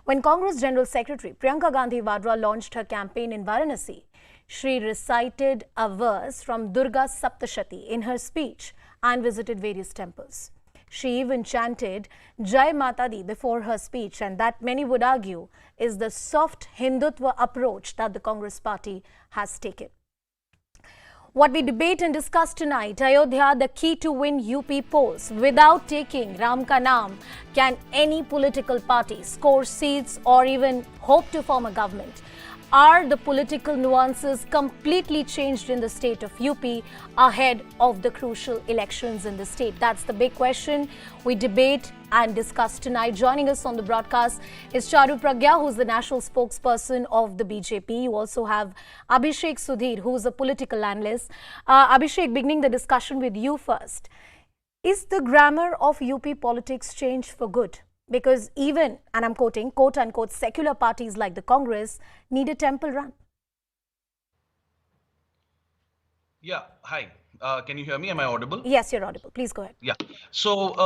When Congress General Secretary Priyanka Gandhi Vadra launched her campaign in Varanasi, she recited a verse from Durga Saptashati in her speech and visited various temples. She even chanted Jai Mata Di before her speech, and that, many would argue, is the soft hindutva approach that the Congress party has taken. What we debate and discuss tonight: Ayodhya, the key to win UP polls. Without taking Ram ka naam, can any political party score seats or even hope to form a government? Are the political nuances completely changed in the state of UP ahead of the crucial elections in the state? That's the big question we debate and discuss tonight. Joining us on the broadcast is Charu Pragya, who's the national spokesperson of the BJP. You also have Abhishek Sudhir, who's a political analyst. Abhishek, beginning the discussion with you first. Is the grammar of UP politics changed for good? Because even, and I'm quoting, quote unquote, secular parties like the Congress need a temple run. Yeah, hi. Can you hear me? Am I audible? Yes, you're audible. Please go ahead. Yeah. So,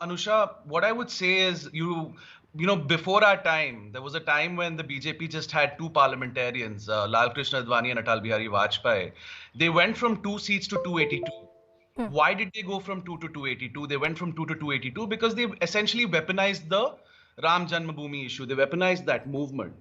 Anusha, what I would say is, before our time, there was a time when the BJP just had two parliamentarians, Lal Krishna Advani and Atal Bihari Vajpayee. They went from 2 seats to 282. Why did they go from 2 to 282? They went from 2 to 282 because they essentially weaponized the Ram Janmabhoomi issue. They weaponized that movement.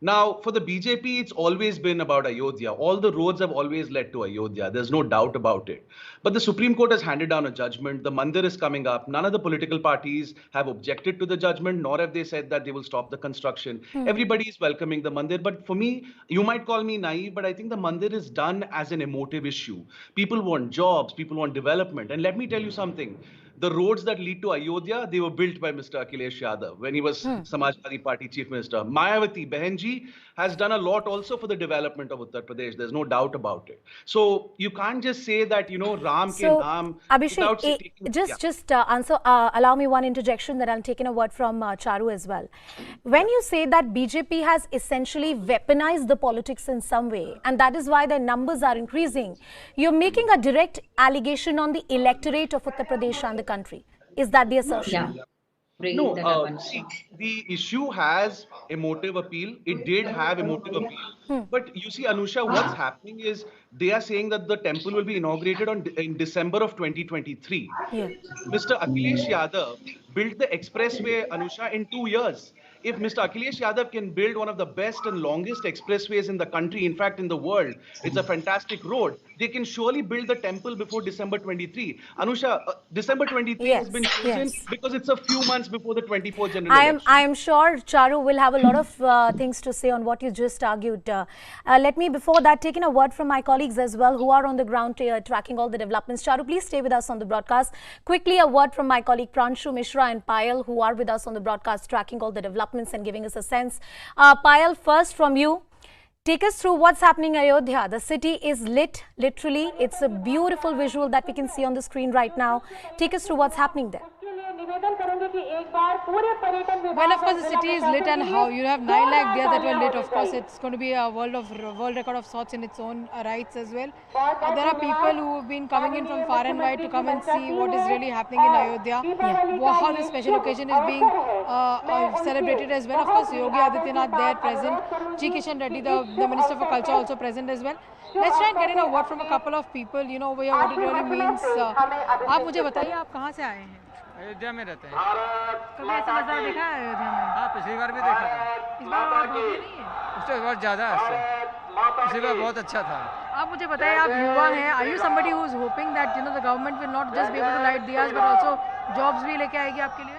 Now, for the BJP, it's always been about Ayodhya. All the roads have always led to Ayodhya. There's no doubt about it. But the Supreme Court has handed down a judgment. The Mandir is coming up. None of the political parties have objected to the judgment, nor have they said that they will stop the construction. Everybody is welcoming the Mandir. But for me, you might call me naive, but I think the Mandir is done as an emotive issue. People want jobs. People want development. And let me tell you something. The roads that lead to Ayodhya, they were built by Mr. Akhilesh Yadav when he was Samajwadi Party Chief Minister. Mayawati, Behenji, has done a lot also for the development of Uttar Pradesh. There's no doubt about it. So you can't just say that, Ram ke naam. Abhishek, allow me one interjection, that I'll take in a word from Charu as well. When you say that BJP has essentially weaponized the politics in some way, and that is why their numbers are increasing, you're making a direct allegation on the electorate of Uttar Pradesh and the country. Is that the assertion? Yeah. No, see, the issue has emotive appeal. It did have emotive appeal. But you see, Anusha, what's happening is they are saying that the temple will be inaugurated in December of 2023. Yeah. Mr. Akhilesh Yadav built the expressway, Anusha, in 2 years. If Mr. Akhilesh Yadav can build one of the best and longest expressways in the country, in fact, in the world, it's a fantastic road, they can surely build the temple before December 23. Anusha, December 23 has been chosen because it's a few months before the 24th general election. I am sure Charu will have a lot of things to say on what you just argued. Let me, before that, take in a word from my colleagues as well who are on the ground tracking all the developments. Charu, please stay with us on the broadcast. Quickly, a word from my colleague Pranshu Mishra and Payal, who are with us on the broadcast tracking all the developments and giving us a sense. Payal, first from you. Take us through what's happening in Ayodhya. The city is lit, literally. It's a beautiful visual that we can see on the screen right now. Take us through what's happening there. Well, of course, the city is lit, and how you have 9 lakh there that were lit. Of course, it's going to be a world record of sorts in its own rights as well. There are people who have been coming in from far and wide to come and see what is really happening in Ayodhya, how this special occasion is being celebrated as well. Of course, Yogi Adityanath there present, G. Kishan Reddy, the Minister for Culture, also present as well. Let's try and get in a word from a couple of people, over here, what it really means. आप मुझे बताइए, आप कहाँ से आए हैं? अयोध्या में रहते हैं। कभी ऐसा नज़ारा देखा है अयोध्या में? हाँ, पिछली बार भी देखा था। इस बार और भव्य नहीं है? उससे बहुत ज़्यादा है इससे। पिछली बार बहुत अच्छा था। आप मुझे बताइए, आप युवा हैं, are you somebody who is hoping that the government will not just be able to light diyas but also jobs भी लेके आएगी आपके लिए?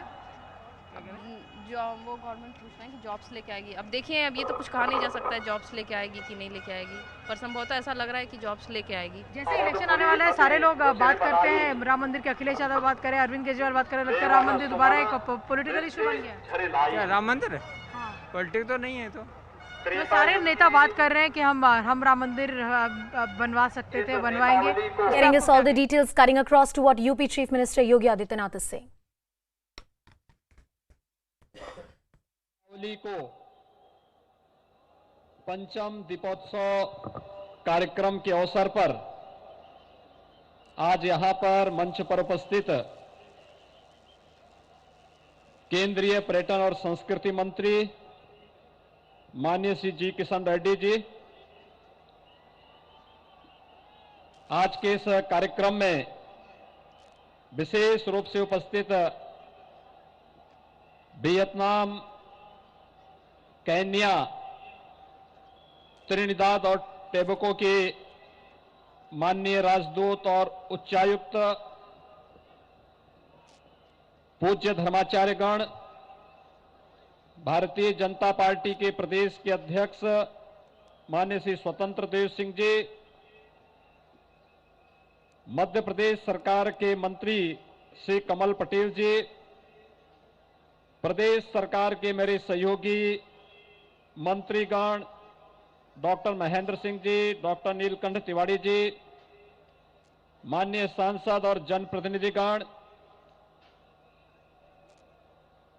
वो गवर्नमेंट पूछ रहे हैं कि जॉब्स लेके आएगी। अब देखिए, अब ये तो कुछ कहा नहीं जा सकता है जॉब्स लेके आएगी कि नहीं लेके आएगी, पर संभवतः ऐसा लग रहा है कि जॉब्स लेके आएगी। जैसे इलेक्शन आने वाला है, सारे लोग बात करते हैं राम मंदिर के, अखिलेश यादव बात करें, अरविंद केजरीवाल बात करें, लगता है राम मंदिर दोबारा एक पॉलिटिकल इशू बन गया है। क्या राम मंदिर है? पॉलिटिक तो नहीं है। तो सारे नेता बात कर रहे हैं कि हम राम मंदिर बनवा सकते थे, बनवाएंगे। Getting us all the details, cutting across to what UP Chief Minister Yogi Adityanath is saying. को पंचम दीपोत्सव कार्यक्रम के अवसर पर आज यहां पर मंच पर उपस्थित केंद्रीय पर्यटन और संस्कृति मंत्री माननीय श्री जी किशन रेड्डी जी, आज के इस कार्यक्रम में विशेष रूप से उपस्थित वियतनाम, केन्या, त्रिनिदाद और टोबैगो के माननीय राजदूत और उच्चायुक्त, पूज्य धर्माचार्यगण, भारतीय जनता पार्टी के प्रदेश के अध्यक्ष माननीय श्री स्वतंत्र देव सिंह जी, मध्य प्रदेश सरकार के मंत्री श्री कमल पटेल जी, प्रदेश सरकार के मेरे सहयोगी मंत्रीगण डॉक्टर महेंद्र सिंह जी, डॉक्टर नीलकंठ तिवारी जी, माननीय सांसद और जनप्रतिनिधिगण,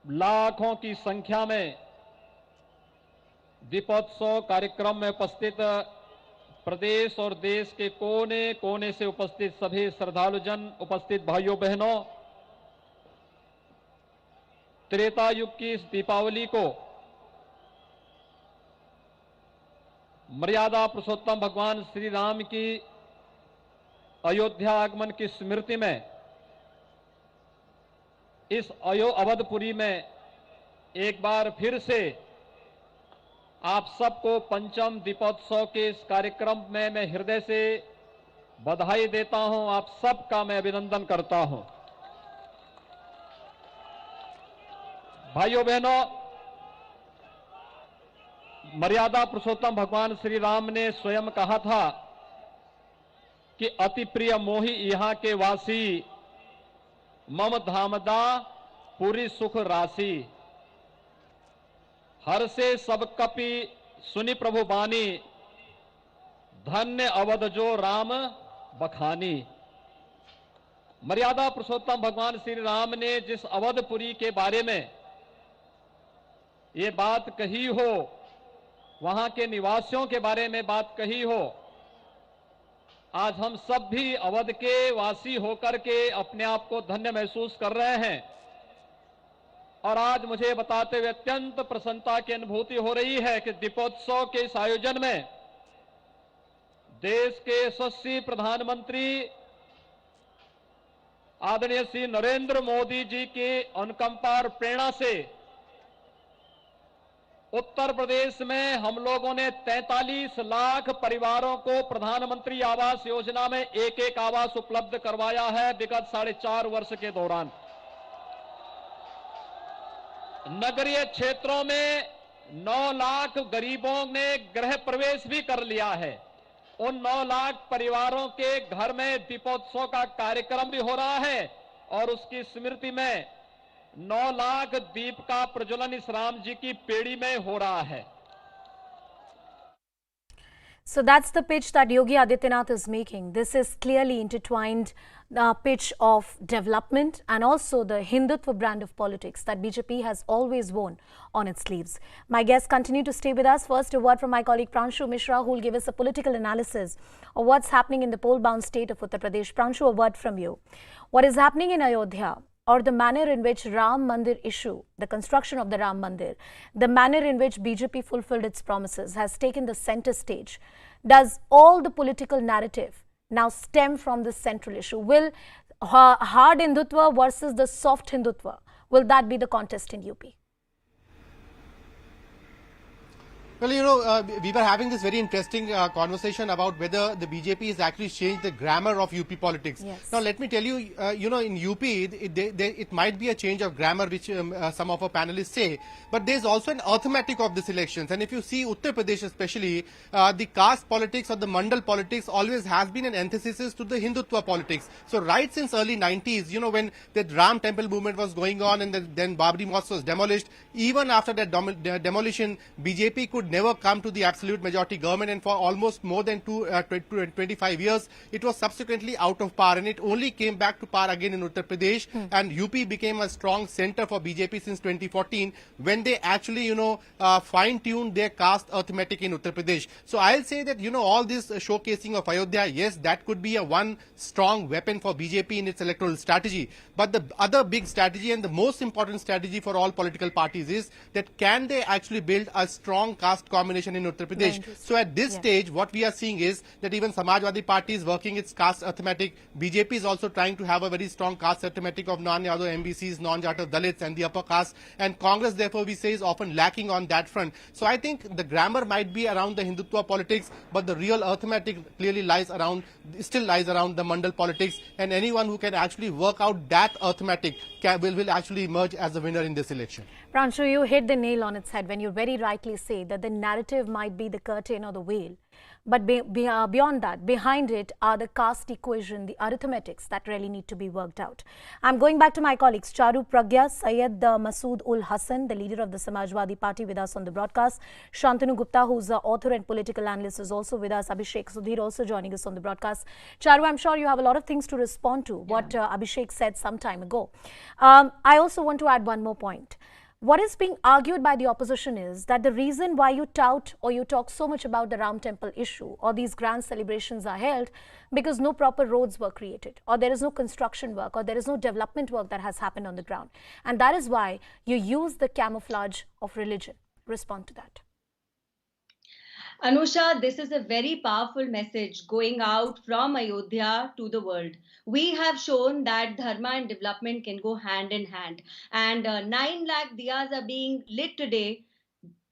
लाखों की संख्या में दीपोत्सव कार्यक्रम में उपस्थित प्रदेश और देश के कोने कोने से उपस्थित सभी श्रद्धालुजन, उपस्थित भाइयों बहनों, त्रेता युग की इस दीपावली को मर्यादा पुरुषोत्तम भगवान श्री राम की अयोध्या आगमन की स्मृति में इस अवधपुरी में एक बार फिर से आप सबको पंचम दीपोत्सव के इस कार्यक्रम में मैं हृदय से बधाई देता हूं। आप सबका मैं अभिनंदन करता हूं। भाइयों बहनों, मर्यादा पुरुषोत्तम भगवान श्री राम ने स्वयं कहा था कि अति प्रिय मोहि यहाँ के वासी, मम धामदा पूरी सुख राशि। हर से सब कपि सुनि प्रभु बानी, धन्य अवध जो राम बखानी। मर्यादा पुरुषोत्तम भगवान श्री राम ने जिस अवधपुरी के बारे में ये बात कही हो, वहां के निवासियों के बारे में बात कही हो, आज हम सब भी अवध के वासी होकर के अपने आप को धन्य महसूस कर रहे हैं। और आज मुझे बताते हुए अत्यंत प्रसन्नता की अनुभूति हो रही है कि दीपोत्सव के इस आयोजन में देश के यशस्वी प्रधानमंत्री आदरणीय श्री नरेंद्र मोदी जी के अनुकंपा और प्रेरणा से उत्तर प्रदेश में हम लोगों ने 43 लाख परिवारों को प्रधानमंत्री आवास योजना में एक एक आवास उपलब्ध करवाया है विगत 4.5 वर्ष के दौरान। नगरीय क्षेत्रों में 9 लाख गरीबों ने गृह प्रवेश भी कर लिया है। उन 9 लाख परिवारों के घर में दीपोत्सव का कार्यक्रम भी हो रहा है और उसकी स्मृति में 9 लाख दीप का प्रज्वलन इस राम जी की पेड़ी में हो रहा है। So that's the pitch that Yogi Adityanath is making. This is clearly intertwined pitch of development and also the hindutva brand of politics that BJP has always worn on its sleeves. My guests continue to stay with us. First, a word from my colleague Pranshu Mishra, who will give us a political analysis of what's happening in the poll-bound state of Uttar Pradesh. Pranshu, a word from you. What is happening in Ayodhya, or the manner in which Ram Mandir issue, the construction of the Ram Mandir, the manner in which BJP fulfilled its promises has taken the center stage. Does all the political narrative now stem from this central issue? Will hard hindutva versus the soft hindutva, will that be the contest in UP? Well, you know, we were having this very interesting conversation about whether the BJP has actually changed the grammar of UP politics. Yes. Now, let me tell you, you know, in UP, it might be a change of grammar, which some of our panelists say, but there's also an arithmetic of these elections. And if you see Uttar Pradesh especially, the caste politics or the mandal politics always has been an antithesis to the Hindutva politics. So right since early 90s, you know, when the Ram temple movement was going on and then Babri Mosque was demolished, even after that demolition, BJP could never come to the absolute majority government, and for almost more than 25 years, it was subsequently out of power, and it only came back to power again in Uttar Pradesh, and UP became a strong center for BJP since 2014, when they actually, fine-tuned their caste arithmetic in Uttar Pradesh. So I'll say that, all this showcasing of Ayodhya, yes, that could be a one strong weapon for BJP in its electoral strategy. But the other big strategy and the most important strategy for all political parties is that can they actually build a strong caste combination in Uttar Pradesh? So at this stage, what we are seeing is that even Samajwadi Party is working its caste arithmetic. BJP is also trying to have a very strong caste arithmetic of non-Yadav MBCs, non-Jata Dalits and the upper caste. And Congress, therefore, we say is often lacking on that front. So I think the grammar might be around the Hindutva politics, but the real arithmetic clearly still lies around the Mandal politics. And anyone who can actually work out that arithmetic will actually emerge as the winner in this election. Pranshu, you hit the nail on its head when you very rightly say that the narrative might be the curtain or the veil. But beyond that, behind it are the caste equation, the arithmetics that really need to be worked out. I'm going back to my colleagues, Charu Pragya, Syed Masood ul Hassan, the leader of the Samajwadi Party, with us on the broadcast. Shantanu Gupta, who's the author and political analyst, is also with us. Abhishek Sudhir also joining us on the broadcast. Charu, I'm sure you have a lot of things to respond to what Abhishek said some time ago. I also want to add one more point. What is being argued by the opposition is that the reason why you tout or you talk so much about the Ram Temple issue or these grand celebrations are held because no proper roads were created, or there is no construction work, or there is no development work that has happened on the ground. And that is why you use the camouflage of religion. Respond to that. Anusha, this is a very powerful message going out from Ayodhya to the world. We have shown that Dharma and development can go hand in hand. And 9 lakh diyas are being lit today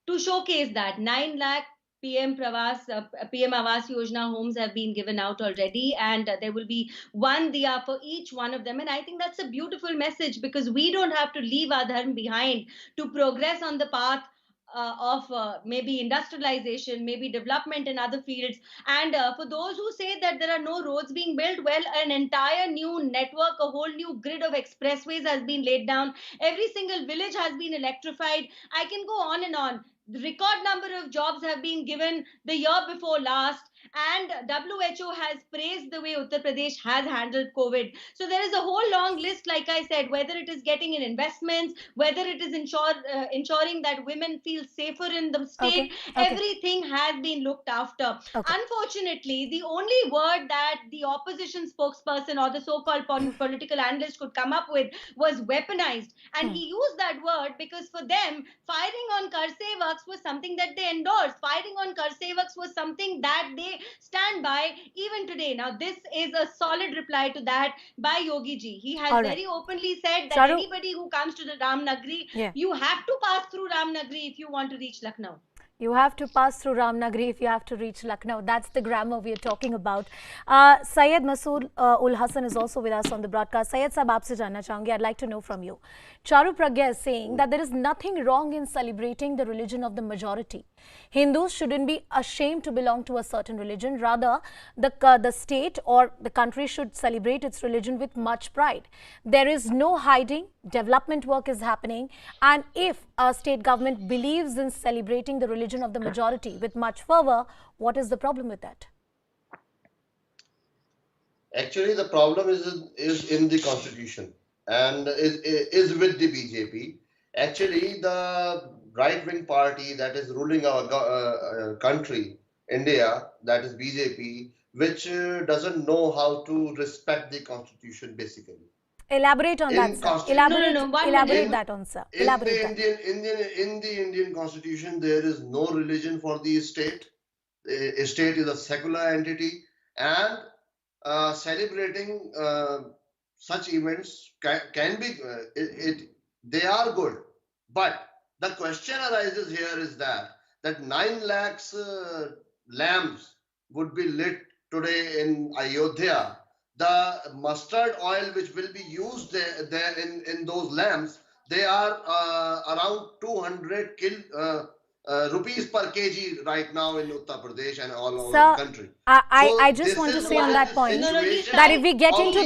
to showcase that. 9 lakh PM Awas Yojana homes have been given out already, and there will be one diya for each one of them. And I think that's a beautiful message, because we don't have to leave our dharma behind to progress on the path of maybe industrialization, maybe development in other fields. And for those who say that there are no roads being built, well, an entire new network, a whole new grid of expressways has been laid down. Every single village has been electrified. I can go on and on. The record number of jobs have been given the year before last, and WHO has praised the way Uttar Pradesh has handled COVID. So there is a whole long list, like I said, whether it is getting in investments, whether it is ensuring that women feel safer in the state, everything has been looked after. Unfortunately, the only word that the opposition spokesperson or the so-called political analyst could come up with was weaponized. And he used that word because for them, firing on Karsevaks was something that they endorsed. Firing on Karsevaks was something that they stand by even today. Now, this is a solid reply to that by Yogi ji. He has very openly said that anybody who comes to the Ram Nagri, you have to pass through Ram Nagri if you want to reach Lucknow. You have to pass through Ram Nagri if you have to reach Lucknow. That's the grammar we are talking about. Syed Masood ul Hassan is also with us on the broadcast. Syed Sahab, aapse janna chahungi. I'd like to know from you. Charu Pragya is saying that there is nothing wrong in celebrating the religion of the majority. Hindus shouldn't be ashamed to belong to a certain religion. Rather, the state or the country should celebrate its religion with much pride. There is no hiding. Development work is happening. And if a state government believes in celebrating the religion of the majority with much fervor, what is the problem with that? Actually, the problem is in the constitution and is with the BJP. Actually, the right-wing party that is ruling our country, India, that is BJP, which doesn't know how to respect the constitution, basically. Elaborate on that, sir. Elaborate that on, sir. In the Indian constitution, there is no religion for the state. A state is a secular entity, and celebrating such events can be they are good. But the question arises here is that 9 lakhs lamps would be lit today in Ayodhya. The mustard oil which will be used there in those lamps, they are around 200 rupees per kg right now in Uttar Pradesh and all over Sir, the country. I just want to say on that point that if we get into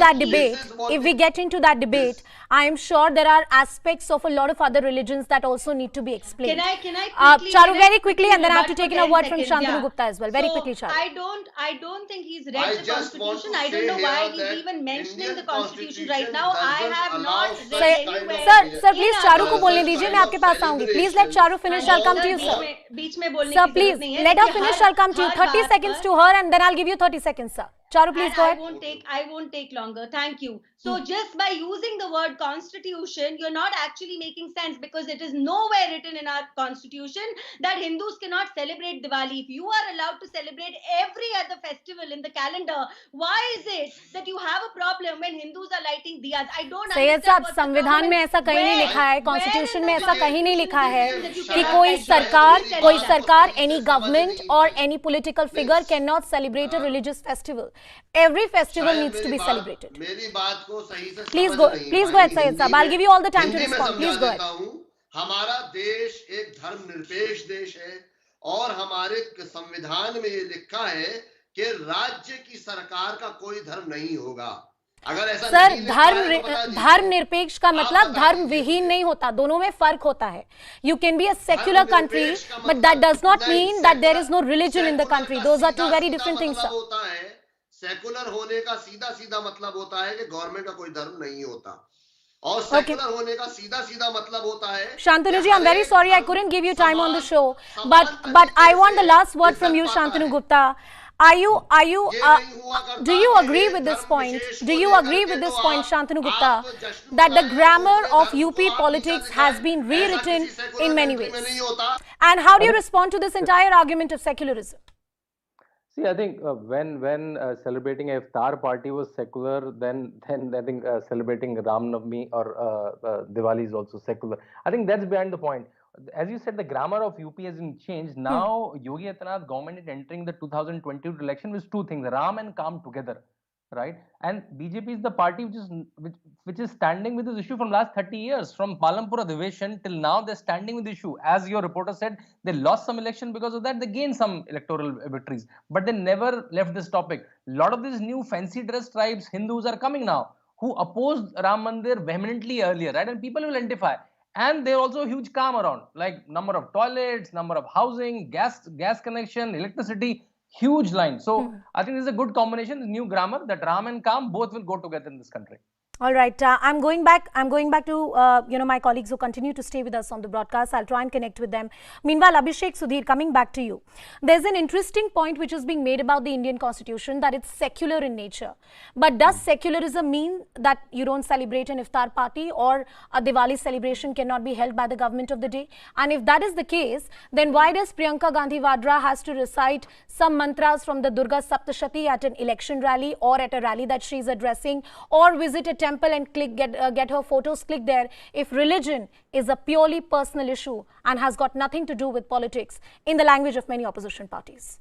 that debate, I am sure there are aspects of a lot of other religions that also need to be explained. Can I quickly, Charu, very quickly, and then I have to rebut take in for a 10 word from seconds, Shantanu Gupta as well. Very quickly, Charu. I don't think he's read I the just want constitution. to I don't say know why here he's that even mentioning Indian the constitution right constitution now. I doesn't have allow not such read kind of anywhere. Sir, please Charu को such बोलने दीजिए, kind मैं of आपके पास आऊंगी. Please let Charu finish. I'll come to you, sir. बीच में बोलने Sir, की please जरूरत नहीं है. let her देखिए, finish. Her- I'll come to you. हर 30 बात seconds पर- to her, and then I'll give you 30 seconds, sir. Charu, please go ahead. I won't take longer. Thank you. So just by using the word constitution, you're not actually making sense, because it is nowhere written in our constitution that Hindus cannot celebrate Diwali. If you are allowed to celebrate every other festival in the calendar, why is it that you have a problem when Hindus are lighting diyas? I don't Syed understand साहब, what's the संविधान problem. में ऐसा कहीं नहीं लिखा है, Where constitution in में the ऐसा कहीं नहीं लिखा है Constitution कि that you कोई cannot सरकार, any government or any political figure cannot celebrate a religious festival. Every festival needs to be celebrated. मेरी बात को सही से Please समझ go, नहीं please pi. go ahead, Syed Saab. I'll give you all the time to Hindi में respond. Please समझा go देता ahead. हूं। हमारा देश एक धर्मनिरपेक्ष देश है और हमारे संविधान में ये लिखा है कि राज्य की सरकार का कोई धर्म नहीं होगा। अगर ऐसा सर, नहीं लिखा है तो बता दीजिए। धर्म निरपेक्ष का मतलब बता धर्म दीजिए विहीन मुझे। नहीं होता, दोनों में फर्क होता है. You can be a secular country, धर्मनिरपेक्ष का but that does not नहीं, mean that there is no secular- religion in the secular country. का Those are two सीधा very सीधा different things, मतलब sir. होता है, सेकुलर होने का सीधा सीधा मतलब होता है कि गवर्नमेंट का कोई धर्म नहीं होता, और सेकुलर होने का सीधा सीधा मतलब होता है। Shantanu ji, I'm very sorry I couldn't give you time on the show, but समान I want the तरीके last से word from you, इज्जत पाता Shantanu है। Gupta. Are you ये नहीं हुआ करता do you कि agree एक with this धर्म point? विशेष Do को you लेकर agree के with this तो point, आप Shantanu Gupta, जश्न that the मनाएं, grammar दूसरे of धर्म UP को आप politics नीचा has दिखाएं, been ऐसा rewritten किसी सेकुलर in many कंट्री में ways? नहीं होता। And how do you respond to this entire argument of secularism? See, I think when celebrating a iftar party was secular, then I think celebrating Ram Navami or Diwali is also secular. I think that's behind the point. As you said, the grammar of UP has been changed. Now, Yogi Adityanath government is entering the 2022 election with two things: Ram and Kam together, right? And BJP is the party which is standing with this issue from last 30 years, from Palampur Adhivesan till now. They're standing with the issue. As your reporter said, they lost some election because of that. They gained some electoral victories, but they never left this topic. A lot of these new fancy dress tribes, Hindus, are coming now who opposed Ram Mandir vehemently earlier, right? And people will identify. And there are also a huge calm around, like number of toilets, number of housing, gas connection, electricity, huge line. So I think this is a good combination, this new grammar, that Ram and Kam both will go together in this country. All right, I'm going back to my colleagues who continue to stay with us on the broadcast. I'll try and connect with them. Meanwhile, Abhishek, Sudhir, coming back to you. There's an interesting point which is being made about the Indian constitution, that it's secular in nature. But does secularism mean that you don't celebrate an iftar party, or a Diwali celebration cannot be held by the government of the day? And if that is the case, then why does Priyanka Gandhi Vadra has to recite some mantras from the Durga Saptashati at an election rally, or at a rally that she is addressing, or visit a temple and get her photos clicked there, if religion is a purely personal issue and has got nothing to do with politics, in the language of many opposition parties?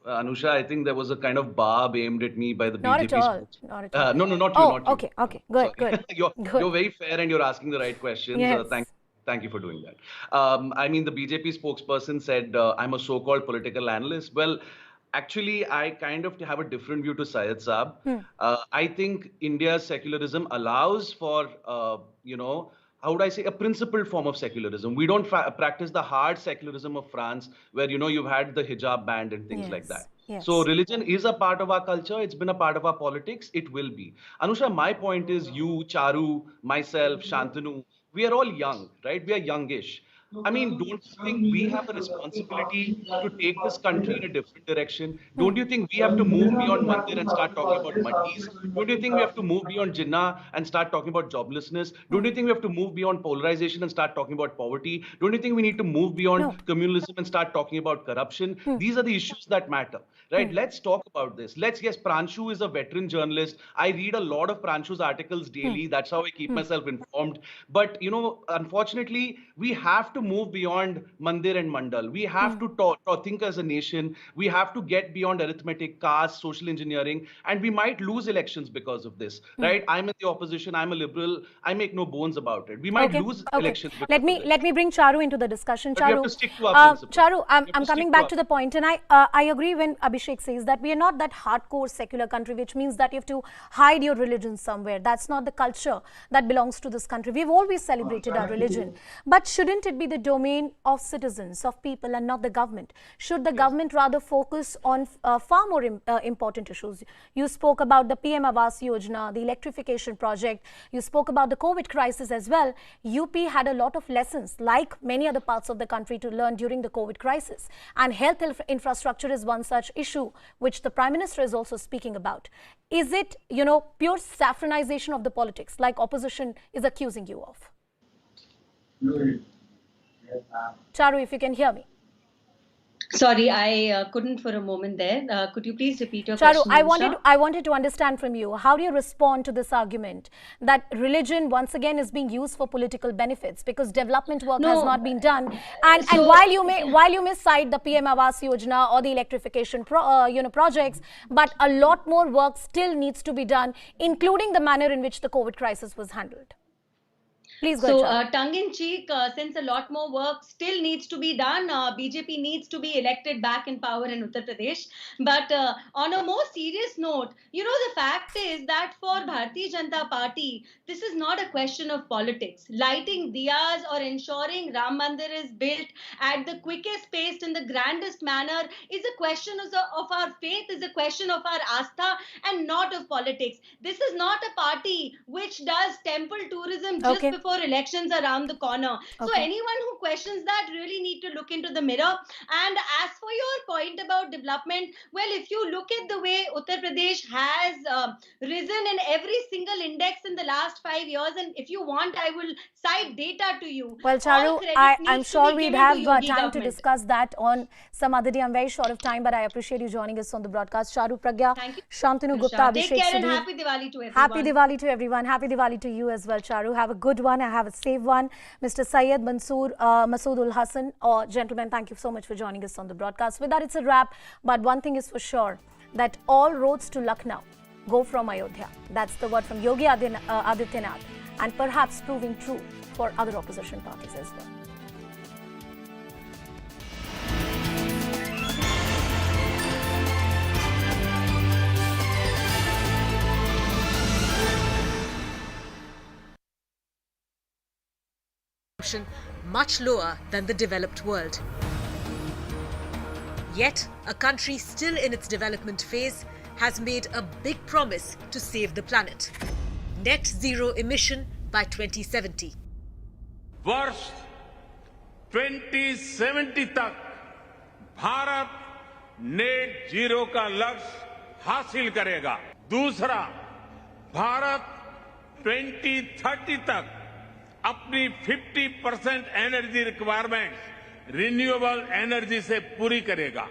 Anusha, I think there was a kind of barb aimed at me by the Not BJP. at all. Not at all. No, not you, Oh, not you. okay. Good. You're very fair and you're asking the right questions. Yes. Thank you for doing that. I mean, the BJP spokesperson said, I'm a so-called political analyst. Well, actually, I kind of have a different view to Syed Saab. I think India's secularism allows for, how would I say, a principled form of secularism. We don't practice the hard secularism of France, where, you've had the hijab banned and things like that. Yes. So religion is a part of our culture. It's been a part of our politics. It will be. Anusha, my point is, you, Charu, myself, Shantanu, we are all young, right? We are youngish. I mean, don't you think we have a responsibility to take this country in a different direction? Don't you think we have to move beyond Mandir and start talking about Mandis? Don't you think we have to move beyond Jinnah and start talking about joblessness? Don't you think we have to move beyond polarization and start talking about poverty? Don't you think we need to move beyond communalism and start talking about corruption? These are the issues that matter, right? Let's talk about this. Yes, Pranshu is a veteran journalist. I read a lot of Pranshu's articles daily. That's how I keep myself informed. But, unfortunately, we have to to move beyond Mandir and Mandal. We have to think as a nation. We have to get beyond arithmetic, caste, social engineering, and we might lose elections because of this, right? I'm in the opposition. I'm a liberal. I make no bones about it. We might lose elections because let me of this. let me bring Charu into the discussion. But Charu, we have to stick to our principles. Charu, I'm We have to coming stick back to the point, and I agree when Abhishek says that we are not that hardcore secular country, which means that you have to hide your religion somewhere. That's not the culture that belongs to this country. We've always celebrated our religion, but shouldn't it be the domain of citizens, of people, and not the government? Should the government rather focus on far more important issues? You spoke about the PM Awas Yojana, the electrification project. You spoke about the COVID crisis as well. UP had a lot of lessons, like many other parts of the country, to learn during the COVID crisis. And health infrastructure is one such issue, which the Prime Minister is also speaking about. Is it, pure saffronization of the politics, like opposition is accusing you of? Charu, if you can hear me. Sorry, I couldn't for a moment there. Could you please repeat your Charu, question? I wanted to understand from you, how do you respond to this argument that religion once again is being used for political benefits because development work has not been done? And while you may cite the PM Awas Yojana or the electrification projects, but a lot more work still needs to be done, including the manner in which the COVID crisis was handled. Please go ahead. So, tongue-in-cheek, since a lot more work still needs to be done, BJP needs to be elected back in power in Uttar Pradesh. But on a more serious note, the fact is that for Bharatiya Janata Party, this is not a question of politics. Lighting diyas or ensuring Ram Mandir is built at the quickest pace in the grandest manner is a question of our faith, is a question of our astha, and not of politics. This is not a party which does temple tourism just before elections around the corner. So anyone who questions that really need to look into the mirror. And as for your point about development, well, if you look at the way Uttar Pradesh has risen in every single index in the last 5 years, and if you want, I will cite data to you. Well, Charu, I'm sure we'd have time to discuss that on some other day. I'm very short of time, but I appreciate you joining us on the broadcast. Charu Pragya, Shantanu Gupta, Abhishek Take care and Sudhir. happy Diwali to everyone. Happy Diwali to everyone. Happy Diwali to you as well, Charu. Have a good one. I have a safe one. Mr. Syed Mansoor Masoodul Hassan, gentlemen, thank you so much for joining us on the broadcast. With that, it's a wrap. But one thing is for sure, that all roads to Lucknow go from Ayodhya. That's the word from Yogi Adityanath, and perhaps proving true for other opposition parties as well. Much lower than the developed world. Yet, a country still in its development phase has made a big promise to save the planet. Net zero emission by 2070. वर्ष 2070 तक Bharat net zero का लक्ष्य हासिल करेगा। दूसरा, भारत 2030 तक अपनी 50% energy requirement renewable energy से पूरी करेगा।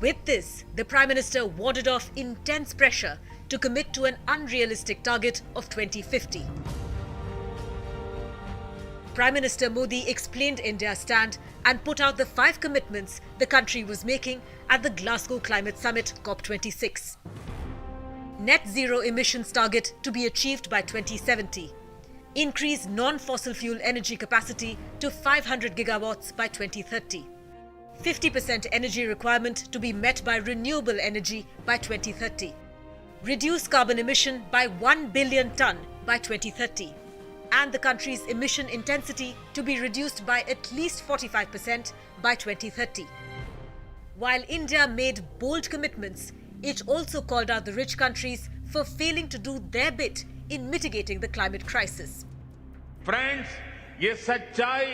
With this, the Prime Minister warded off intense pressure to commit to an unrealistic target of 2050. Prime Minister Modi explained India's stand and put out the 5 commitments the country was making at the Glasgow Climate Summit COP26. Net zero emissions target to be achieved by 2070. Increase non-fossil fuel energy capacity to 500 gigawatts by 2030. 50% energy requirement to be met by renewable energy by 2030. Reduce carbon emission by 1 billion ton by 2030. And the country's emission intensity to be reduced by at least 45% by 2030. While India made bold commitments, it also called out the rich countries for failing to do their bit in mitigating the climate crisis. Friends, ये सच्चाई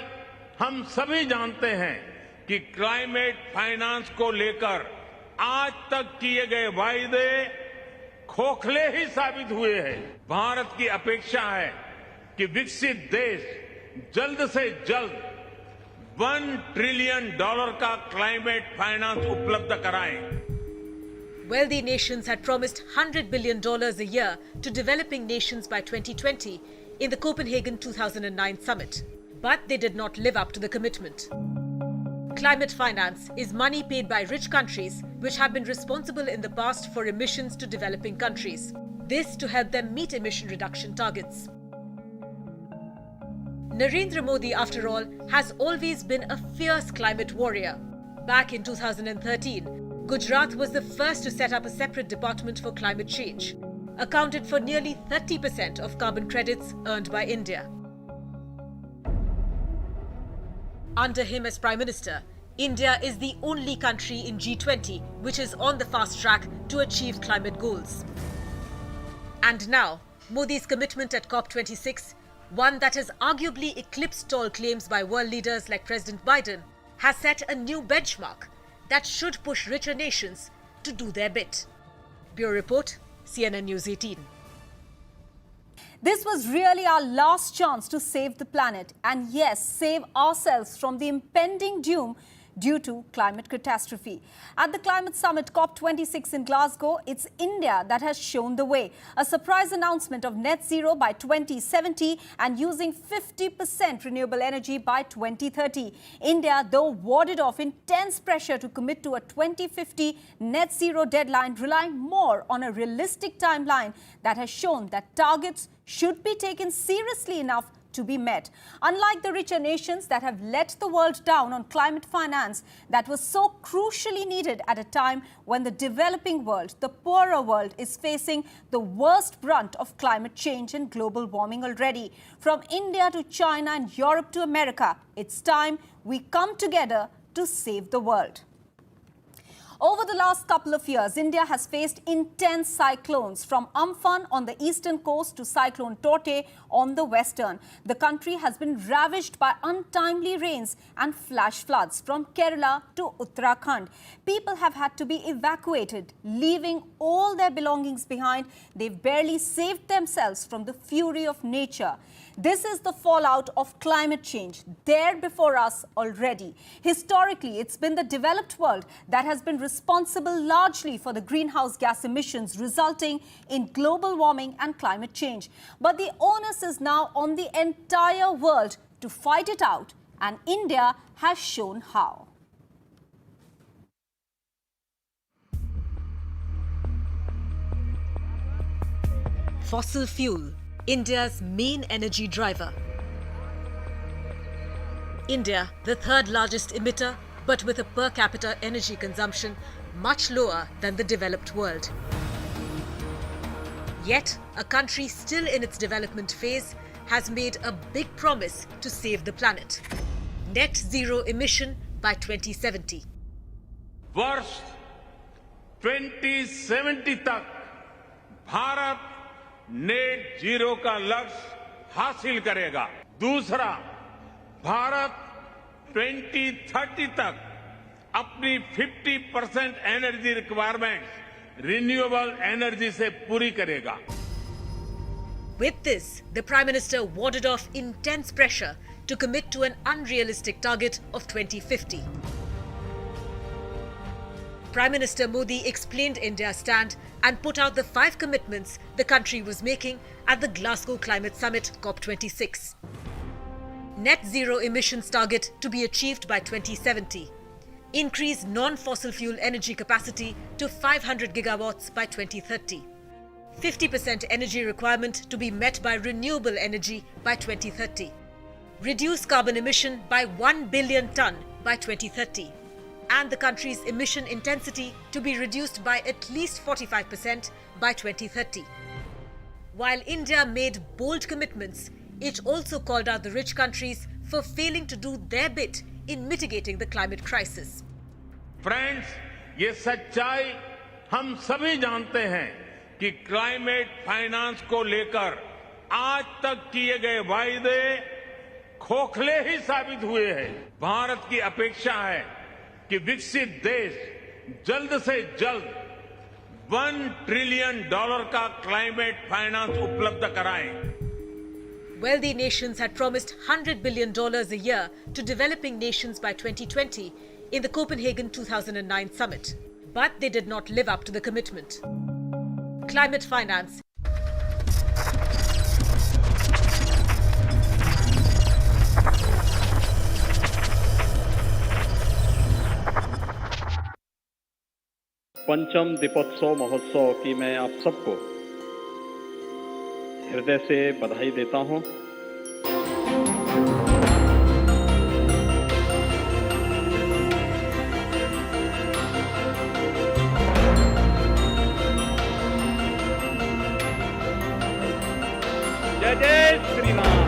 हम सभी जानते हैं कि climate finance को लेकर आज तक किए गए वायदे खोखले ही साबित हुए हैं। भारत की अपेक्षा है कि विकसित देश जल्द से जल्द $1 ट्रिलियन का क्लाइमेट फाइनेंस उपलब्ध कराएं। Wealthy nations had promised $100 billion a year to developing nations by 2020 in the Copenhagen 2009 summit. but they did not live up to the commitment. Climate finance is money paid by rich countries which have been responsible in the past for emissions to developing countries. This to help them meet emission reduction targets. Narendra Modi, after all, has always been a fierce climate warrior. Back in 2013, Gujarat was the first to set up a separate department for climate change, accounted for nearly 30% of carbon credits earned by India. Under him as Prime Minister, India is the only country in G20 which is on the fast track to achieve climate goals. And now, Modi's commitment at COP26, one that has arguably eclipsed tall claims by world leaders like President Biden, has set a new benchmark that should push richer nations to do their bit. Bureau Report, CNN News 18. This was really our last chance to save the planet and, yes, save ourselves from the impending doom due to climate catastrophe. At the climate summit COP26 in Glasgow, it's India that has shown the way. A surprise announcement of net zero by 2070 and using 50% renewable energy by 2030. India, though, warded off intense pressure to commit to a 2050 net zero deadline, relying more on a realistic timeline that has shown that targets should be taken seriously enough to be met. Unlike the richer nations that have let the world down on climate finance that was so crucially needed at a time when the developing world, the poorer world, is facing the worst brunt of climate change and global warming already. From India to China and Europe to America, it's time we come together to save the world. Over the last couple of years, India has faced intense cyclones, from Amphan on the eastern coast to Cyclone Tote on the western. The country has been ravaged by untimely rains and flash floods from Kerala to Uttarakhand. People have had to be evacuated, leaving all their belongings behind. They've barely saved themselves from the fury of nature. This is the fallout of climate change, there before us already. Historically, it's been the developed world that has been responsible largely for the greenhouse gas emissions resulting in global warming and climate change. But the onus is now on the entire world to fight it out, and India has shown how. Fossil fuel, India's main energy driver. India, the third largest emitter, but with a per capita energy consumption much lower than the developed world. Yet, a country still in its development phase has made a big promise to save the planet. Net zero emission by 2070. वर्ष 2070 तक Bharat net zero का लक्ष्य हासिल करेगा। दूसरा, भारत 2030 तक अपनी 50% energy requirement renewable energy से पूरी करेगा। With this, the Prime Minister warded off intense pressure to commit to an unrealistic target of 2050. Prime Minister Modi explained India's stand and put out the 5 commitments the country was making at the Glasgow Climate Summit COP26. Net zero emissions target to be achieved by 2070. Increase non-fossil fuel energy capacity to 500 gigawatts by 2030. 50% energy requirement to be met by renewable energy by 2030. Reduce carbon emission by 1 billion ton by 2030. And the country's emission intensity to be reduced by at least 45% by 2030. While India made bold commitments, it also called out the rich countries for failing to do their bit in mitigating the climate crisis. Friends, ये सच्चाई हम सभी जानते हैं कि climate finance को लेकर आज तक किए गए वायदे खोखले ही साबित हुए हैं। भारत की अपेक्षा है कि विकसित देश जल्द से जल्द $1 ट्रिलियन का क्लाइमेट फाइनेंस उपलब्ध कराएं। Wealthy nations had promised $100 billion a year to developing nations by 2020 in the Copenhagen 2009 summit. But they did not live up to the commitment. Climate finance पंचम दीपोत्सव महोत्सव की मैं आप सबको हृदय से बधाई देता हूं। जय जय श्री राम,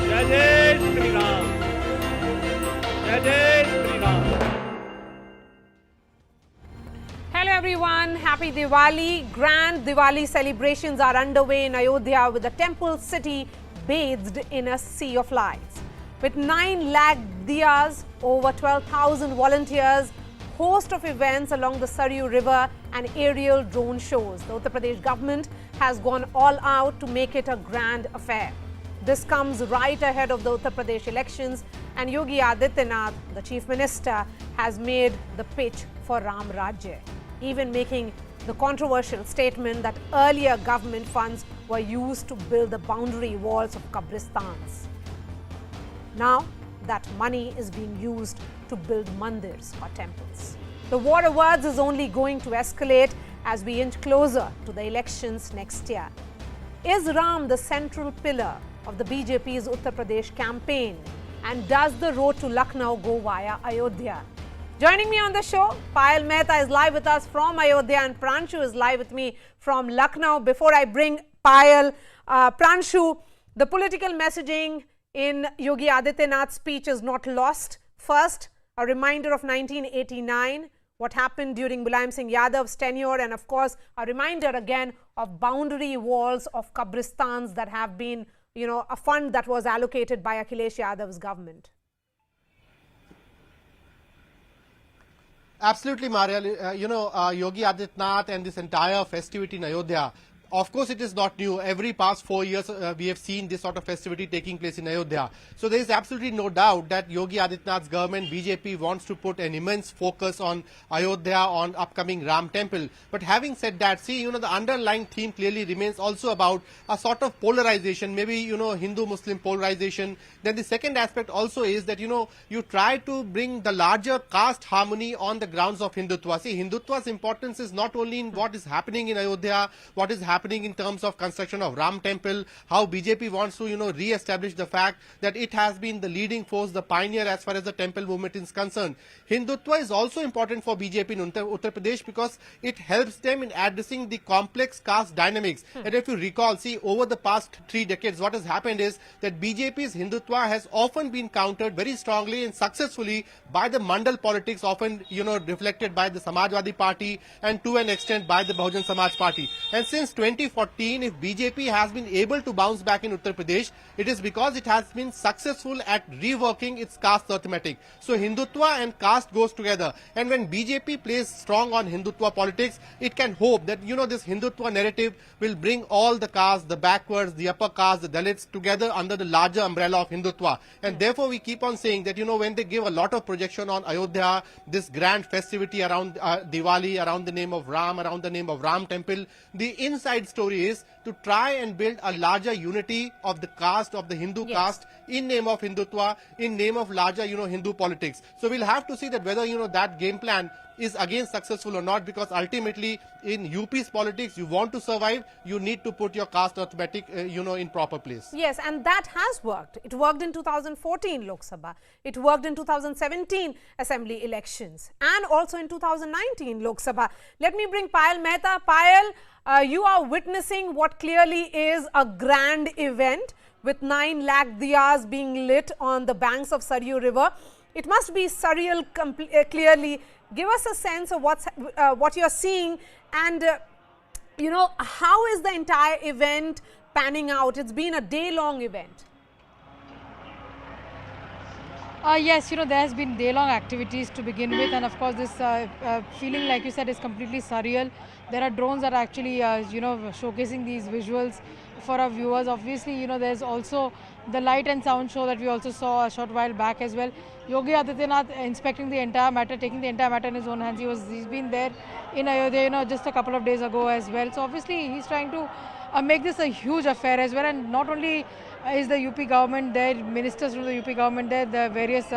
जय जय श्री राम, जय जय Shri Ram. Hello everyone, happy Diwali. Grand Diwali celebrations are underway in Ayodhya with the temple city bathed in a sea of lights. With 9 lakh diyas, over 12,000 volunteers, host of events along the Saryu River and aerial drone shows. The Uttar Pradesh government has gone all out to make it a grand affair. This comes right ahead of the Uttar Pradesh elections, and Yogi Adityanath, the chief minister, has made the pitch for Ram Rajya, even making the controversial statement that earlier government funds were used to build the boundary walls of Qabristans. Now that money is being used to build mandirs or temples. The war of words is only going to escalate as we inch closer to the elections next year. Is Ram the central pillar of the BJP's Uttar Pradesh campaign? And does the road to Lucknow go via Ayodhya? Joining me on the show, Payal Mehta is live with us from Ayodhya and Pranshu is live with me from Lucknow. Before I bring Payal, Pranshu, the political messaging in Yogi Adityanath's speech is not lost. First, a reminder of 1989, what happened during Mulayam Singh Yadav's tenure, and of course, a reminder again of boundary walls of Qabristans that have been, a fund that was allocated by Akhilesh Yadav's government. Absolutely, Mariel. Yogi Adityanath and this entire festivity in Ayodhya, of course, it is not new. Every past 4 years, we have seen this sort of festivity taking place in Ayodhya. So there is absolutely no doubt that Yogi Adityanath's government, BJP, wants to put an immense focus on Ayodhya, on upcoming Ram temple. But having said that, see, the underlying theme clearly remains also about a sort of polarization, maybe, Hindu-Muslim polarization. Then the second aspect also is that, you try to bring the larger caste harmony on the grounds of Hindutva. See, Hindutva's importance is not only in what is happening in Ayodhya, what is happening in terms of construction of Ram temple, how BJP wants to, re-establish the fact that it has been the leading force, the pioneer as far as the temple movement is concerned. Hindutva is also important for BJP in Uttar Pradesh because it helps them in addressing the complex caste dynamics. And if you recall, see, over the past 3 decades, what has happened is that BJP's Hindutva has often been countered very strongly and successfully by the Mandal politics, often, reflected by the Samajwadi Party and to an extent by the Bahujan Samaj Party. And since 2014, if BJP has been able to bounce back in Uttar Pradesh, it is because it has been successful at reworking its caste arithmetic. So Hindutva and caste goes together. And when BJP plays strong on Hindutva politics, it can hope that, this Hindutva narrative will bring all the castes, the backwards, the upper castes, the Dalits together under the larger umbrella of Hindutva. And therefore, we keep on saying that, when they give a lot of projection on Ayodhya, this grand festivity around Diwali, around the name of Ram, around the name of Ram temple, the inside story is to try and build a larger unity of the caste, of the Hindu caste, in name of Hindutva, in name of larger, Hindu politics. So we'll have to see that whether, that game plan is again successful or not, because ultimately in UP's politics, you want to survive, you need to put your caste arithmetic, in proper place. Yes, and that has worked. It worked in 2014 Lok Sabha. It worked in 2017 Assembly elections and also in 2019 Lok Sabha. Let me bring Payal Mehta. Payal, you are witnessing what clearly is a grand event with 9 lakh diyas being lit on the banks of Saryu River. It must be surreal clearly. Give us a sense of what you're seeing and, how is the entire event panning out? It's been a day-long event. Yes, there has been day-long activities to begin with, and of course this feeling, like you said, is completely surreal. There are drones that are actually, showcasing these visuals for our viewers. Obviously, there's also the light and sound show that we also saw a short while back as well. Yogi Adityanath inspecting the entire matter, taking the entire matter in his own hands. He's been there in Ayodhya, just a couple of days ago as well. So obviously he's trying to make this a huge affair as well. And not only is the UP government there, ministers from the UP government there, the various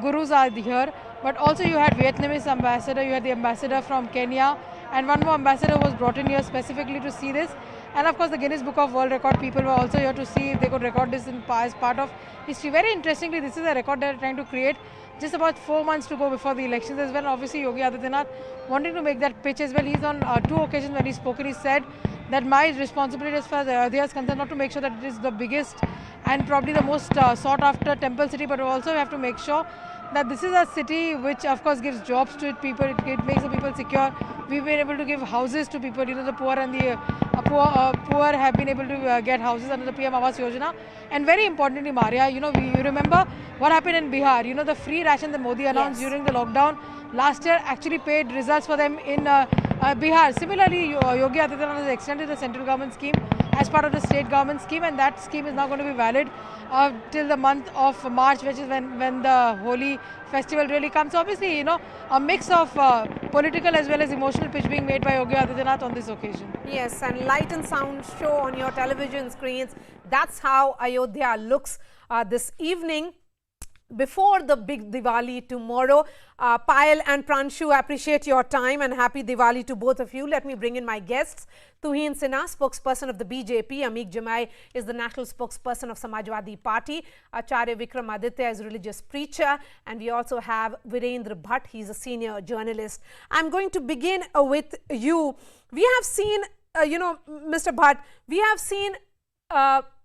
gurus are here. But also you had Vietnamese ambassador, you had the ambassador from Kenya, and one more ambassador was brought in here specifically to see this. And of course the Guinness Book of World Record people were also here to see if they could record this as part of history. Very interestingly, this is a record they're trying to create just about 4 months to go before the elections as well. Obviously Yogi Adityanath wanting to make that pitch as well. He's on 2 occasions when he's spoken, he said that my responsibility as far as Ayodhya is concerned, not to make sure that it is the biggest and probably the most sought after temple city, but also we have to make sure that this is a city which of course gives jobs to its people, it makes the people secure. We've been able to give houses to people, the poor and the poor have been able to get houses under the PM Awas Yojana. And very importantly, Maria, you remember what happened in Bihar, the free ration that Modi announced during the lockdown last year actually paid results for them in Bihar. Similarly, Yogi Adityanath has extended the central government scheme as part of the state government scheme, and that scheme is now going to be valid till the month of March, which is when the holy festival really comes. So obviously, a mix of political as well as emotional pitch being made by Yogi Adityanath on this occasion. Yes, and light and sound show on your television screens. That's how Ayodhya looks this evening. Before the big Diwali tomorrow. Payal and Pranshu, appreciate your time and happy Diwali to both of you. Let me bring in my guests. Tuhin Sinha, spokesperson of the BJP. Amik Jamai is the national spokesperson of Samajwadi Party. Acharya Vikramaditya is a religious preacher. And we also have Virendra Bhatt. He's a senior journalist. I'm going to begin with you. We have seen, Mr. Bhatt, we have seen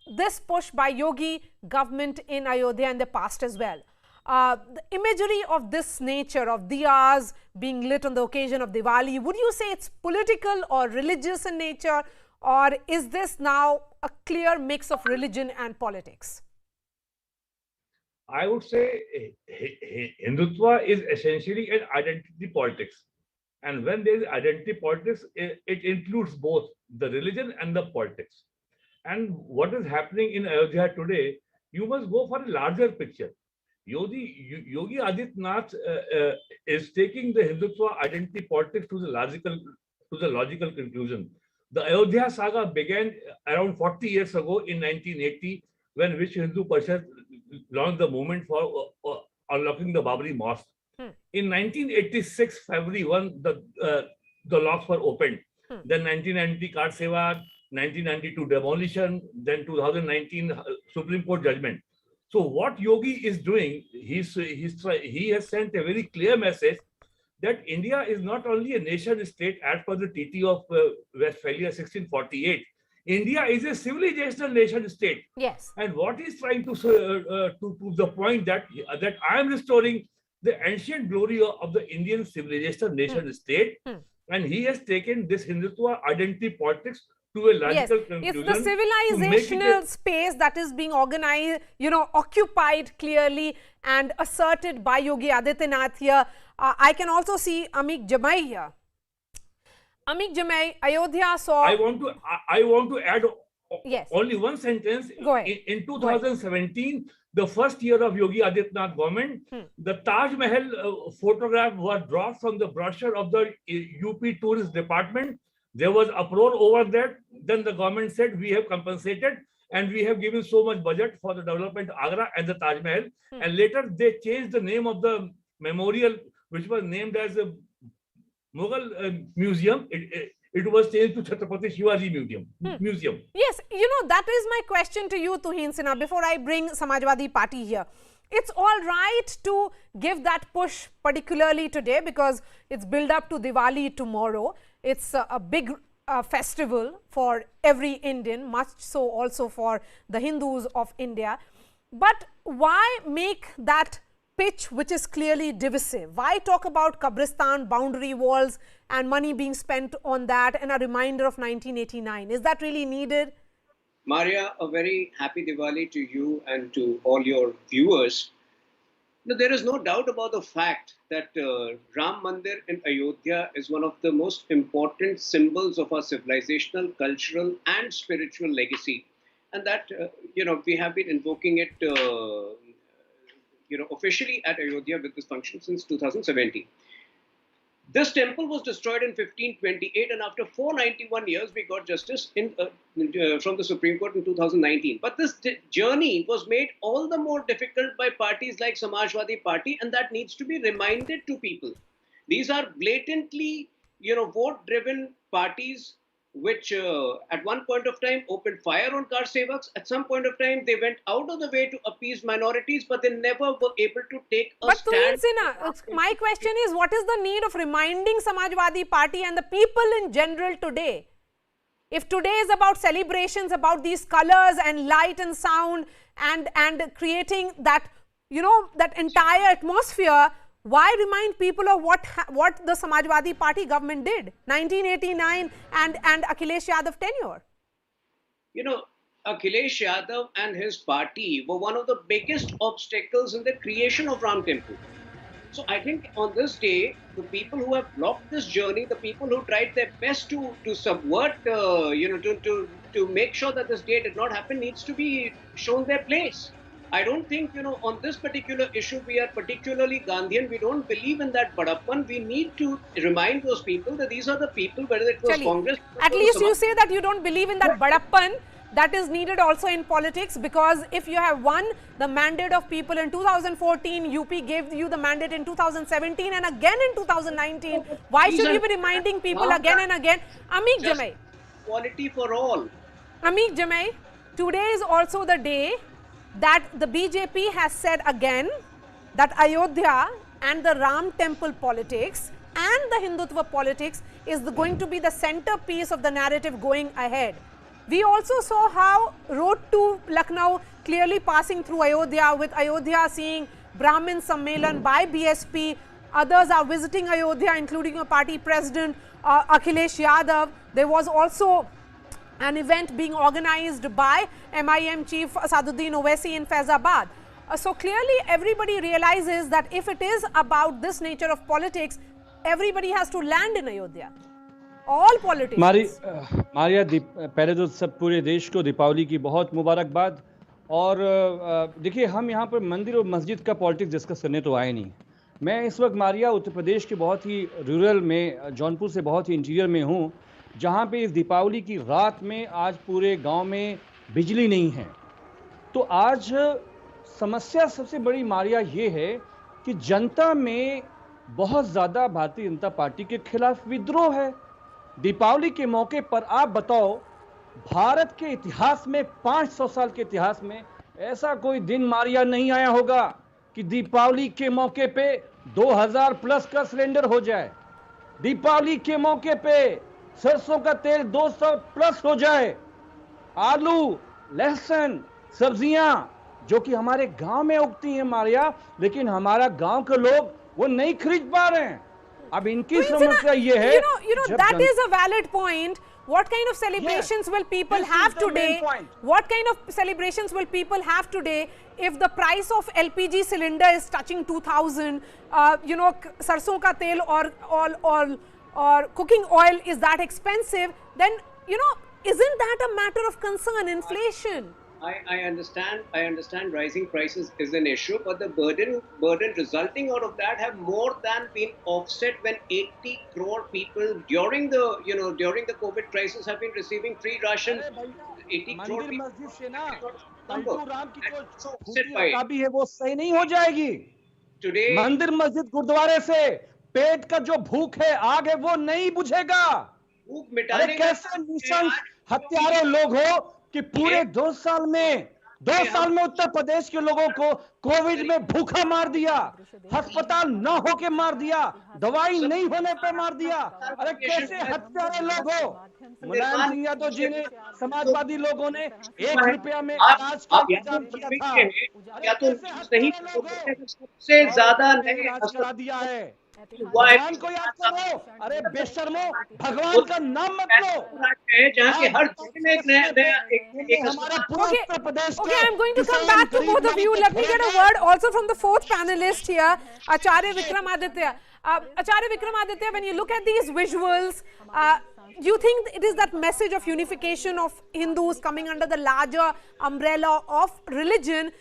this push by Yogi government in Ayodhya in the past as well. The imagery of this nature, of diyas being lit on the occasion of Diwali, would you say it's political or religious in nature, or is this now a clear mix of religion and politics? I would say hindutva is essentially an identity politics. And when there is identity politics, it includes both the religion and the politics. And what is happening in Ayodhya today, you must go for a larger picture. Yogi Adityanath is taking the Hindutva identity politics to the logical conclusion. The Ayodhya saga began around 40 years ago in 1980, when Vishwa Hindu Parishad launched the movement for unlocking the Babri Mosque. In 1986, February 1, the locks were opened. Then 1990 Caste Seva, 1992 demolition, then 2019 Supreme Court judgment. So what Yogi is doing, he has sent a very clear message that India is not only a nation state as per the Treaty of Westphalia 1648. India is a civilizational nation state. Yes. And what he's trying to prove the point that I am restoring the ancient glory of the Indian civilizational nation state, and he has taken this Hindutva identity politics to a logical conclusion. It's the civilizational space that is being organized, occupied clearly and asserted by Yogi Adityanath here. I can also see Amik Jamai here. Amik Jamai, Ayodhya saw... I want to add only one sentence. Go ahead. In 2017, the first year of Yogi Adityanath government, the Taj Mahal photograph was dropped from the brochure of the UP Tourist Department. There was uproar over that. Then the government said, we have compensated and we have given so much budget for the development of Agra and the Taj Mahal. And later they changed the name of the memorial, which was named as the Mughal Museum. It was changed to Chhatrapati Shivaji Museum. Yes, that is my question to you, Tuhin Sinha, before I bring Samajwadi Party here. It's all right to give that push, particularly today, because it's build up to Diwali tomorrow. It's a big festival for every Indian, much so also for the Hindus of India. But why make that pitch which is clearly divisive? Why talk about Kabristan, boundary walls and money being spent on that and a reminder of 1989? Is that really needed? Maria, a very happy Diwali to you and to all your viewers. Now, there is no doubt about the fact that Ram Mandir in Ayodhya is one of the most important symbols of our civilizational, cultural and spiritual legacy. And that, we have been invoking it, officially at Ayodhya with this function since 2017. This temple was destroyed in 1528, and after 491 years, we got justice from the Supreme Court in 2019. But this journey was made all the more difficult by parties like Samajwadi Party, and that needs to be reminded to people. These are blatantly, vote-driven parties which at one point of time opened fire on car sevaks. At some point of time, they went out of the way to appease minorities, but they never were able to take a stand. My question is, what is the need of reminding Samajwadi Party and the people in general today? If today is about celebrations, about these colors and light and sound and creating that, that entire atmosphere, why remind people of what the Samajwadi Party government did, 1989 and Akhilesh Yadav tenure? Akhilesh Yadav and his party were one of the biggest obstacles in the creation of Ram Temple. So I think on this day, the people who have blocked this journey, the people who tried their best to subvert, to make sure that this day did not happen, needs to be shown their place. I don't think, on this particular issue, we are particularly Gandhian. We don't believe in that badappan. We need to remind those people that these are the people, whether it was Congress. At least you say that you don't believe in that badappan. That is needed also in politics, because if you have won the mandate of people in 2014, UP gave you the mandate in 2017 and again in 2019. Why should you be reminding people again and again? Amik Jamai. Quality for all. Amik Jamai, today is also the day that the BJP has said again that Ayodhya and the Ram temple politics and the Hindutva politics is going to be the centerpiece of the narrative going ahead. We also saw how road to Lucknow clearly passing through Ayodhya, with Ayodhya seeing Brahmin Sammelan by BSP. Others are visiting Ayodhya, including a party president, Akhilesh Yadav. There was also an event being organized by MIM chief Asaduddin Owaisi in Faizabad. So clearly everybody realizes that if it is about this nature of politics, everybody has to land in Ayodhya. All politicians. Maria पहले तो सब पूरे देश को दीपावली की बहुत मुबारकबाद। और देखिए, हम यहाँ पर मंदिर और मस्जिद का पॉलिटिक्स डिस्कस करने तो आए नहीं। मैं इस वक्त मारिया उत्तर प्रदेश के बहुत ही रूरल में, जौनपुर से बहुत ही इंटीरियर में हूँ, जहाँ पे इस दीपावली की रात में आज पूरे गांव में बिजली नहीं है। तो आज समस्या सबसे बड़ी मारिया ये है कि जनता में बहुत ज़्यादा भारतीय जनता पार्टी के खिलाफ विद्रोह है। दीपावली के मौके पर आप बताओ, भारत के इतिहास में, 500 साल के इतिहास में ऐसा कोई दिन मारिया नहीं आया होगा कि दीपावली के मौके पे 2000 प्लस का सिलेंडर हो जाए, दीपावली के मौके पे सरसों का तेल 200 प्लस हो जाए, आलू, लहसुन, सब्जियां जो कि हमारे गांव में उगती हैं मारिया, लेकिन हमारा गांव के लोग वो नहीं खरीद पा रहे हैं। अब इनकी समस्या ये है, that is a valid point. What kind of celebrations will people have today? What kind of celebrations will people have today if the price of LPG cylinder is touching 2000? Sarson ka tel or cooking oil is that expensive? Then isn't that a matter of concern? Inflation. I understand rising prices is an issue, but the burden resulting out of that have more than been offset when 80 crore people during the COVID crisis have been receiving free rations. 80 crore people. भी है वो सही नहीं हो जाएगी। Today, मंदिर मस्जिद गुरुद्वारे से पेट का जो भूख है, आग है, वो नहीं बुझेगा। भूख मिटाने कैसे निशंक हत्यारे लोग हो कि पूरे 2 साल में उत्तर प्रदेश के लोगों को कोविड में भूखा मार दिया, अस्पताल न होके मार दिया, दवाई नहीं होने पे मार दिया। अरे कैसे हत्यारे लोग हो। मुलायम सिंह यादव जी ने, समाजवादी लोगों ने 1 रुपया में इलाज का इंतजाम किया था। क्या तो नहीं, सबसे ज्यादा करा दिया है। भगवान को याद करो। अरे बेशर्मो, भगवान का नाम मत लो। जहाँ के हर Okay, I'm going to come back to both of you. Let me get a word also from the fourth panelist here, Acharya Vikramaditya. Acharya Vikramaditya, when you look at these visuals, do you think it is that message of unification of Hindus coming under the larger umbrella of religion?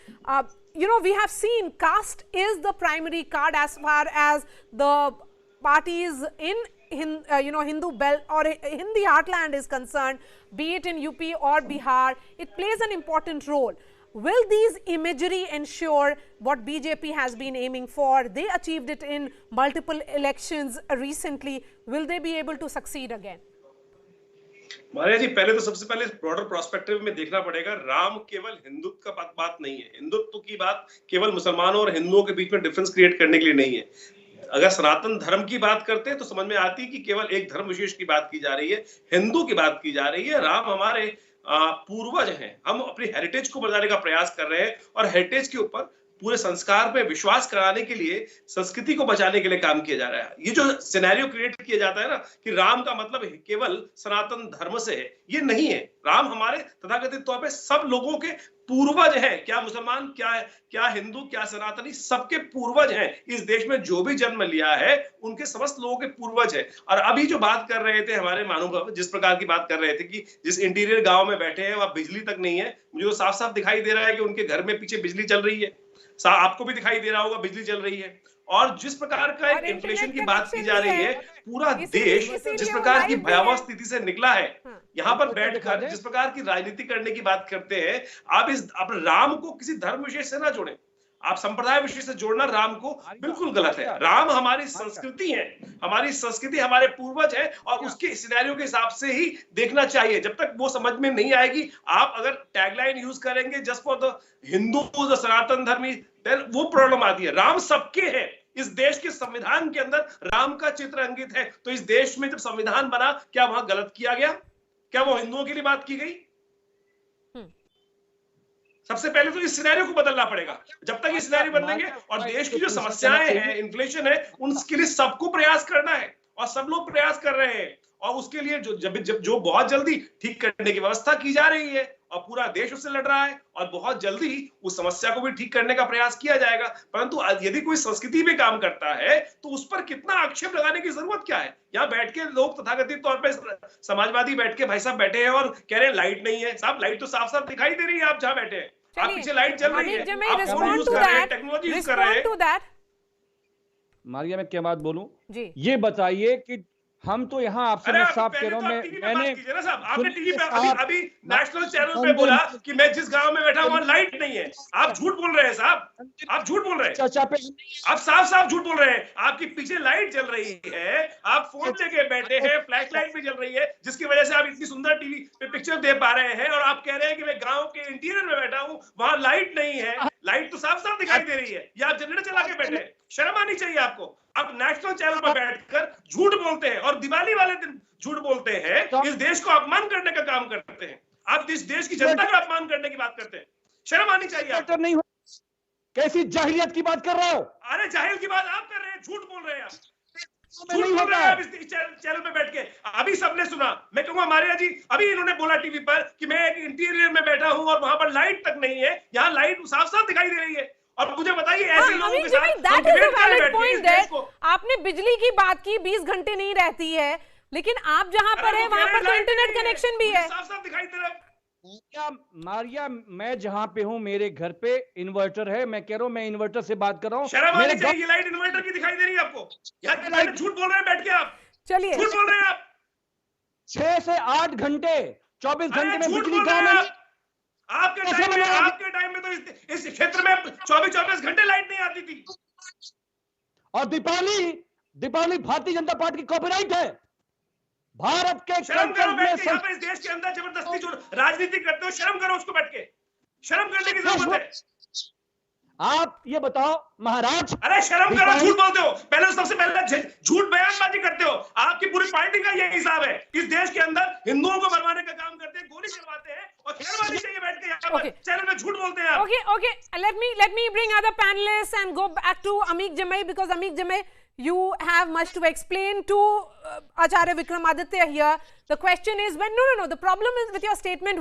We have seen caste is the primary card as far as the parties in Hindu belt or Hindi heartland is concerned, be it in UP or Bihar, it plays an important role. Will these imagery ensure what BJP has been aiming for? They achieved it in multiple elections recently. Will they be able to succeed again? Maria जी, पहले तो सबसे पहले broader prospective में देखना पड़ेगा, राम केवल हिंदुत्व का बात नहीं है। हिंदुत्व की बात केवल मुसलमानों और हिंदुओं के बीच में डिफरेंस क्रिएट करने के लिए नहीं है। अगर सनातन धर्म की बात करते हैं तो समझ में आती है कि केवल एक धर्म विशेष की बात की जा रही है, हिंदू की बात की जा रही है। राम हमारे पूर्वज हैं, हम अपनी हेरिटेज को बचाने का प्रयास कर रहे हैं और हेरिटेज के ऊपर पूरे संस्कार पे विश्वास कराने के लिए, संस्कृति को बचाने के लिए काम किया जा रहा है। ये जो सिनेरियो क्रिएट किया जाता है ना कि राम का मतलब केवल सनातन धर्म से है, ये नहीं है। राम हमारे तथाकथित तौर पे सब लोगों के पूर्वज हैं, क्या मुसलमान, क्या हिंदू, क्या सनातनी, सबके पूर्वज हैं। इस देश में जो भी जन्म लिया है उनके समस्त लोगों के पूर्वज है। और अभी जो बात कर रहे थे हमारे महानुभाव, जिस प्रकार की बात कर रहे थे कि जिस इंटीरियर गांव में बैठे हैं वहां बिजली तक नहीं है, मुझे तो साफ साफ दिखाई दे रहा है कि उनके घर में पीछे बिजली चल रही है। आपको भी दिखाई दे रहा होगा बिजली चल रही है। और जिस प्रकार का एक इन्फ्लेशन की बात की जा रही है, पूरा देश जिस प्रकार की भयावह स्थिति से निकला है, यहाँ पर बैठकर जिस प्रकार की राजनीति करने की बात करते हैं, आप राम को किसी धर्म विशेष से ना जोड़ें। आप संप्रदाय विशेष से जोड़ना राम को बिल्कुल गलत है। राम हमारी संस्कृति है, हमारी संस्कृति हमारे पूर्वज है और उसके सिनेरियो के हिसाब से ही देखना चाहिए। जब तक वो समझ में नहीं आएगी, आप अगर टैगलाइन यूज करेंगे just for the Hindu, the Sanatan Dharmi, then वो प्रॉब्लम आती है। राम सबके है। इस देश के संविधान के अंदर राम का चित्र अंकित है। तो इस देश में जब संविधान बना, क्या वहां गलत किया गया? क्या वो हिंदुओं के लिए बात की गई? सबसे पहले तो इस सिनेरियो को बदलना पड़ेगा। जब तक ये सिनेरियो बदलेंगे और देश की जो समस्याएं हैं, इन्फ्लेशन है, उनके लिए सबको प्रयास करना है और सब लोग प्रयास कर रहे हैं। और उसके लिए जो बहुत जल्दी ठीक करने की व्यवस्था की जा रही है और पूरा देश उससे लड़ रहा है और बहुत जल्दी उस समस्या को भी ठीक करने का प्रयास किया जाएगा। परंतु यदि कोई संस्कृति में काम करता है तो उस पर कितना आक्षेप लगाने की जरूरत क्या है? यहाँ बैठ के लोग तथाकथित तौर पे समाजवादी बैठ के भाई साहब बैठे हैं और कह रहे हैं लाइट नहीं है। साहब लाइट तो साफ साफ दिखाई दे रही है, आप जहाँ बैठे हैं, आप पीछे लाइट चल रही है, आप फोन यूज कर रहे हैं, टेक्नोलॉजी यूज कर रहे हैं। मारिया, मैं क्या बात बोलूं? ये बताइए कि हम तो यहाँ आपसे मैं साफ कह रहा हूँ, मैंने आपने टीवी पे अभी नेशनल चैनल पे बोला कि मैं जिस गांव में बैठा हूं वहां लाइट नहीं है। आप झूठ बोल रहे हैं साहब, आप झूठ बोल रहे हैं, आप साफ साफ झूठ बोल रहे हैं। आपके पीछे लाइट चल रही है, आप फोन लेके बैठे हैं, फ्लैश लाइट भी चल रही है, जिसकी वजह से आप इतनी सुंदर टीवी पे पिक्चर दे पा रहे हैं। और आप कह रहे हैं कि मैं गाँव के इंटीरियर में बैठा हूँ, वहां लाइट नहीं है। लाइट तो साफ साफ दिखाई दे रही है, या आप जनरेटर चला के बैठे हैं। शर्म आनी चाहिए आपको। आप नेशनल चैनल पर बैठकर झूठ बोलते हैं और दिवाली वाले दिन झूठ बोलते हैं। इस देश को अपमान करने का काम करते हैं। आप इस देश की जनता का अपमान करने की बात करते हैं। शर्म आनी चाहिए आपको। नहीं, कैसी जाहिलियत की बात कर रहे हो? अरे जाहिल की बात आप कर रहे हैं, झूठ बोल रहे हैं आप, झूठ बोल रहे हैं आप इस चैनल पे बैठ के। अभी सबने सुना, मैं कहूंगा मारिया जी, अभी इन्होंने बोला टीवी पर कि मैं एक इंटीरियर में बैठा हूं और वहां पर लाइट तक नहीं है। यहाँ लाइट साफ साफ दिखाई दे रही है। और मुझे बताइए ऐसे लोगों के साथ आपने बिजली की बात की, 20 घंटे नहीं रहती है, लेकिन आप जहां पर है वहां पर तो इंटरनेट कनेक्शन भी है। साफ साफ दिखाई दे रहा है। मारिया, मैं जहां पे हूं मेरे घर पे इन्वर्टर है। मैं कह रहा हूं, मैं इन्वर्टर से बात कर रहा हूं। शर्म आनी चाहिए, लाइट इन्वर्टर की दिखाई दे रही है आपको। यार झूठ बोल रहे हैं बैठ के आप। चलिए, झूठ बोल रहे हैं आप। 6 से 8 घंटे 24 घंटे में बिजली गाँव में। आपके टाइम में तो इस क्षेत्र में 24 घंटे लाइट नहीं आती थी। और दीपावली भारतीय जनता पार्टी की कॉपीराइट है। भारत के शर्म करो बैठ के यहाँ पे इस देश के अंदर जबरदस्ती जो राजनीति करते हो, शर्म करो उसको बैठ के। शर्म करने की जरूरत है। आप ये बताओ महाराज, अरे शर्म करो, झूठ बोलते हो। पहले सबसे पहले झूठ बयानबाजी करते हो। आपकी पूरी पार्टी का ये हिसाब है। इस देश के अंदर हिंदुओं को मरवाने का काम करते हैं, गोली चलवाते हैं और खेलवानी चाहिए बैठ के यहाँ पर चैनल में झूठ बोलते हैं। Okay. Let me bring other panelists and go back to Amit Jamai, because Amit Jamai, you have much to explain to Acharya Vikramaditya here. The question is, the problem with your statement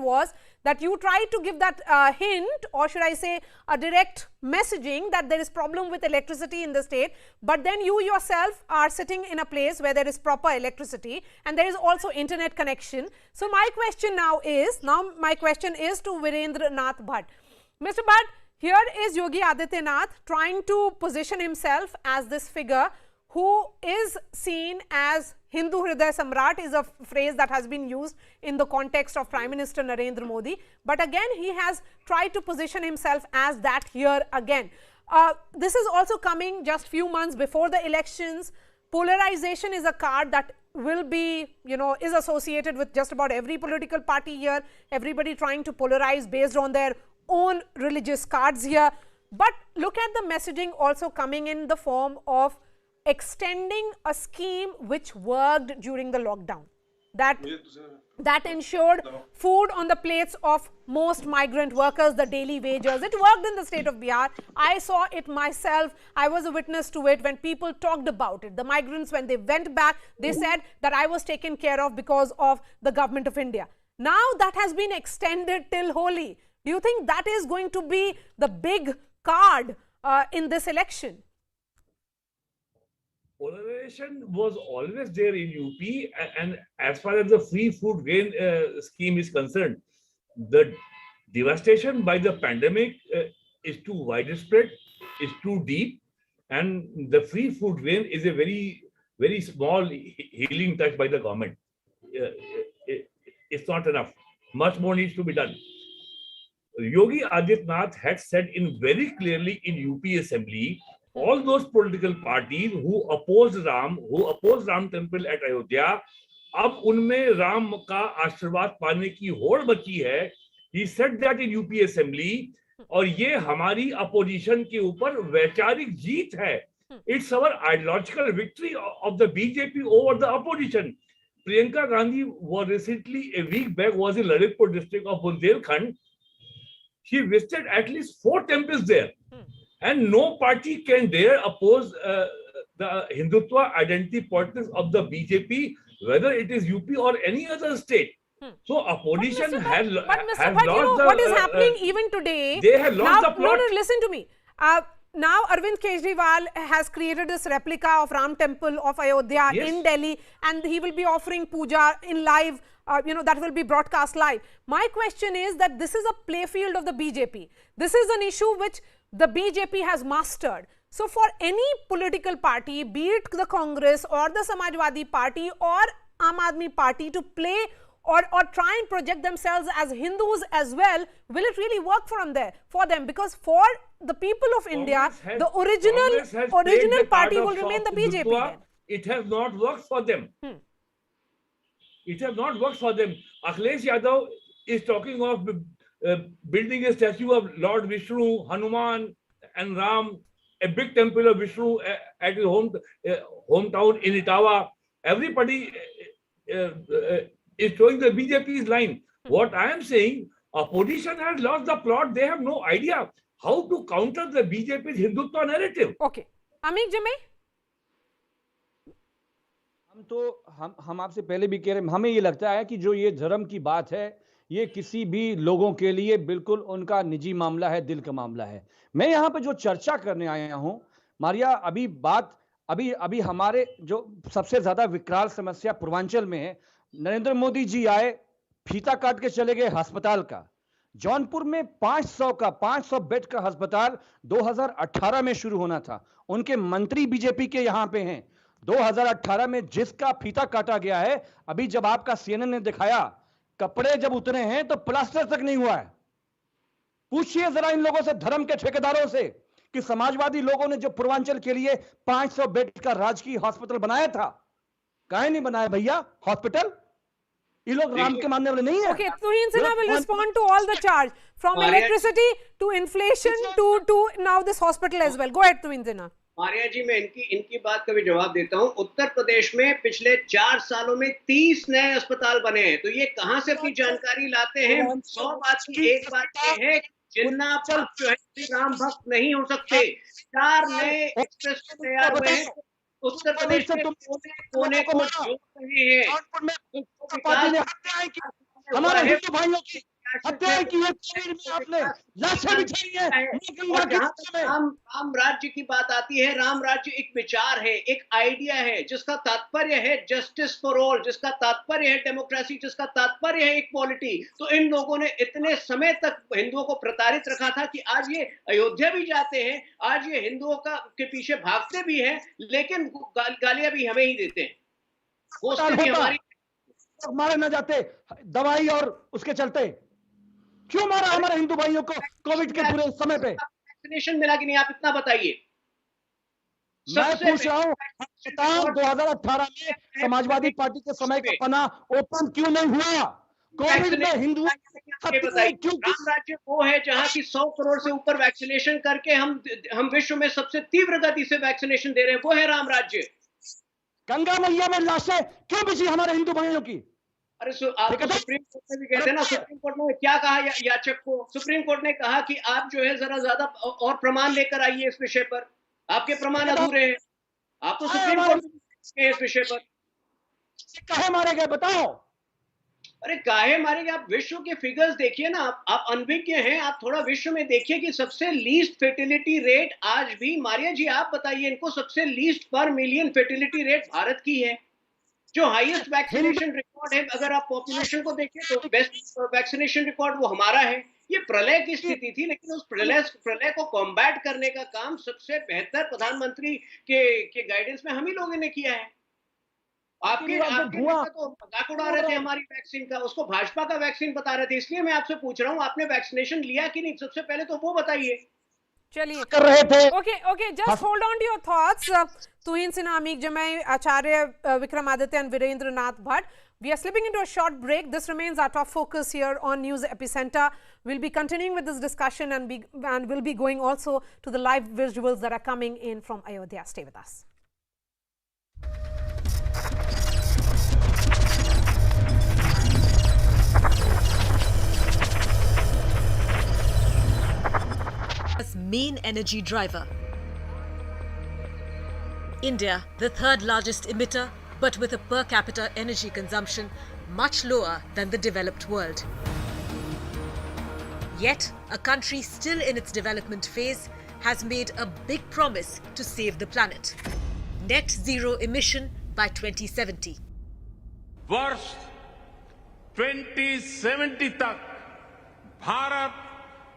was that you tried to give that hint, or should I say a direct messaging, that there is problem with electricity in the state, but then you yourself are sitting in a place where there is proper electricity and there is also internet connection. So my question is to Virendranath Bhatt. Mr. Bhatt, here is Yogi Adityanath trying to position himself as this figure who is seen as Hindu Hriday Samrat, is a phrase that has been used in the context of Prime Minister Narendra Modi. But again, he has tried to position himself as that here again. This is also coming just few months before the elections. Polarization is a card that will be, is associated with just about every political party here. Everybody trying to polarize based on their own religious cards here. But look at the messaging also coming in the form of extending a scheme which worked during the lockdown, that ensured food on the plates of most migrant workers, the daily wagers. It worked in the state of Bihar. I saw it myself. I was a witness to it when people talked about it. The migrants, when they went back, they said that I was taken care of because of the government of India. Now that has been extended till Holi. Do you think that is going to be the big card in this election? Polarization was always there in UP, and as far as the free food grain scheme is concerned, the devastation by the pandemic is too widespread, is too deep, and the free food grain is a very, very small healing touch by the government. It's not enough. Much more needs to be done. Yogi Adityanath had said in very clearly in UP Assembly, all those political parties who opposed Ram temple at Ayodhya, अब उनमें राम का आशीर्वाद पाने की होड़ बची है. He said that in UP Assembly, और ये हमारी opposition के ऊपर वैचारिक जीत है. It's our ideological victory of the BJP over the opposition. Priyanka Gandhi was recently, a week back, was in Lalitpur district of Bundelkhand. She visited at least 4 temples there. And no party can dare oppose the Hindutva identity politics of the BJP, whether it is UP or any other state. So opposition has lost what is happening even today? They have lost the plot. No, listen to me. Now Arvind Kejriwal has created this replica of Ram temple of Ayodhya in Delhi, and he will be offering puja in live, that will be broadcast live. My question is that this is a playfield of the BJP. This is an issue which the BJP has mastered. So for any political party, be it the Congress or the Samajwadi Party or Aam Aadmi Party, to play or try and project themselves as Hindus as well, will it really work for them? Because for the people of India, the original party will remain the BJP. Then. It has not worked for them. It has not worked for them. Akhilesh Yadav is talking of building a statue of Lord Vishnu, Hanuman and Ram, a big temple of Vishnu at his hometown in Itawa. Everybody is showing the BJP's line. What I am saying, opposition has lost the plot. They have no idea how to counter the BJP's Hindutva narrative. Okay. Amik ji mein? हम आपसे पहले भी कह रहे हैं, हमें ये लगता है कि जो ये धर्म की बात है, ये किसी भी लोगों के लिए बिल्कुल उनका निजी मामला है, दिल का मामला है. मैं यहाँ पे जो चर्चा करने आया हूँ, मारिया, अभी हमारे जो सबसे ज्यादा विकराल समस्या पूर्वांचल में है. नरेंद्र मोदी जी आए, फीता काट के चले गए अस्पताल का. जौनपुर में 500 बेड का अस्पताल 2018 में शुरू होना था. उनके मंत्री बीजेपी के यहाँ पे हैं. 2018 में जिसका फीता काटा गया है, अभी जब आपका CNN ने दिखाया, कपड़े जब उतरे हैं तो प्लास्टर तक नहीं हुआ है. पूछिए जरा इन लोगों से, धर्म के ठेकेदारों से, कि समाजवादी लोगों ने जो पूर्वांचल के लिए 500 बेड का राजकीय हॉस्पिटल बनाया था, काहे नहीं बनाया भैया हॉस्पिटल? ये लोग राम के मानने वाले नहीं है. Okay, Tuhin Sinha will respond to all the charge, from electricity to inflation to now this hospital as well. Go ahead, Tuhin Sinha. Maria जी, मैं इनकी बात का भी जवाब देता हूं. उत्तर प्रदेश में पिछले 4 सालों में 30 नए अस्पताल बने हैं. तो ये कहां से अपनी जानकारी लाते हैं? 100 बात की एक बात ये है, जिन्ना भक्त जो है राम भक्त नहीं हो सकते. 4 नए एक्सप्रेस तैयार हुए हैं. उत्तर प्रदेश में कोने को जोड़ रहे हैं. हमारे हिंदू भाइयों की हत्याएं की है कोविड में, आपने लाशें बिछाई है गंगा की नदियों में। राम राज्य की बात आती है, राम राज्य एक विचार है, एक आइडिया है जिसका तात्पर्य है जस्टिस फॉर ऑल, जिसका तात्पर्य है डेमोक्रेसी, जिसका तात्पर्य है इक्वालिटी। तो इन लोगों ने इतने समय तक हिंदुओं को प्रताड़ित रखा था कि आज ये अयोध्या भी जाते हैं, आज ये हिंदुओं के पीछे भागते भी हैं, लेकिन गालियां भी हमें ही देते हैं। भी हमारी मारे न जाते दवाई और उसके चलते, क्यों मारा हमारे हिंदू भाइयों को कोविड के पूरे समय पे? वैक्सीनेशन मिला कि नहीं, आप इतना बताइए। मैं पूछ रहा हूँ, 2018 में समाजवादी पार्टी के समय का पना ओपन क्यों नहीं हुआ? कोविड में हिंदू राम राज्य वो है जहां की 100 करोड़ से ऊपर वैक्सीनेशन करके हम विश्व में सबसे तीव्र गति से वैक्सीनेशन दे रहे हैं, वो है राम राज्य। गंगा मैया में लाशें क्यों बिछी हमारे हिंदू भाइयों की? अरे आप तो सुप्रीम कोर्ट में भी कहते हैं ना, सुप्रीम कोर्ट ने क्या कहा याचक को? सुप्रीम कोर्ट ने कहा कि आप जो है जरा ज्यादा और प्रमाण लेकर आइए इस विषय पर, आपके प्रमाण अधूरे हैं। आप तो सुप्रीम कोर्ट में इस विषय पर काहे मारे गए बताओ? अरे काहे मारेंगे? आप विश्व के फिगर्स देखिए ना, आप अनभिज्ञ हैं, आप थोड़ा विश्व में देखिए कि सबसे लीस्ट फर्टिलिटी रेट आज भी, मारिया जी आप बताइए इनको, सबसे लीस्ट पर मिलियन फर्टिलिटी रेट भारत की है। जो हाईएस्ट वैक्सीनेशन रिकॉर्ड है, अगर आप पॉपुलेशन को देखें तो बेस्ट वैक्सीनेशन रिकॉर्ड वो हमारा है। ये प्रलय की स्थिति थी, लेकिन उस प्रलय को कॉम्बैट करने का काम सबसे बेहतर प्रधानमंत्री के गाइडेंस में हम ही लोगों ने किया है। आपके तो मजाक उड़ा रहे थे हमारी वैक्सीन का, उसको भाजपा का वैक्सीन बता रहे थे। इसलिए मैं आपसे पूछ रहा हूँ, आपने वैक्सीनेशन लिया कि नहीं? सबसे पहले तो वो बताइए। चलिए कर रहे थे। Okay just hold on to your thoughts. Tuhin Sinha, Amique Jamei, Acharya Vikramaditya and Virendra Bhatt. We are slipping into a short break. This remains our top focus here on News Epicenter. We'll be continuing with this discussion and we'll be going also to the live visuals that are coming in from Ayodhya. Stay with us. Main energy driver. India, the third largest emitter, but with a per capita energy consumption much lower than the developed world. Yet, a country still in its development phase has made a big promise to save the planet. Net zero emission by 2070. वर्ष 2070 तक Bharat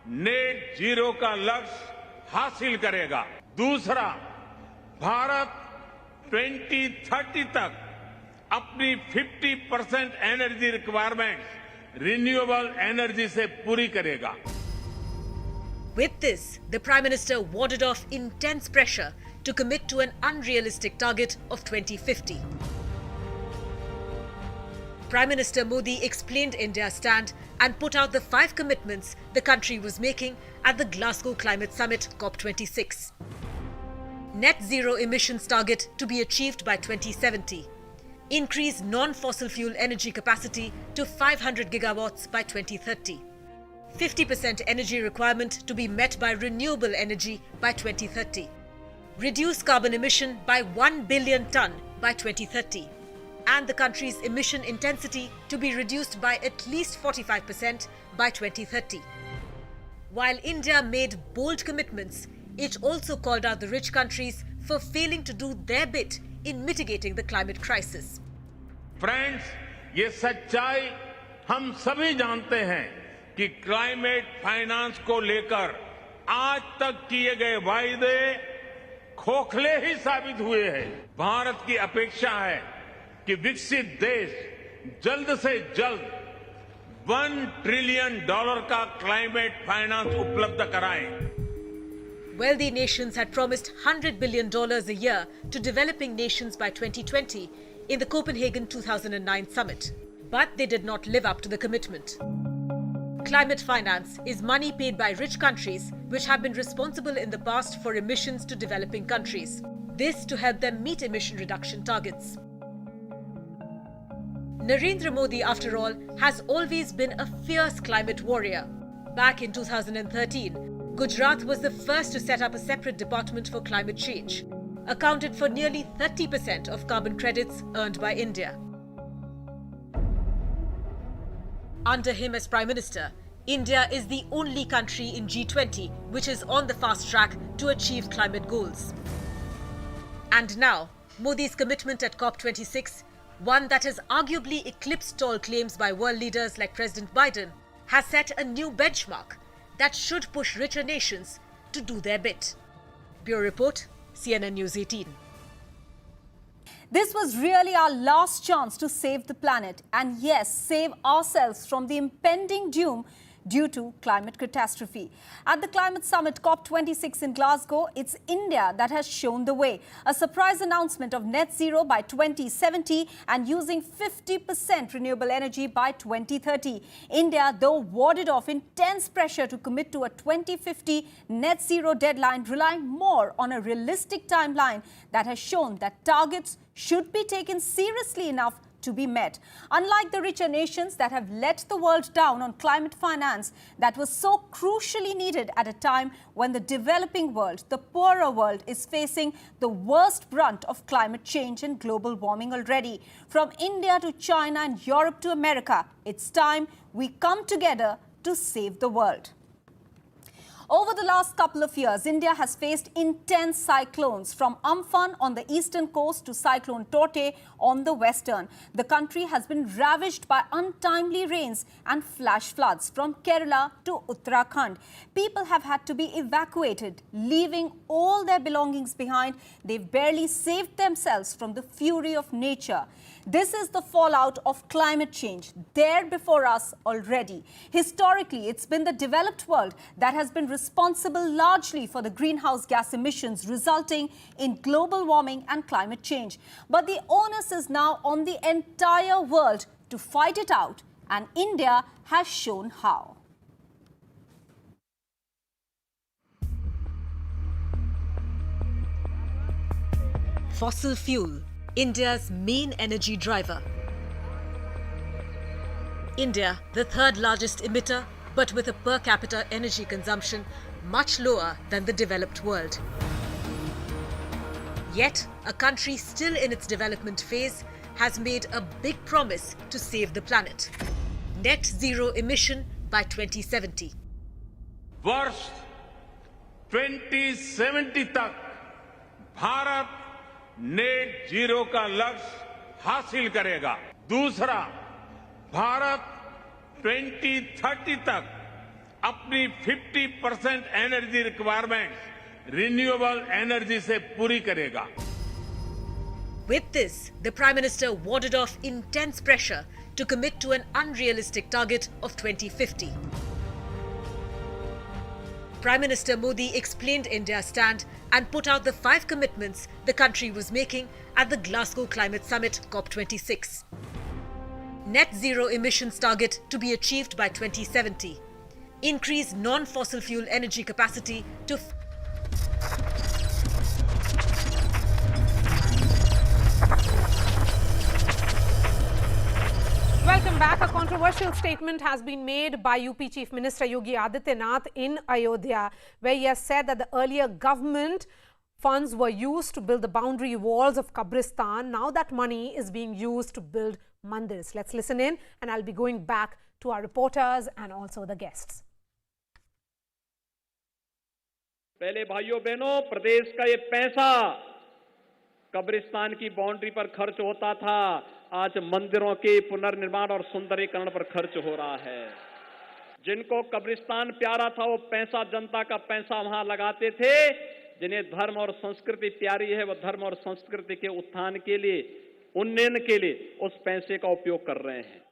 net zero का लक्ष्य हासिल करेगा। दूसरा, भारत 2030 तक अपनी 50% energy requirement renewable energy से पूरी करेगा। With this, the Prime Minister warded off intense pressure to commit to an unrealistic target of 2050. Prime Minister Modi explained India's stand and put out the 5 commitments the country was making at the Glasgow Climate Summit COP26. Net zero emissions target to be achieved by 2070. Increase non-fossil fuel energy capacity to 500 gigawatts by 2030. 50% energy requirement to be met by renewable energy by 2030. Reduce carbon emission by 1 billion ton by 2030. And the country's emission intensity to be reduced by at least 45% by 2030. While India made bold commitments, it also called out the rich countries for failing to do their bit in mitigating the climate crisis. Friends, ये सच्चाई हम सभी जानते हैं कि climate finance को लेकर आज तक किए गए वायदे खोखले ही साबित हुए हैं। भारत की अपेक्षा है कि विकसित देश जल्द से जल्द $1 ट्रिलियन का क्लाइमेट फाइनेंस उपलब्ध कराएं। Wealthy nations had promised $100 billion a year to developing nations by 2020 in the Copenhagen 2009 summit. But they did not live up to the commitment. Climate finance is money paid by rich countries which have been responsible in the past for emissions to developing countries. This to help them meet emission reduction targets. Narendra Modi, after all, has always been a fierce climate warrior. Back in 2013, Gujarat was the first to set up a separate department for climate change, accounted for nearly 30% of carbon credits earned by India. Under him as Prime Minister, India is the only country in G20 which is on the fast track to achieve climate goals. And now, Modi's commitment at COP26, one that has arguably eclipsed tall claims by world leaders like President Biden, has set a new benchmark that should push richer nations to do their bit. Bureau Report, CNN News 18. This was really our last chance to save the planet and, yes, save ourselves from the impending doom due to climate catastrophe. At the climate summit COP26 in Glasgow, it's India that has shown the way. A surprise announcement of net zero by 2070 and using 50% renewable energy by 2030. India, though, warded off intense pressure to commit to a 2050 net zero deadline, relying more on a realistic timeline that has shown that targets should be taken seriously enough to be met. Unlike the richer nations that have let the world down on climate finance that was so crucially needed at a time when the developing world, the poorer world, is facing the worst brunt of climate change and global warming already. From India to China and Europe to America, it's time we come together to save the world. Over the last couple of years, India has faced intense cyclones, from Amphan on the eastern coast to Cyclone Tote on the western. The country has been ravaged by untimely rains and flash floods from Kerala to Uttarakhand. People have had to be evacuated, leaving all their belongings behind. They've barely saved themselves from the fury of nature. This is the fallout of climate change, there before us already. Historically, it's been the developed world that has been responsible largely for the greenhouse gas emissions resulting in global warming and climate change. But the onus is now on the entire world to fight it out, and India has shown how. Fossil fuel, India's main energy driver. India, the third largest emitter, but with a per capita energy consumption much lower than the developed world. Yet, a country still in its development phase has made a big promise to save the planet. Net zero emission by 2070. वर्ष 2070 तक Bharat net zero का लक्ष्य हासिल करेगा। दूसरा, भारत 2030 तक अपनी 50% energy requirement renewable energy से पूरी करेगा। With this, the Prime Minister warded off intense pressure to commit to an unrealistic target of 2050. Prime Minister Modi explained India's stand and put out the 5 commitments the country was making at the Glasgow Climate Summit COP26. Net zero emissions target to be achieved by 2070. Increase non-fossil fuel energy capacity to Welcome back. A controversial statement has been made by UP Chief Minister Yogi Adityanath in Ayodhya, where he has said that the earlier government funds were used to build the boundary walls of Kabristan. Now that money is being used to build mandirs. Let's listen in, and I'll be going back to our reporters and also the guests. पहले भाइयों बहनों, प्रदेश का ये पैसा कब्रिस्तान की boundary पर खर्च होता था, आज मंदिरों के पुनर्निर्माण और सुंदरीकरण पर खर्च हो रहा है। जिनको कब्रिस्तान प्यारा था वो पैसा, जनता का पैसा वहां लगाते थे। जिन्हें धर्म और संस्कृति प्यारी है वो धर्म और संस्कृति के उत्थान के लिए, उन्नयन के लिए उस पैसे का उपयोग कर रहे हैं।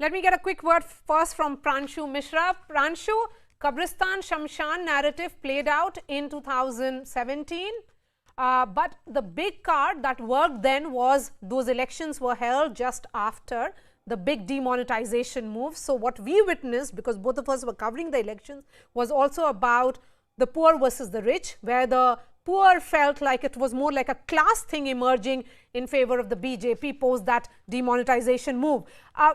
Let me get a quick word first from Pranshu Mishra. Pranshu, Kabristan Shamshan narrative played out in 2017. But the big card that worked then was those elections were held just after the big demonetization move. So what we witnessed, because both of us were covering the elections, was also about the poor versus the rich, where the poor felt like it was more like a class thing emerging in favor of the BJP post that demonetization move.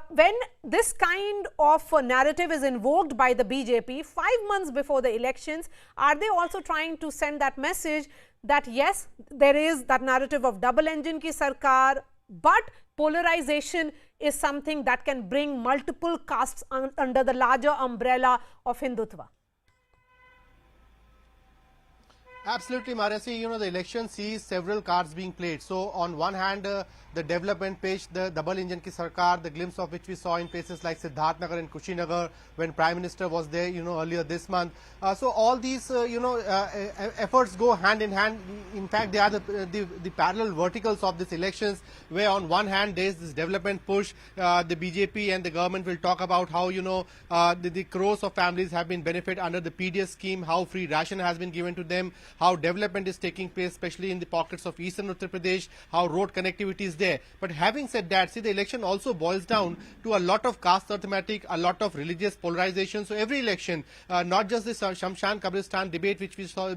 When this kind of narrative is invoked by the BJP 5 months before the elections, are they also trying to send that message that yes, there is that narrative of double engine ki sarkar, but polarization is something that can bring multiple castes under the larger umbrella of Hindutva? Absolutely, Maria. See, the election sees several cards being played. So, on one hand, the development page, the double engine ki sarkar, the glimpse of which we saw in places like Siddharthnagar and Kushinagar when Prime Minister was there, earlier this month. So, all these, efforts go hand in hand. In fact, they are the parallel verticals of these elections, where on one hand there is this development push. The BJP and the government will talk about how, the crores of families have been benefit under the PDS scheme, how free ration has been given to them, how development is taking place, especially in the pockets of eastern Uttar Pradesh, how road connectivity is there. But having said that, see, the election also boils down to a lot of caste arithmetic, a lot of religious polarization. So every election, not just this Shamshan Kabristan debate which we saw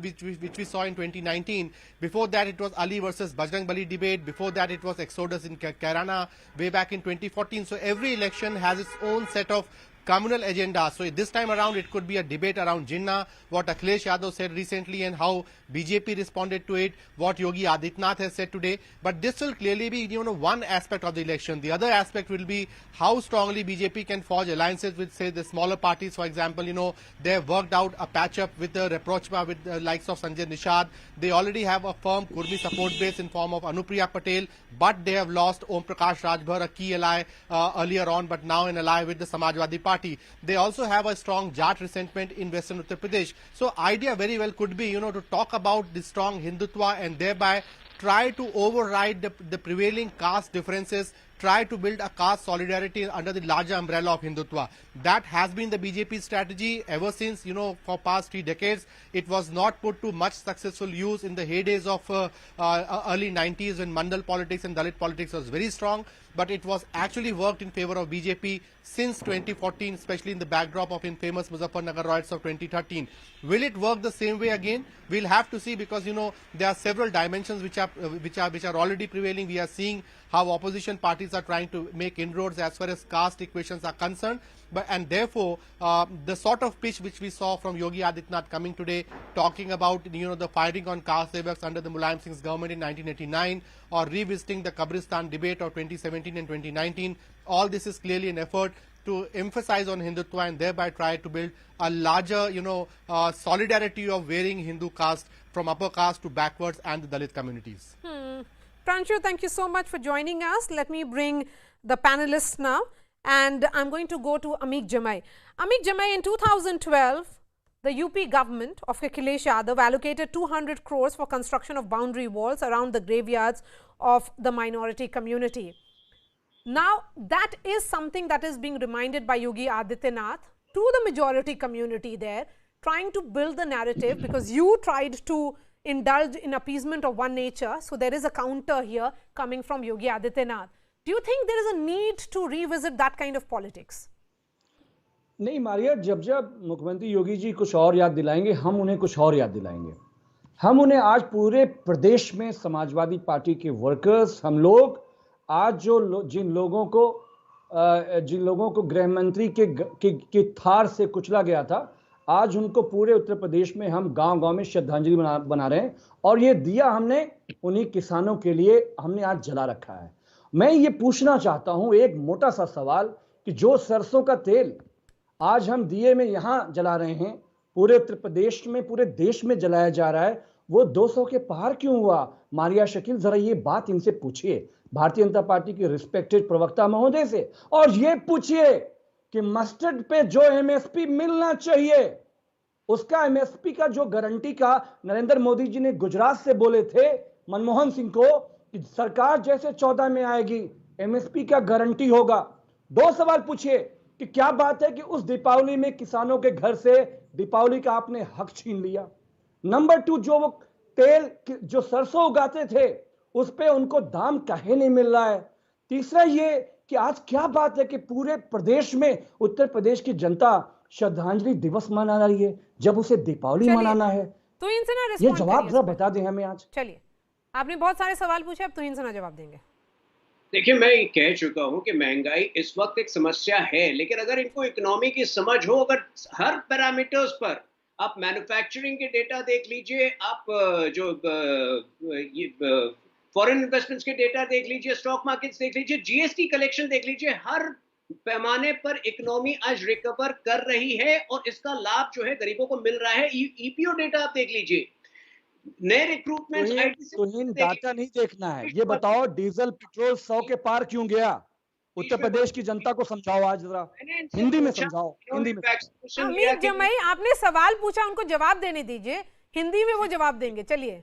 in 2019. Before that, it was Ali versus Bajrang Bali debate. Before that, it was Exodus in Kairana way back in 2014. So every election has its own set of communal agenda. So this time around, it could be a debate around Jinnah, what Akhilesh Yadav said recently and how BJP responded to it, what Yogi Adityanath has said today. But this will clearly be, one aspect of the election. The other aspect will be how strongly BJP can forge alliances with, say, the smaller parties. For example, they have worked out a patch-up with the Reprochma with the likes of Sanjay Nishad. They already have a firm Kurmi support base in form of Anupriya Patel, but they have lost Om Prakash Rajbhar, a key ally earlier on, but now an ally with the Samajwadi Party. They also have a strong Jat resentment in Western Uttar Pradesh. So idea very well could be, to talk about the strong Hindutva and thereby try to override the prevailing caste differences, try to build a caste solidarity under the larger umbrella of Hindutva. That has been the BJP strategy ever since, for past 3 decades. It was not put to much successful use in the heydays of early 90s when Mandal politics and Dalit politics was very strong. But it was actually worked in favor of BJP since 2014, especially in the backdrop of infamous Muzaffarnagar riots of 2013. Will it work the same way again? We'll have to see, because there are several dimensions which are already prevailing. We are seeing how opposition parties are trying to make inroads as far as caste equations are concerned. And therefore, the sort of pitch which we saw from Yogi Adityanath coming today, talking about the firing on caste sevaks under the Mulayam Singh's government in 1989, or revisiting the Kabristan debate of 2017 and 2019, all this is clearly an effort to emphasize on Hindutva and thereby try to build a larger, solidarity of varying Hindu caste from upper caste to backwards and the Dalit communities. Pranshu, thank you so much for joining us. Let me bring the panelists now. And I'm going to go to Amik Jamai. Amik Jamai, in 2012, the UP government of Akhilesh Yadav allocated 200 crores for construction of boundary walls around the graveyards of the minority community. Now, that is something that is being reminded by Yogi Adityanath to the majority community there, trying to build the narrative, because you tried to indulge in appeasement of one nature. So there is a counter here coming from Yogi Adityanath. Do you think there is a need to revisit that kind of politics? नहीं मारिया, जब जब मुख्यमंत्री योगी जी कुछ और याद दिलाएंगे, हम उन्हें कुछ और याद दिलाएंगे. हम उन्हें आज पूरे प्रदेश में समाजवादी पार्टी के वर्कर्स, हम लोग आज जिन लोगों को गृह मंत्री के थार से कुचला गया था, आज उनको पूरे उत्तर प्रदेश में हम गांव-गांव में श्रद्धांजलि बना रहे हैं. और ये दिया हमने उन्हीं किसानों के लिए हमने आज जला रखा है. मैं ये पूछना चाहता हूं एक मोटा सा सवाल कि जो सरसों का तेल आज हम दिए में यहां जला रहे हैं, पूरे उत्तर प्रदेश में, पूरे देश में जलाया जा रहा है, वो 200 के पार क्यों हुआ? मारिया शकील, जरा ये बात इनसे पूछिए, भारतीय जनता पार्टी के रिस्पेक्टेड प्रवक्ता महोदय से, और ये पूछिए कि मस्टर्ड पे जो एमएसपी मिलना चाहिए, उसका एमएसपी का जो गारंटी का नरेंद्र मोदी जी ने गुजरात से बोले थे मनमोहन सिंह को कि सरकार जैसे 14 में आएगी एमएसपी का गारंटी होगा. 2 सवाल पूछिए कि क्या बात है कि उस दीपावली में किसानों के घर से दीपावली का आपने हक छीन लिया. नंबर 2, जो वो तेल जो सरसों उगाते थे उस पे उनको दाम काहे नहीं मिल रहा है. तीसरा ये कि आज क्या बात है कि पूरे प्रदेश में उत्तर प्रदेश की जनता श्रद्धांजलि दिवस मना रही है जब उसे दीपावली मनाना है. तो इनसे ना ये जवाब जरा बता दें हमें आज. चलिए, आपने बहुत सारे सवाल पूछे, अब तो इनसे ना जवाब देंगे. देखिए, मैं कह चुका हूं कि महंगाई इस वक्त एक समस्या है, लेकिन अगर इनको इकोनॉमी की समझ हो, अगर हर पैरामीटर्स पर आप मैन्युफैक्चरिंग के डेटा देख लीजिए, आप जो फॉरेन इन्वेस्टमेंट्स के डेटा देख लीजिए, स्टॉक मार्केट्स देख लीजिए, जीएसटी कलेक्शन देख लीजिए, हर पैमाने पर इकोनॉमी आज रिकवर कर रही है और इसका लाभ जो है गरीबों को मिल रहा है। ईपीओ डेटा आप देख लीजिए, नए रिक्रूटमेंट्स डाटा नहीं देखना है, ये बताओ डीजल पेट्रोल 100 के पार क्यों गया? उत्तर प्रदेश की जनता को समझाओ, आज जरा हिंदी में समझाओ, हिंदी में। अमीर जमाई, आपने सवाल पूछा, उनको जवाब देने दीजिए, हिंदी में वो जवाब देंगे। चलिए।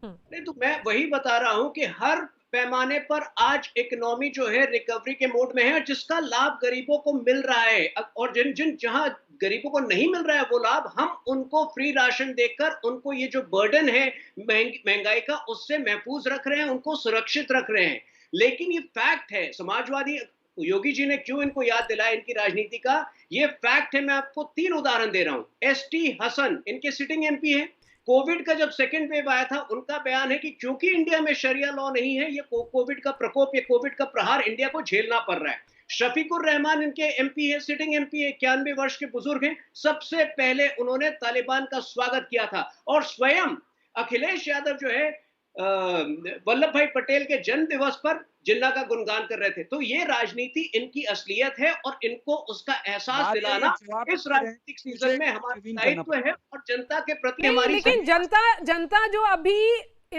नहीं तो मैं वही बता रहा हूं कि हर पैमाने पर आज इकोनॉमी जो है रिकवरी के मोड में है और जिसका लाभ गरीबों को मिल रहा है, और जहां गरीबों को नहीं मिल रहा है वो लाभ, हम उनको फ्री राशन देकर उनको ये जो बर्डन है महंगाई का, उससे महफूज रख रहे हैं, उनको सुरक्षित रख रहे हैं। लेकिन ये फैक्ट है, समाजवादी योगी जी ने क्यों इनको याद दिलाया इनकी राजनीति का, ये फैक्ट है। मैं आपको 3 उदाहरण दे रहा हूं। एसटी हसन इनके सिटिंग एमपी हैं। कोविड का जब सेकेंड वेव आया था, उनका बयान है कि क्योंकि इंडिया में शरिया लॉ नहीं है, ये कोविड का प्रकोप, ये कोविड का प्रहार इंडिया को झेलना पड़ रहा है। शफीकुर रहमान इनके एमपी है, सिटिंग एमपी है, 91 वर्ष के बुजुर्ग हैं। सबसे पहले उन्होंने तालिबान का स्वागत किया था और स्वयं अखिलेश यादव जो है वल्लभ भाई पटेल के जन्म दिवस पर जिन्ना का गुणगान कर रहे थे। तो ये राजनीति इनकी असलियत है और इनको उसका एहसास दिलाना इस राजनीतिक सीजन में हमारा दायित्व है और जनता के प्रति हमारी। लेकिन जनता जो अभी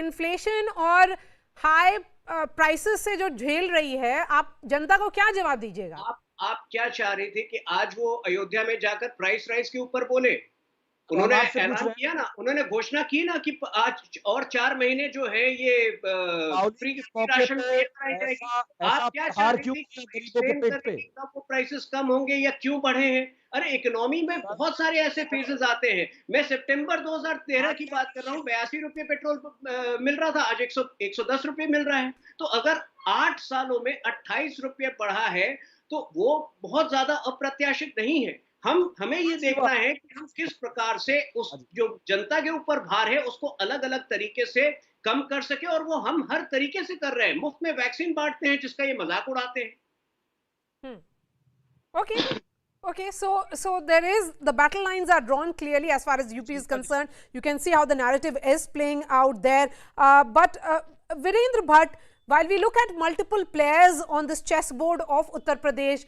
इन्फ्लेशन और हाई प्राइसेस से जो झेल रही है, आप जनता को क्या जवाब दीजिएगा? आप क्या चाह रही थी कि आज वो अयोध्या में जाकर प्राइस राइज के ऊपर बोले? उन्होंने ऐलान किया ना, उन्होंने घोषणा की ना कि आज और 4 महीने जो है ये फ्री राशन जाएगी। आप क्या चाह रही थी कि वो प्राइसेस कम होंगे या क्यों बढ़े हैं? अरे इकोनॉमी में बहुत सारे ऐसे फेजेस आते हैं। मैं सितंबर 2013 की बात कर रहा हूँ, 82 रुपये पेट्रोल मिल रहा था, आज 110 रुपये मिल रहा है। तो अगर 8 सालों में 28 रुपये बढ़ा है तो वो बहुत ज्यादा अप्रत्याशित नहीं है। हमें ये देखना है कि हम किस प्रकार से उस जो जनता के ऊपर भार है उसको अलग अलग तरीके से कम कर सके, और वो हम हर तरीके से कर रहे हैं। मुफ्त में वैक्सीन बांटते हैं जिसका ये मजाक उड़ाते हैं। Okay, so there is, the battle lines are drawn clearly as far as UP is concerned. You can see how the narrative is playing out there. But Virendra Bhatt, while we look at multiple players on this chessboard of Uttar Pradesh,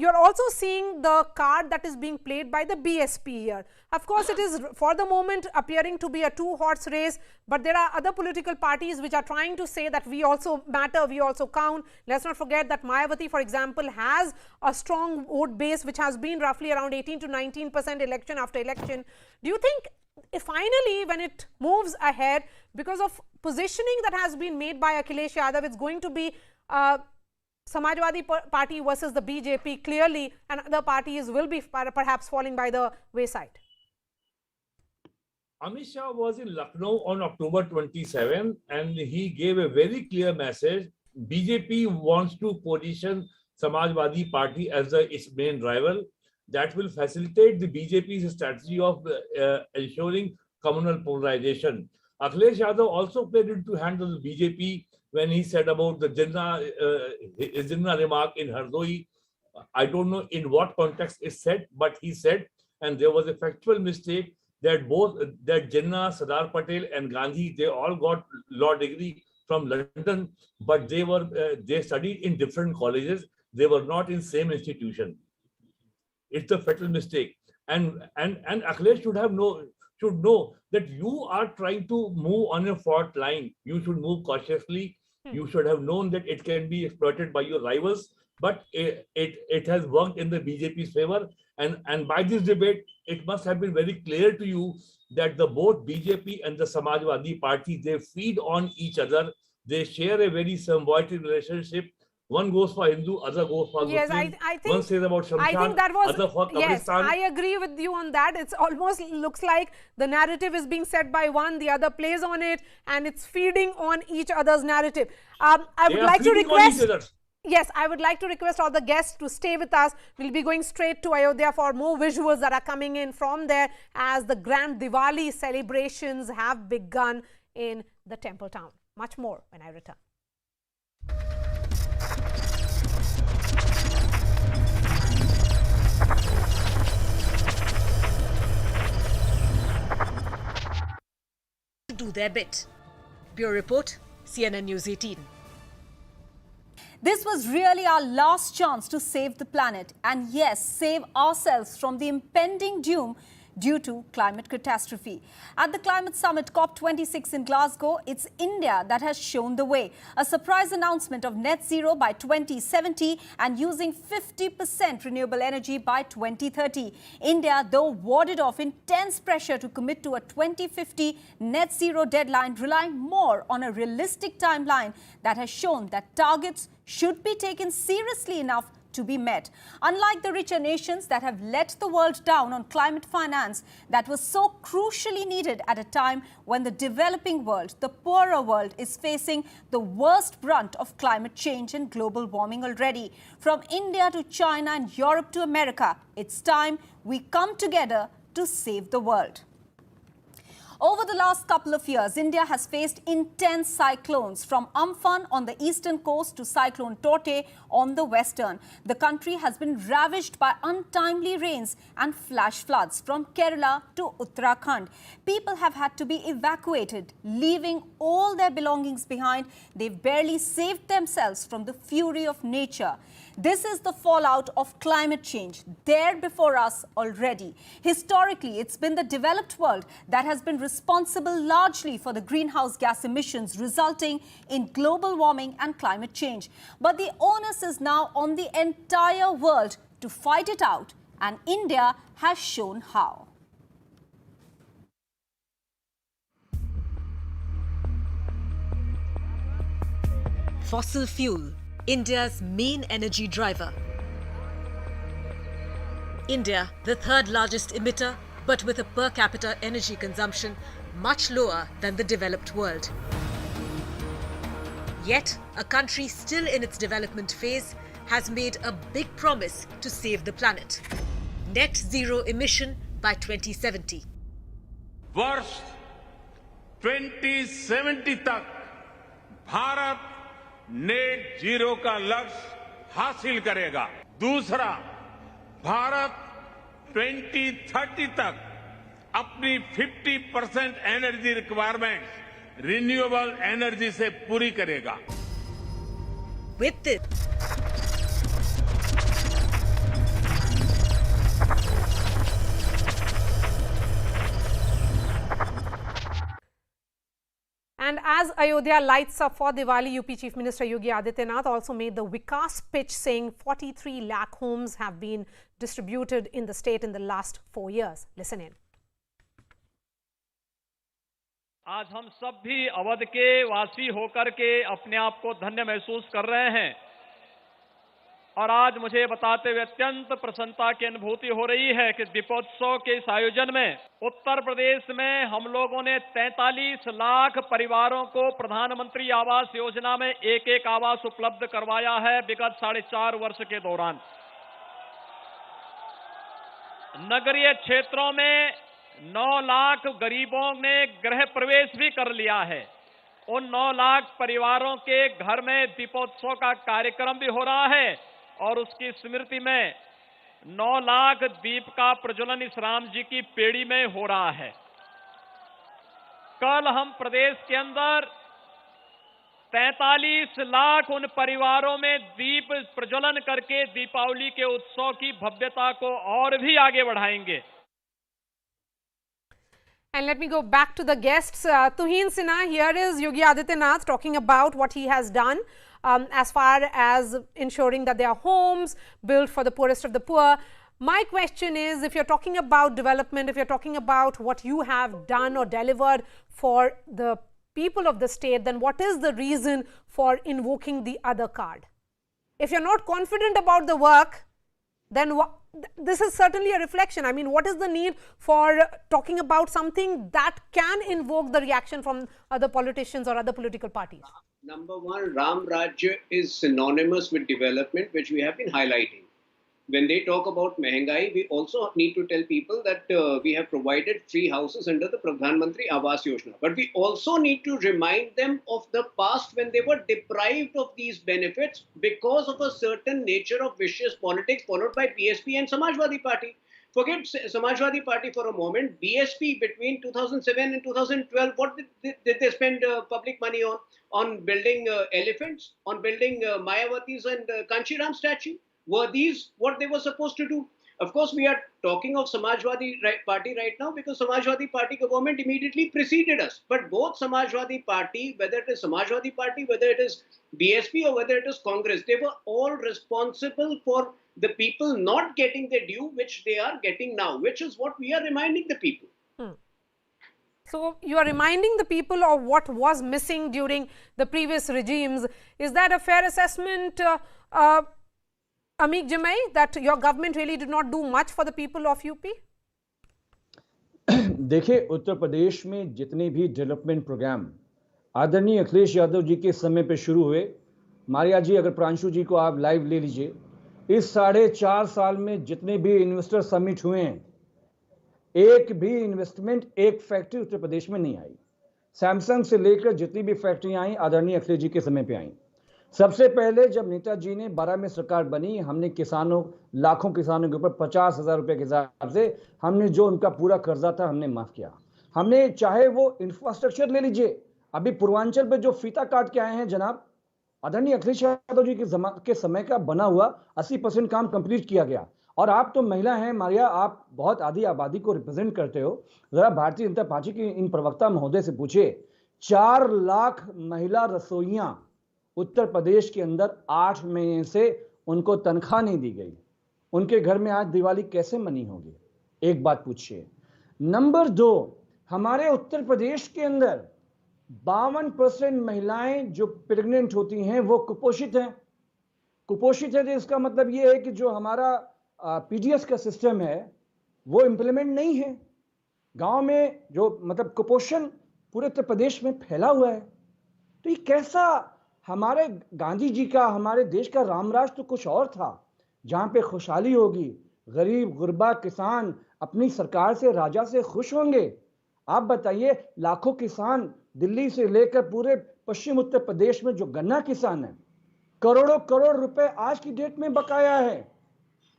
you're also seeing the card that is being played by the BSP here. Of course, it is for the moment appearing to be a 2-horse race, but there are other political parties which are trying to say that we also matter, we also count. Let's not forget that Mayawati, for example, has a strong vote base which has been roughly around 18 to 19% election after election. Do you think finally, when it moves ahead, because of positioning that has been made by Akhilesh Yadav, it's going to be Samajwadi Party versus the BJP clearly, and other parties will be perhaps falling by the wayside? Amit Shah was in Lucknow on October 27 and he gave a very clear message. BJP wants to position Samajwadi Party as its main rival. That will facilitate the BJP's strategy of ensuring communal polarization. Akhilesh Yadav also played into hand of the BJP when he said about the his Jinnah remark in Hardoi. I don't know in what context it said, but he said, and there was a factual mistake, that that Jinnah, Sardar Patel and Gandhi, they all got law degree from London, but they studied in different colleges. They were not in same institution. It's a fatal mistake, and Akhilesh should know that you are trying to move on a fault line. You should move cautiously. You should have known that it can be exploited by your rivals, but it has worked in the BJP's favor. And by this debate, it must have been very clear to you that both BJP and the Samajwadi Party, they feed on each other. They share a very symbiotic relationship. One goes for Hindu, other goes for Muslim. Yes, I think, one says about Shamshan, other for Kabristan. Yes, I agree with you on that. It's almost looks like the narrative is being said by one, the other plays on it, and it's feeding on each other's narrative. I would like to request... Yes, I would like to request all the guests to stay with us. We'll be going straight to Ayodhya for more visuals that are coming in from there as the grand Diwali celebrations have begun in the temple town. Much more when I return. Do their bit. Bureau Report, CNN News 18. This was really our last chance to save the planet and, yes, save ourselves from the impending doom due to climate catastrophe. At the climate summit COP26 in Glasgow, it's India that has shown the way. A surprise announcement of net zero by 2070 and using 50% renewable energy by 2030. India, though, warded off intense pressure to commit to a 2050 net zero deadline, relying more on a realistic timeline that has shown that targets should be taken seriously enough to be met. Unlike the richer nations that have let the world down on climate finance that was so crucially needed at a time when the developing world, the poorer world, is facing the worst brunt of climate change and global warming already. From India to China and Europe to America, it's time we come together to save the world. Over the last couple of years, India has faced intense cyclones, from Amphan on the eastern coast to Cyclone Tote on the western. The country has been ravaged by untimely rains and flash floods from Kerala to Uttarakhand. People have had to be evacuated, leaving all their belongings behind. They've barely saved themselves from the fury of nature. This is the fallout of climate change, there before us already. Historically, it's been the developed world that has been responsible largely for the greenhouse gas emissions resulting in global warming and climate change. But the onus is now on the entire world to fight it out, and India has shown how. Fossil fuel, India's main energy driver. India, the third largest emitter, but with a per capita energy consumption much lower than the developed world. Yet, a country still in its development phase has made a big promise to save the planet. Net zero emission by 2070. वर्ष 2070 तक Bharat net zero का लक्ष्य हासिल करेगा। दूसरा, भारत 2030 तक अपनी 50% energy requirement renewable energy से पूरी करेगा। With this, and as Ayodhya lights up for Diwali, UP Chief Minister Yogi Adityanath also made the Vikas pitch, saying 43 lakh homes have been distributed in the state in the last 4 years. Listen in. आज हम सब भी अवध के वासी होकर के अपने आप को धन्य महसूस कर रहे हैं और आज मुझे बताते हुए अत्यंत प्रसन्नता की अनुभूति हो रही है कि दीपोत्सव के इस आयोजन में उत्तर प्रदेश में हम लोगों ने 43 लाख परिवारों को प्रधानमंत्री आवास योजना में एक आवास उपलब्ध करवाया है विगत 4.5 वर्ष के दौरान। नगरीय क्षेत्रों में 9 लाख गरीबों ने गृह प्रवेश भी कर लिया है। उन 9 लाख परिवारों के घर में दीपोत्सव का कार्यक्रम भी हो रहा है और उसकी स्मृति में 9 लाख दीप का प्रज्वलन इस राम जी की पेड़ी में हो रहा है। कल हम प्रदेश के अंदर 43 लाख उन परिवारों में दीप प्रज्वलन करके दीपावली के उत्सव की भव्यता को और भी आगे बढ़ाएंगे। And let me go back to the guests. Tuhin Sinha, here is Yogi Adityanath talking about what he has done as far as ensuring that there are homes built for the poorest of the poor. My question is, if you're talking about development, if you're talking about what you have done or delivered for the people of the state, then what is the reason for invoking the other card? If you're not confident about the work, then this is certainly a reflection. I mean, what is the need for talking about something that can invoke the reaction from other politicians or other political parties? Number one, Ram Rajya is synonymous with development, which we have been highlighting. When they talk about Mehengai, we also need to tell people that we have provided free houses under the Pradhan Mantri Awas Yojana. But we also need to remind them of the past when they were deprived of these benefits because of a certain nature of vicious politics followed by PSP and Samajwadi Party. Forget Samajwadi Party for a moment. BSP between 2007 and 2012, what did they spend public money on? On building elephants, on building Mayawati's and Kanchiram statue? Were these what they were supposed to do? Of course, we are talking of Samajwadi Party right now because Samajwadi Party government immediately preceded us. But both Samajwadi Party, whether it is Samajwadi Party, whether it is BSP or whether it is Congress, they were all responsible for the people not getting the due which they are getting now, which is what we are reminding the people. So you are reminding the people of what was missing during the previous regimes. Is that a fair assessment, Amik Jamai, that your government really did not do much for the people of UP? देखिए, उत्तर प्रदेश में जितने भी development programme आदरणीय अखिलेश यादव जी के समय पे शुरू हुए, मारिया जी अगर प्रांशु जी को आप लाइव ले लीजिए, इस 4.5 साल में जितने भी इन्वेस्टर समिट हुए हैं, एक भी इन्वेस्टमेंट, एक फैक्ट्री उत्तर प्रदेश में नहीं आई। सैमसंग से लेकर जितनी भी फैक्ट्रियां आई आदरणीय अखिलेश जी के समय पे आई। सबसे पहले जब नेताजी ने 12 में सरकार बनी, हमने किसानों, लाखों किसानों के ऊपर 50,000 रुपए के हिसाब से हमने जो उनका पूरा कर्जा था हमने माफ किया। हमने चाहे वो इंफ्रास्ट्रक्चर ले लीजिए, अभी पूर्वांचल पे जो फीता काट के आए हैं जनाब, आदरणीय अखिलेश यादव जी के समय का बना हुआ 80% काम कंप्लीट किया गया। और आप तो महिला हैं मारिया, आप बहुत आधी आबादी को रिप्रेजेंट करते हो, जरा भारतीय जनता पार्टी के इन प्रवक्ता महोदय से पूछिए, 4 लाख महिला रसोइयां उत्तर प्रदेश के अंदर 8 महीने से उनको तनख्वाह नहीं दी गई, उनके घर में आज दिवाली कैसे मनी होगी? एक बात पूछिए। नंबर 2, हमारे उत्तर प्रदेश के अंदर 52% महिलाएं जो प्रेग्नेंट होती हैं वो कुपोषित हैं। कुपोषित है तो इसका मतलब ये है कि जो हमारा पीडीएस का सिस्टम है वो इंप्लीमेंट नहीं है। गांव में जो मतलब कुपोषण पूरे उत्तर प्रदेश में फैला हुआ है। तो ये कैसा, हमारे गांधी जी का, हमारे देश का रामराज तो कुछ और था, जहां पे खुशहाली होगी, गरीब गुरबा किसान अपनी सरकार से, राजा से खुश होंगे। आप बताइए, लाखों किसान दिल्ली से लेकर पूरे पश्चिम उत्तर प्रदेश में जो गन्ना किसान है, करोड़ों करोड़ रुपए आज की डेट में बकाया है,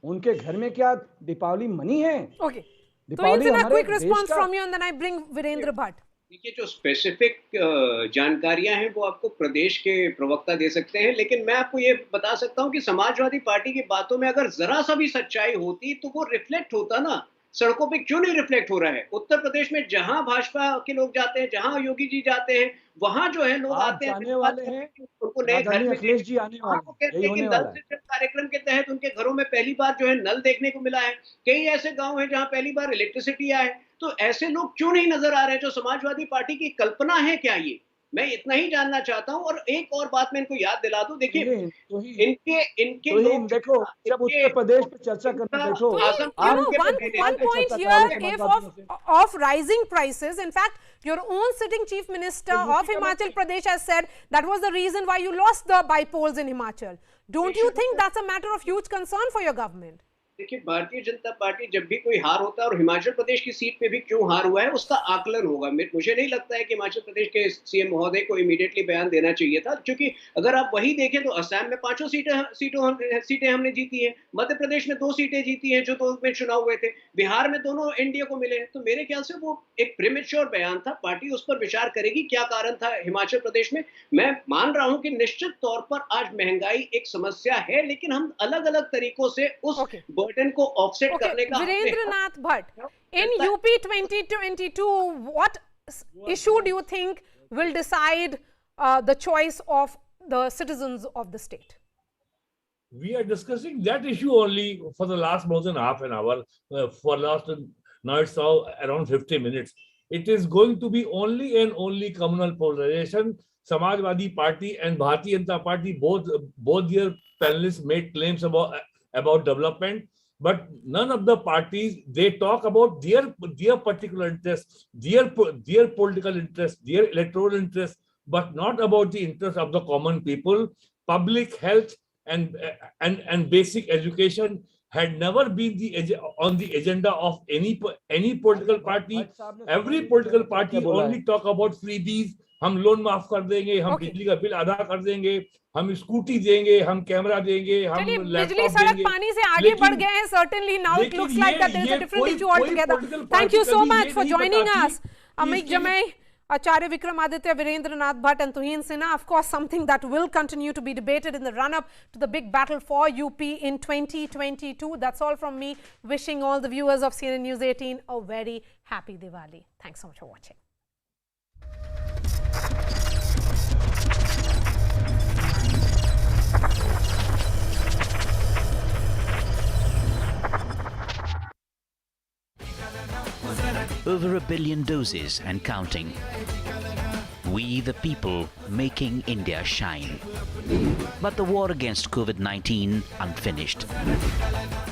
उनके घर में क्या दीपावली मनी है? Okay. So it's a quick response from you and then I bring Virendra Bhatt. देखिए, जो स्पेसिफिक जानकारियां हैं वो आपको प्रदेश के प्रवक्ता दे सकते हैं, लेकिन मैं आपको ये बता सकता हूं कि समाजवादी पार्टी की बातों में अगर जरा सा भी सच्चाई होती तो वो रिफ्लेक्ट होता ना। सड़कों पे क्यों नहीं रिफ्लेक्ट हो रहा है? उत्तर प्रदेश में जहां भाजपा के लोग जाते हैं, जहां योगी जी जाते हैं, वहां जो है लोग आते हैं, आने वाले हैं, उनको नए घर में अखिलेश जी आने वाले हैं, कहते हैं कि नल से कार्यक्रम के तहत उनके घरों में पहली बार जो है नल देखने को मिला है। कई ऐसे गांव हैं जहां पहली बार इलेक्ट्रिसिटी आए। तो ऐसे लोग क्यों नहीं नजर आ रहे हैं? जो समाजवादी पार्टी की कल्पना है क्या ये? मैं इतना ही जानना चाहता हूं। और एक और बात मैं इनको याद दिला दूं, देखिए इनके लोग देखो, जब उत्तर प्रदेश पे चर्चा करते देखो, one point here of rising prices. In fact, your own sitting chief minister of Himachal Pradesh has said that was the reason why you lost the bypolls in Himachal. Don't you think that's a matter of huge concern for your government? देखिए, Bharatiya Janata party जब भी कोई हार होता है, और हिमाचल प्रदेश की seat पे भी क्यों हार हुआ है उसका आकलन होगा। मुझे नहीं लगता है कि हिमाचल प्रदेश के सीएम महोदय को इमीडिएटली बयान देना चाहिए था, क्योंकि अगर आप वही देखें तो असम में 5 सीटें हमने जीती हैं, मध्य प्रदेश में 2 सीटें जीती हैं जो 2 में चुनाव हुए थे, बिहार में दोनों एनडीए को मिले। तो मेरे ख्याल से वो एक प्रीमेच्योर बयान था। पार्टी उस पर विचार करेगी क्या कारण था हिमाचल प्रदेश में। मैं मान रहा हूं कि निश्चित तौर पर आज महंगाई एक समस्या है, लेकिन हम अलग अलग तरीकों से उस बर्डन को ऑफसेट करने का। Virendranath Bhatt, in UP 2022, what issue do you think will decide the choice of the citizens of the state? We are discussing that issue only for the last more than half an hour. Now it's around 50 minutes. It is going to be only and only communal polarization. Samajwadi Party and Bharatiya Janata Party, both their panelists made claims about development. But none of the parties, they talk about their particular interests, their political interests, their electoral interests, but not about the interests of the common people. Public health and basic education had never been on the agenda of any political party. Every political party only talk about freebies, हम loan माफ कर देंगे, हम बिजली का bill आधा कर देंगे, हम स्कूटी देंगे, हम कैमरा देंगे, हम बिजली सड़क पानी से आगे बढ़ गए हैं. Certainly now it looks like that there is a different issue altogether. Thank you so much for joining us, Amit Jamai, Acharya Vikramaditya, Virendranath Bhatt and Tuhin Sinha. Of course, something that will continue to be debated in the run-up to the big battle for UP in 2022. That's all from me. Wishing all the viewers of CNN News 18 a very happy Diwali. Thanks so much for watching. Over 1 billion doses and counting. We the people making India shine. But the war against COVID-19 unfinished.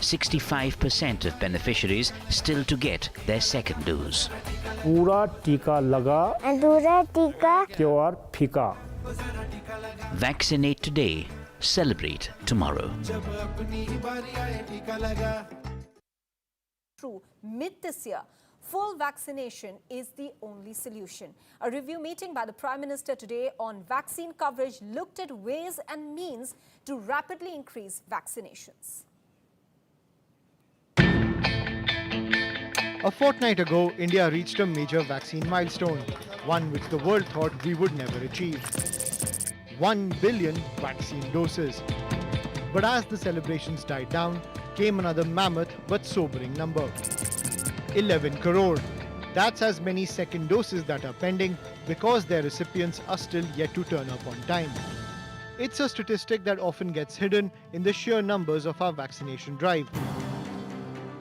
65% of beneficiaries still to get their second dose. पूरा टीका लगा, अधूरा टीका त्योहार फीका. Vaccinate today, celebrate tomorrow. True, mid this year, full vaccination is the only solution. A review meeting by the Prime Minister today on vaccine coverage looked at ways and means to rapidly increase vaccinations. A fortnight ago, India reached a major vaccine milestone, one which the world thought we would never achieve. 1 billion vaccine doses. But as the celebrations died down, came another mammoth but sobering number. 11 crore. That's as many second doses that are pending because their recipients are still yet to turn up on time. It's a statistic that often gets hidden in the sheer numbers of our vaccination drive.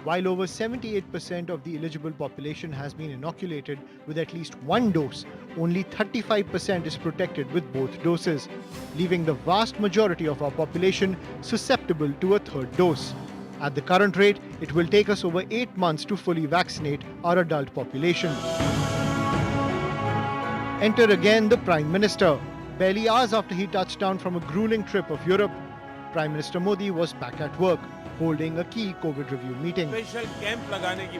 While over 78% of the eligible population has been inoculated with at least one dose, only 35% is protected with both doses, leaving the vast majority of our population susceptible to a third dose. At the current rate, it will take us over 8 months to fully vaccinate our adult population. Enter again the Prime Minister. Barely hours after he touched down from a grueling trip of Europe, Prime Minister Modi was back at work, holding a key COVID review meeting.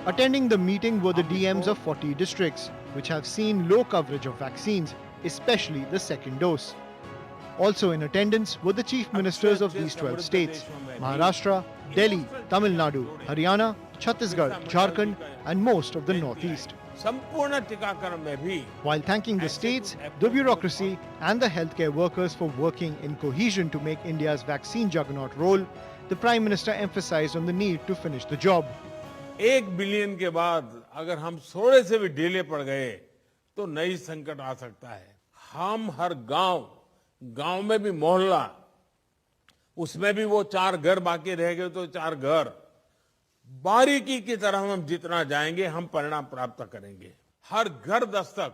Attending the meeting were the DMs of 40 districts, which have seen low coverage of vaccines, especially the second dose. Also in attendance were the chief ministers of these 12 states, Maharashtra, Delhi, Tamil Nadu, Haryana, Chhattisgarh, Jharkhand and most of the northeast. While thanking the states, the bureaucracy and the healthcare workers for working in cohesion to make India's vaccine juggernaut roll, the Prime Minister emphasized on the need to finish the job. 1 billion के बाद अगर हम थोड़े से भी ढीले पड़ गए तो नई संकट आ सकता है. हम हर गांव में भी मोहल्ला, उसमें भी वो 4 घर बाकी रह गए तो 4 घर, बारीकी की तरह हम जितना जाएंगे हम परिणाम प्राप्त करेंगे. हर घर दस्तक,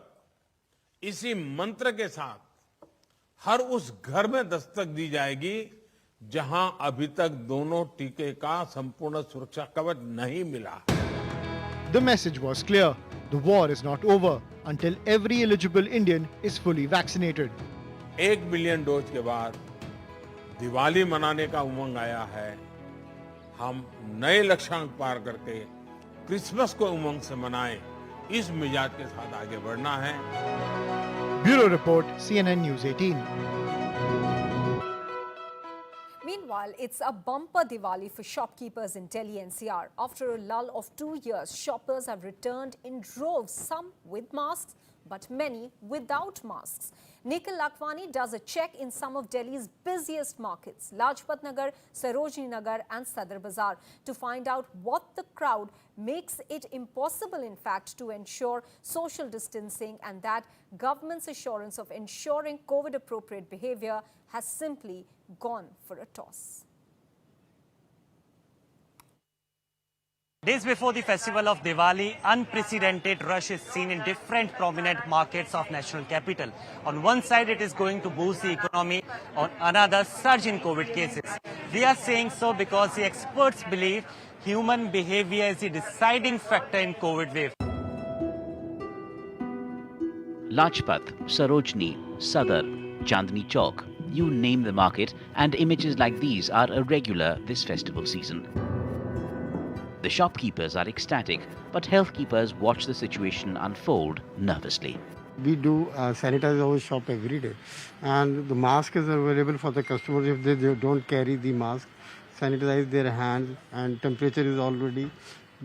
इसी मंत्र के साथ हर उस घर में दस्तक दी जाएगी जहां अभी तक दोनों टीके का संपूर्ण सुरक्षा कवच नहीं मिला. The message was clear. The war is not over until every eligible Indian is fully vaccinated. 1 billion dose के बाद दिवाली मनाने का उमंग आया है. हम नए लक्ष्यांक पार करके क्रिसमस को उमंग से मनाएं. इस मिजाज के साथ आगे बढ़ना है. Bureau Report, CNN News 18. Meanwhile, it's a bumper Diwali for shopkeepers in Delhi NCR. After a lull of 2 years, shoppers have returned in droves, some with masks, but many without masks. Nikhil Lakhwani does a check in some of Delhi's busiest markets, Lajpat Nagar, Sarojini Nagar and Sadar Bazaar, to find out what the crowd makes it impossible, in fact, to ensure social distancing, and that government's assurance of ensuring COVID-appropriate behavior has simply gone for a toss. Days before the festival of Diwali, unprecedented rush is seen in different prominent markets of national capital. On one side, it is going to boost the economy. On another, surge in COVID cases. We are saying so because the experts believe human behavior is the deciding factor in COVID wave. Lajpat, Sarojini, Sadar, Chandni Chowk, you name the market, and images like these are a regular this festival season. The shopkeepers are ecstatic, but health keepers watch the situation unfold nervously. we do sanitize our shop every day, and the mask is available for the customers if they don't carry the mask. Sanitize their hands, and temperature is already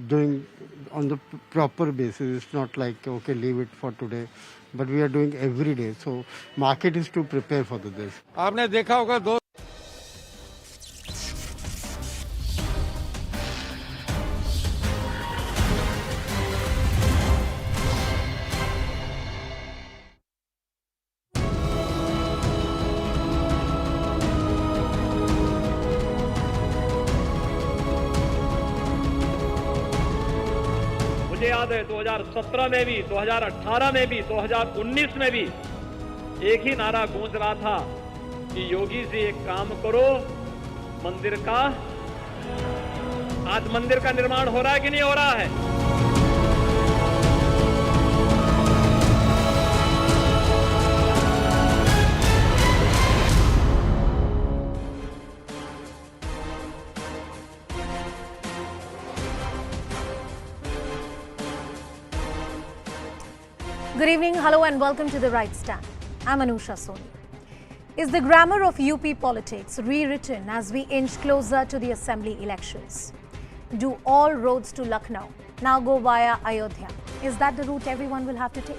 doing on the proper basis. It's not like okay, leave it for today, but we are doing every day. So market is to prepare for this. आपने देखा होगा दो मुझे याद है 2017 में भी, 2018 में भी, 2019 में भी एक ही नारा गूंज रहा था कि योगी जी एक काम करो, मंदिर का, आज मंदिर का निर्माण हो रहा है कि नहीं हो रहा है? Good evening, hello and welcome to The Right Stand. I'm Anusha Soni. Is the grammar of UP politics rewritten as we inch closer to the assembly elections? Do all roads to Lucknow now go via Ayodhya? Is that the route everyone will have to take?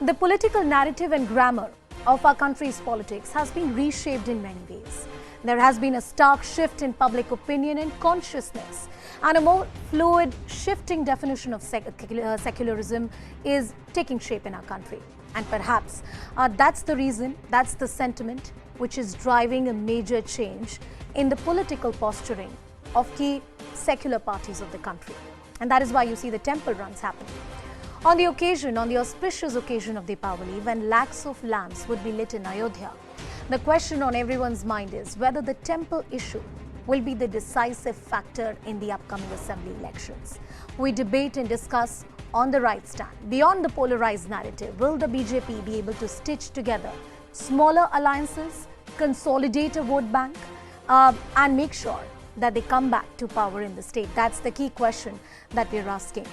The political narrative and grammar of our country's politics has been reshaped in many ways. There has been a stark shift in public opinion and consciousness, and a more fluid, shifting definition of secularism is taking shape in our country. And perhaps that's the reason, that's the sentiment which is driving a major change in the political posturing of key secular parties of the country. And that is why you see the temple runs happening. On the occasion, on the auspicious occasion of Diwali, when lakhs of lamps would be lit in Ayodhya, the question on everyone's mind is whether the temple issue will be the decisive factor in the upcoming assembly elections. We debate and discuss on The Right Stand. Beyond the polarized narrative, will the BJP be able to stitch together smaller alliances, consolidate a vote bank, and make sure that they come back to power in the state? That's the key question that we're asking.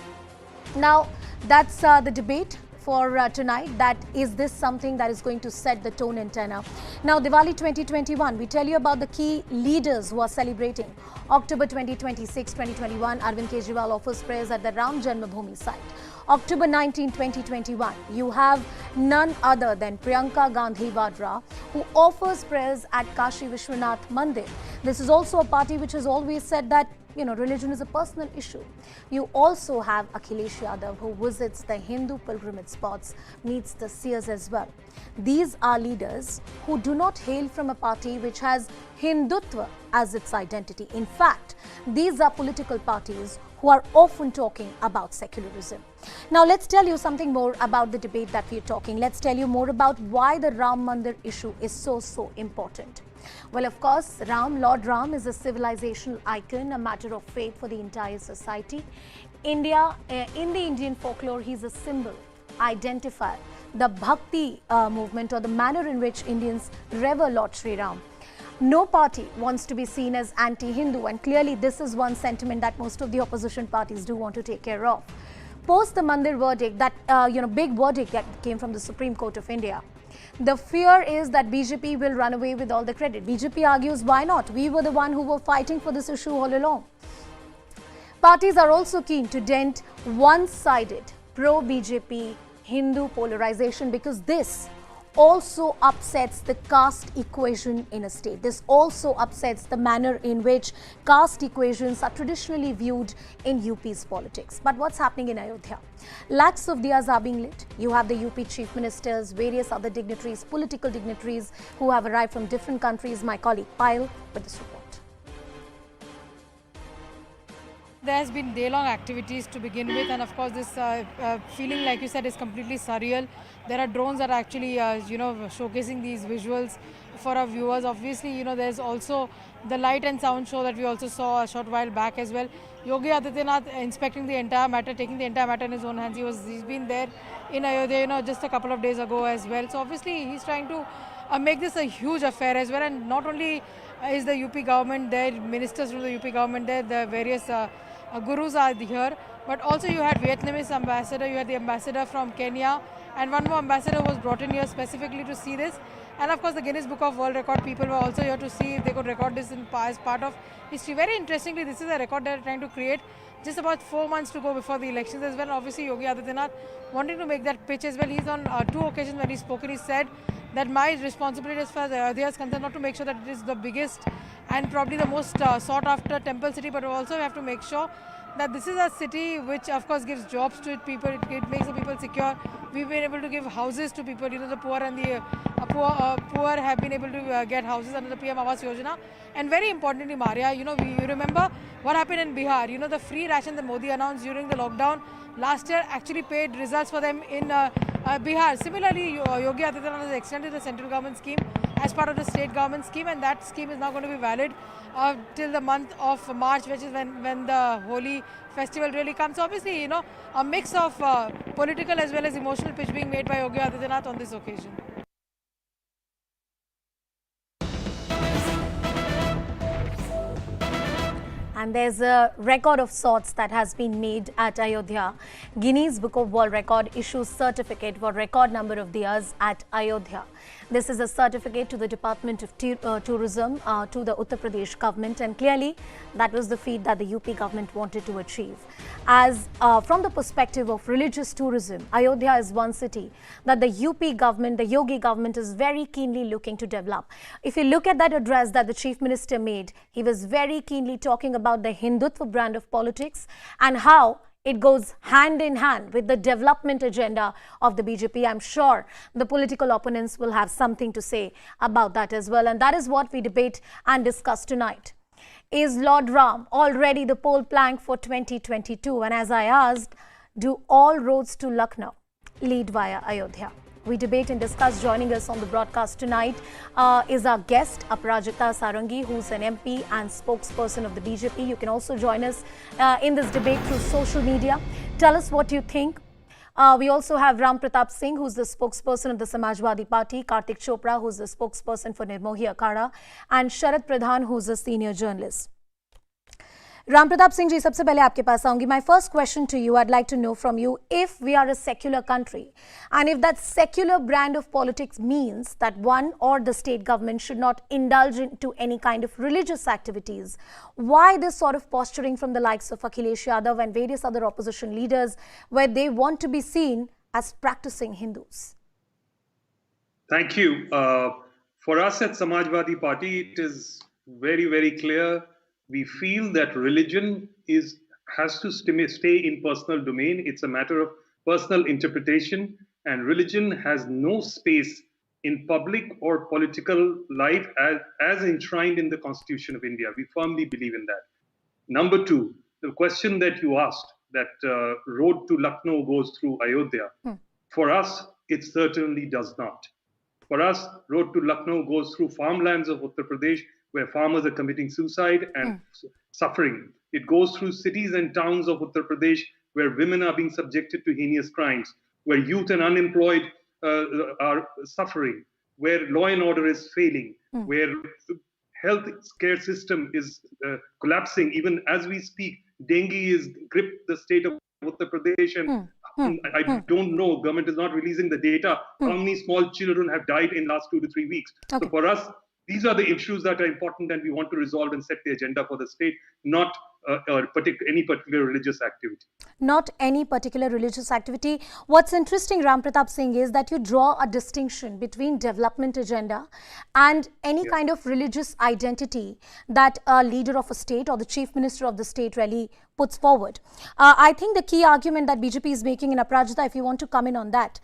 Now, that's the debate for tonight. That is this something that is going to set the tone and tenor. Now, Diwali 2021, we tell you about the key leaders who are celebrating. October 2026, 2021, Arvind Kejriwal offers prayers at the Ram Janmabhoomi site. October 19, 2021, you have none other than Priyanka Gandhi Vadra, who offers prayers at Kashi Vishwanath Mandir. This is also a party which has always said that religion is a personal issue. You also have Akhilesh Yadav, who visits the Hindu pilgrimage spots, meets the seers as well. These are leaders who do not hail from a party which has hindutva as its identity. In fact, these are political parties who are often talking about secularism. Now, let's tell you something more about the debate that we're talking. Let's tell you more about why the Ram Mandir issue is so important. Well, of course, Lord Ram is a civilizational icon, a matter of faith for the entire society. In the Indian folklore, he's a symbol, identifier, the Bhakti movement, or the manner in which Indians revere Lord Sri Ram. No party wants to be seen as anti-Hindu, and clearly this is one sentiment that most of the opposition parties do want to take care of. Post the Mandir verdict, that big verdict that came from the Supreme Court of India, the fear is that BJP will run away with all the credit. BJP argues, why not? We were the one who were fighting for this issue all along. Parties are also keen to dent one-sided pro-BJP Hindu polarization, because this also upsets the caste equation in a state. This also upsets the manner in which caste equations are traditionally viewed in UP's politics. But what's happening in Ayodhya? Lakhs of diyas are being lit. You have the UP chief ministers, various other dignitaries, political dignitaries who have arrived from different countries. My colleague Payal with this report. There has been day-long activities to begin with, and of course this feeling, like you said, is completely surreal. There are drones that are actually showcasing these visuals for our viewers. Obviously, there's also the light and sound show that we also saw a short while back as well. Yogi Adityanath inspecting the entire matter, taking the entire matter in his own hands. He's been there in Ayodhya, just a couple of days ago as well. So obviously he's trying to make this a huge affair as well. And not only is the UP government there, ministers from the UP government there, the various gurus are here, but also you had Vietnamese ambassador, you had the ambassador from Kenya, and one more ambassador was brought in here specifically to see this. And of course the Guinness Book of World Record people were also here to see if they could record this as part of history. Very interestingly, this is a record they're trying to create just about 4 months to go before the elections as well. Obviously Yogi Adityanath wanting to make that pitch as well. He's on 2 occasions when he's spoken, he said that my responsibility as far as Ayodhya is concerned, not to make sure that it is the biggest and probably the most sought after temple city, but also we have to make sure that this is a city which of course gives jobs to its people, it makes the people secure. We've been able to give houses to people, the poor and the poor have been able to get houses under the PM Awas Yojana. And very importantly, Maria, you remember what happened in Bihar, the free ration that Modi announced during the lockdown last year actually paid results for them in Bihar. Similarly, Yogi Adityanath has extended the central government scheme as part of the state government scheme, and that scheme is now going to be valid till the month of March, which is when the holy festival really comes. So obviously, a mix of political as well as emotional pitch being made by Yogi Adityanath on this occasion. And there's a record of sorts that has been made at Ayodhya. Guinness Book of World Record issues certificate for record number of diyas at Ayodhya. This is a certificate to the Department of Tourism, to the Uttar Pradesh government, and clearly that was the feat that the UP government wanted to achieve. As from the perspective of religious tourism, Ayodhya is one city that the UP government, the Yogi government is very keenly looking to develop. If you look at that address that the Chief Minister made, he was very keenly talking about the hindutva brand of politics and how it goes hand in hand with the development agenda of the BJP. I'm sure the political opponents will have something to say about that as well. And that is what we debate and discuss tonight. Is Lord Ram already the pole plank for 2022? And as I asked, do all roads to Lucknow lead via Ayodhya? We debate and discuss. Joining us on the broadcast tonight is our guest, Aparajita Sarangi, who's an MP and spokesperson of the BJP. You can also join us in this debate through social media. Tell us what you think. We also have Ram Pratap Singh, who's the spokesperson of the Samajwadi Party, Kartik Chopra, who's the spokesperson for Nirmohi Akhada, and Sharad Pradhan, who's a senior journalist. Ram Pratap Singh ji, सबसे पहले आपके पास आऊंगी. My first question to you, I'd like to know from you, if we are a secular country and if that secular brand of politics means that one or the state government should not indulge into any kind of religious activities, why this sort of posturing from the likes of Akhilesh Yadav and various other opposition leaders where they want to be seen as practicing Hindus? Thank you. For us at Samajwadi Party, it is very, very clear. We feel that religion has to stay in personal domain. It's a matter of personal interpretation, and religion has no space in public or political life as enshrined in the Constitution of India. We firmly believe in that. Number two, the question that you asked, that road to Lucknow goes through Ayodhya. For us, it certainly does not. For us, road to Lucknow goes through farmlands of Uttar Pradesh, where farmers are committing suicide and suffering. It goes through cities and towns of Uttar Pradesh, where women are being subjected to heinous crimes, where youth and unemployed are suffering, where law and order is failing, where the health care system is collapsing. Even as we speak, dengue is gripped the state of Uttar Pradesh, and I don't know, government is not releasing the data, how many small children have died in last 2 to 3 weeks. So for us, these are the issues that are important and we want to resolve and set the agenda for the state, not any particular religious activity. Not any particular religious activity. What's interesting, Ram Pratap Singh, is that you draw a distinction between development agenda and any kind of religious identity that a leader of a state or the chief minister of the state really puts forward. I think the key argument that BJP is making in Aparajita, if you want to come in on that,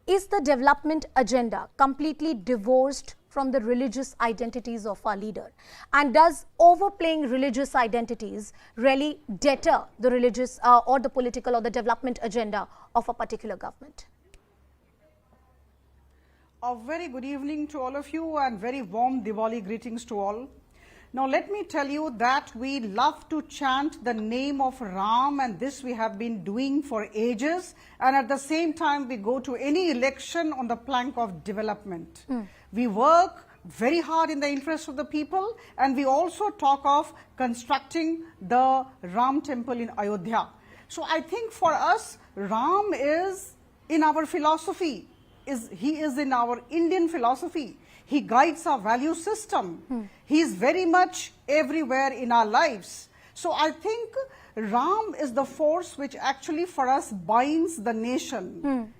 is the development agenda completely divorced from the religious identities of our leader? And does overplaying religious identities really deter the religious or the political or the development agenda of a particular government? A very good evening to all of you and very warm Diwali greetings to all. Now let me tell you that we love to chant the name of Ram, and this we have been doing for ages, and at the same time we go to any election on the plank of development. We work very hard in the interest of the people, and we also talk of constructing the Ram temple in Ayodhya. So I think for us, Ram is in our philosophy, he is in our Indian philosophy. He guides our value system. He is very much everywhere in our lives. So I think Ram is the force which actually for us binds the nation.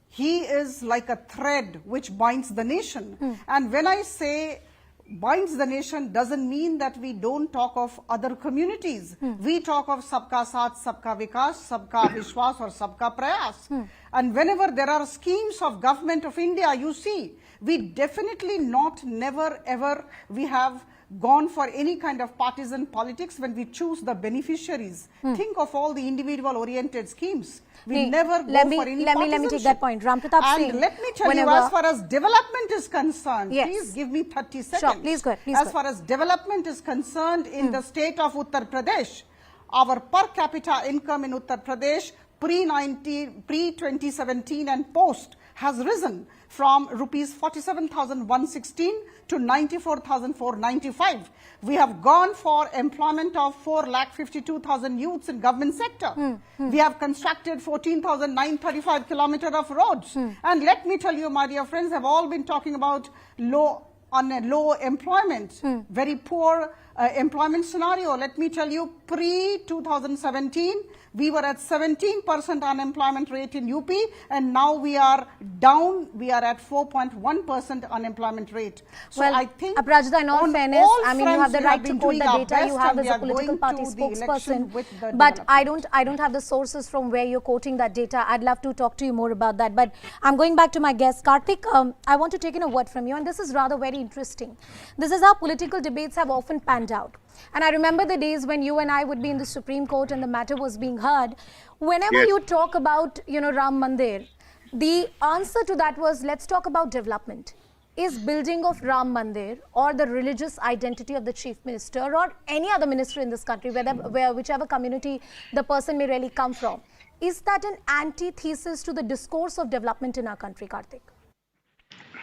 He is like a thread which binds the nation. And when I say binds the nation, doesn't mean that we don't talk of other communities. We talk of sabka saath, sabka vikas, sabka vishwas or sabka prayas. And whenever there are schemes of government of India, you see, we definitely never ever we have gone for any kind of partisan politics when we choose the beneficiaries. Think of all the individual oriented schemes. We never go for any partisanship. Let me take that point. Ram Pratap And Singh, let me tell you, as far as development is concerned, please give me 30 seconds. Sure, please go ahead. As far as development is concerned in the state of Uttar Pradesh, our per capita income in Uttar Pradesh pre-2017 and post has risen from rupees 47,116 to 94,495. We have gone for employment of 4,52,000 youths in government sector. We have constructed 14,935 kilometers of roads. And let me tell you, my dear friends, have all been talking about low employment, very poor employment scenario. Let me tell you, pre-2017, we were at 17% unemployment rate in UP, and now we are down. We are at 4.1% unemployment rate. So well, I think, Aprajita, in all fairness, I mean, you have the right to quote the data. You have as a a political party spokesperson, but I don't have the sources from where you're quoting that data. I'd love to talk to you more about that. But I'm going back to my guest, Karthik. I want to take in a word from you, and this is rather very interesting. This is how political debates have often panned out. And I remember the days when you and I would be in the Supreme Court and the matter was being heard. Whenever you talk about, Ram Mandir, the answer to that was, let's talk about development. Is building of Ram Mandir or the religious identity of the chief minister or any other minister in this country, whichever community the person may really come from, is that an antithesis to the discourse of development in our country, Karthik?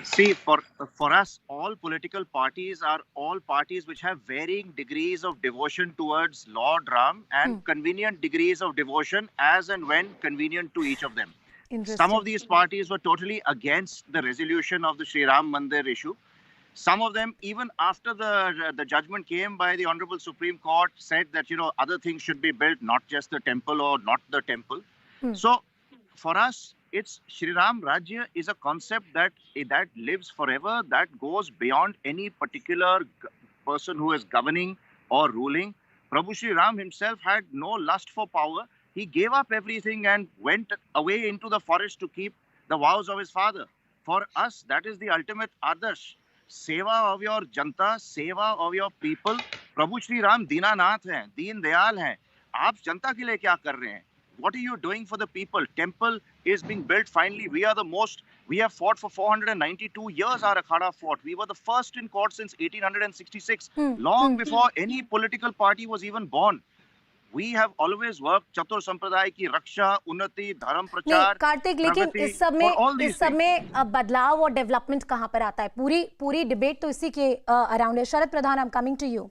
See, for us, all political parties are all parties which have varying degrees of devotion towards Lord Ram and convenient degrees of devotion as and when convenient to each of them. Some of these parties were totally against the resolution of the Sri Ram Mandir issue. Some of them, even after the judgment came by the Honorable Supreme Court, said that, other things should be built, not just the temple or not the temple. So, for us, it's Sri Ram Rajya is a concept that lives forever, that goes beyond any particular person who is governing or ruling. Prabhu Sri Ram himself had no lust for power. He gave up everything and went away into the forest to keep the vows of his father. For us, that is the ultimate adarsh. Seva of your janta, seva of your people. Prabhu Sri Ram Dinanath hai, Deen Dayal hai. Aap janta ke liye kya kar rahe hain? What are you doing for the people? Temple is being built finally. We have fought for 492 years, our Akhada fought. We were the first in court since 1866, long before any political party was even born. We have always worked Chatur Sampradaya ki raksha, unnati, dharam prachar. Kartik, लेकिन इस सब में बदलाव और development कहाँ पर आता है? पूरी डिबेट तो इसी के अराउंड है. शरद प्रधान, I'm coming to you.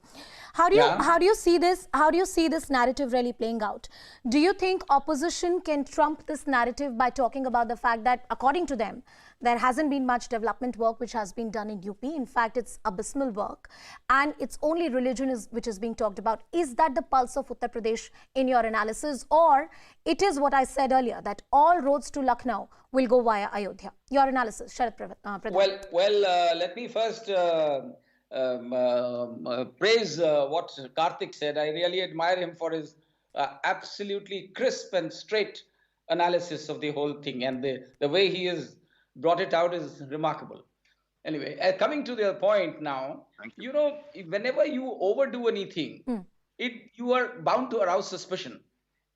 How do you see this? How do you see this narrative really playing out? Do you think opposition can trump this narrative by talking about the fact that, according to them, there hasn't been much development work which has been done in UP? In fact, it's abysmal work, and it's only religion which is being talked about. Is that the pulse of Uttar Pradesh in your analysis, or it is what I said earlier, that all roads to Lucknow will go via Ayodhya? Your analysis, Sharad Pradhan. Well, let me first praise what Karthik said. I really admire him for his absolutely crisp and straight analysis of the whole thing, and the way he has brought it out is remarkable. Anyway, coming to the point now, whenever you overdo anything, you are bound to arouse suspicion.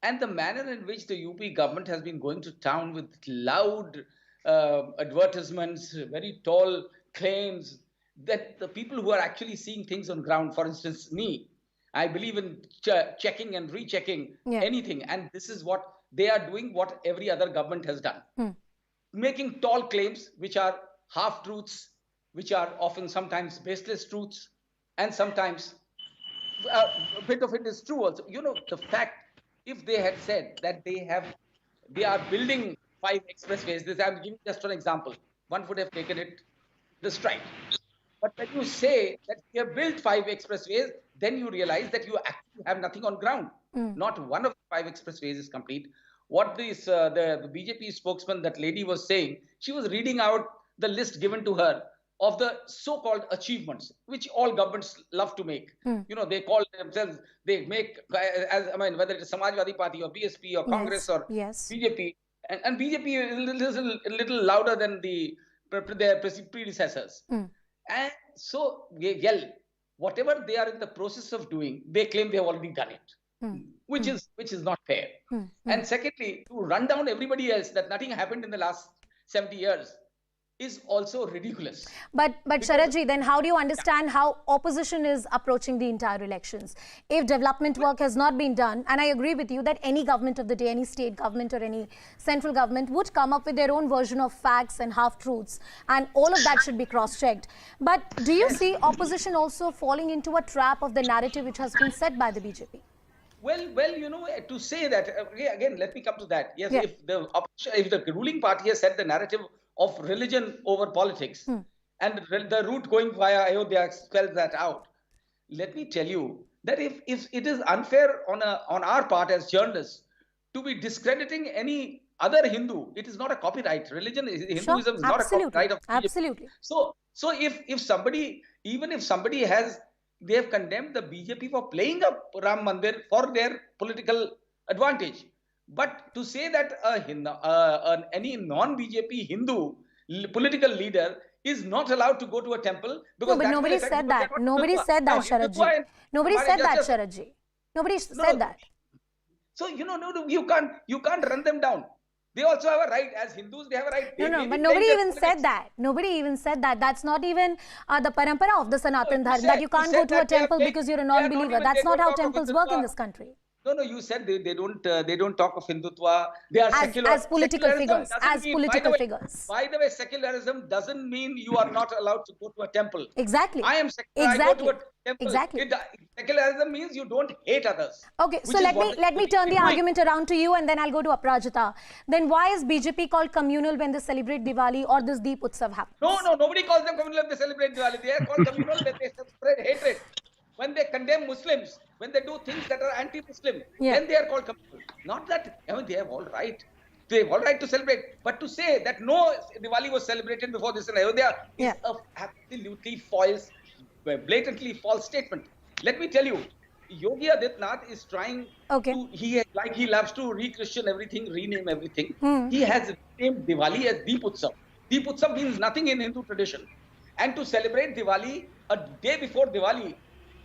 And the manner in which the UP government has been going to town with loud advertisements, very tall claims, that the people who are actually seeing things on ground, for instance, me, I believe in checking and rechecking anything. And this is what they are doing, what every other government has done. Making tall claims, which are half-truths, which are often sometimes baseless truths, and sometimes a bit of it is true also. The fact, if they had said that they are building 5 expressways. This I'm giving just an example. One would have taken it the strike. But when you say that we have built 5 expressways, then you realize that you actually have nothing on ground. Not one of the 5 expressways is complete. What this the BJP spokesman, that lady, was saying, she was reading out the list given to her of the so-called achievements, which all governments love to make. You know, they call themselves, they make, whether it's Samajwadi Party or BSP or Congress or BJP, and BJP is a little louder than their predecessors. And so they yell, whatever they are in the process of doing, they claim they have already done it, which is not fair. And secondly, to run down everybody else that nothing happened in the last 70 years is also ridiculous. But Sharadji, then how do you understand how opposition is approaching the entire elections? If development work has not been done, and I agree with you that any government of the day, any state government or any central government would come up with their own version of facts and half-truths, and all of that should be cross-checked. But do you see opposition also falling into a trap of the narrative which has been set by the BJP? Well, you know, to say that, again, let me come to that. Yes, if the ruling party has set the narrative of religion over politics, and the route going via Ayodhya spells that out, let me tell you that if it is unfair on our part as journalists to be discrediting any other Hindu, it is not a copyright. Hinduism is not a copyright of BJP. Absolutely. So if somebody, even if somebody they have condemned the BJP for playing up Ram Mandir for their political advantage. But to say that any non-BJP Hindu political leader is not allowed to go to a temple, because no, but nobody said that. Nobody said that, Sharadji. Nobody said that, Sharadji. Nobody said that. So you can't run them down. They also have a right, as Hindus, they have a right. No, but nobody even said that. Nobody even said that. That's not even the parampara of the Sanatan Dharma, that you can't go to a temple because you're a non-believer. That's not how temples work in this country. No, you said they don't talk of hindutva. They are secular. As political figures. As political figures. By the way, secularism doesn't mean you are not allowed to go to a temple. Exactly. I am secular. Exactly. I go to a temple. Exactly. Secularism means you don't hate others. Okay, so let me turn the argument around to you, and then I'll go to Aprajita. Then why is BJP called communal when they celebrate Diwali or this Deepotsav happens? No, nobody calls them communal when they celebrate Diwali. They are called communal when they spread hatred. When they condemn Muslims, when they do things that are anti-Muslim, then they are called communal. Not that, they have all right. They have all right to celebrate. But to say that no Diwali was celebrated before this in Ayodhya is a absolutely false, blatantly false statement. Let me tell you, Yogi Adityanath is trying to, he loves to re-Christian everything, rename everything. He has named Diwali as Deepotsav. Deepotsav means nothing in Hindu tradition. And to celebrate Diwali a day before Diwali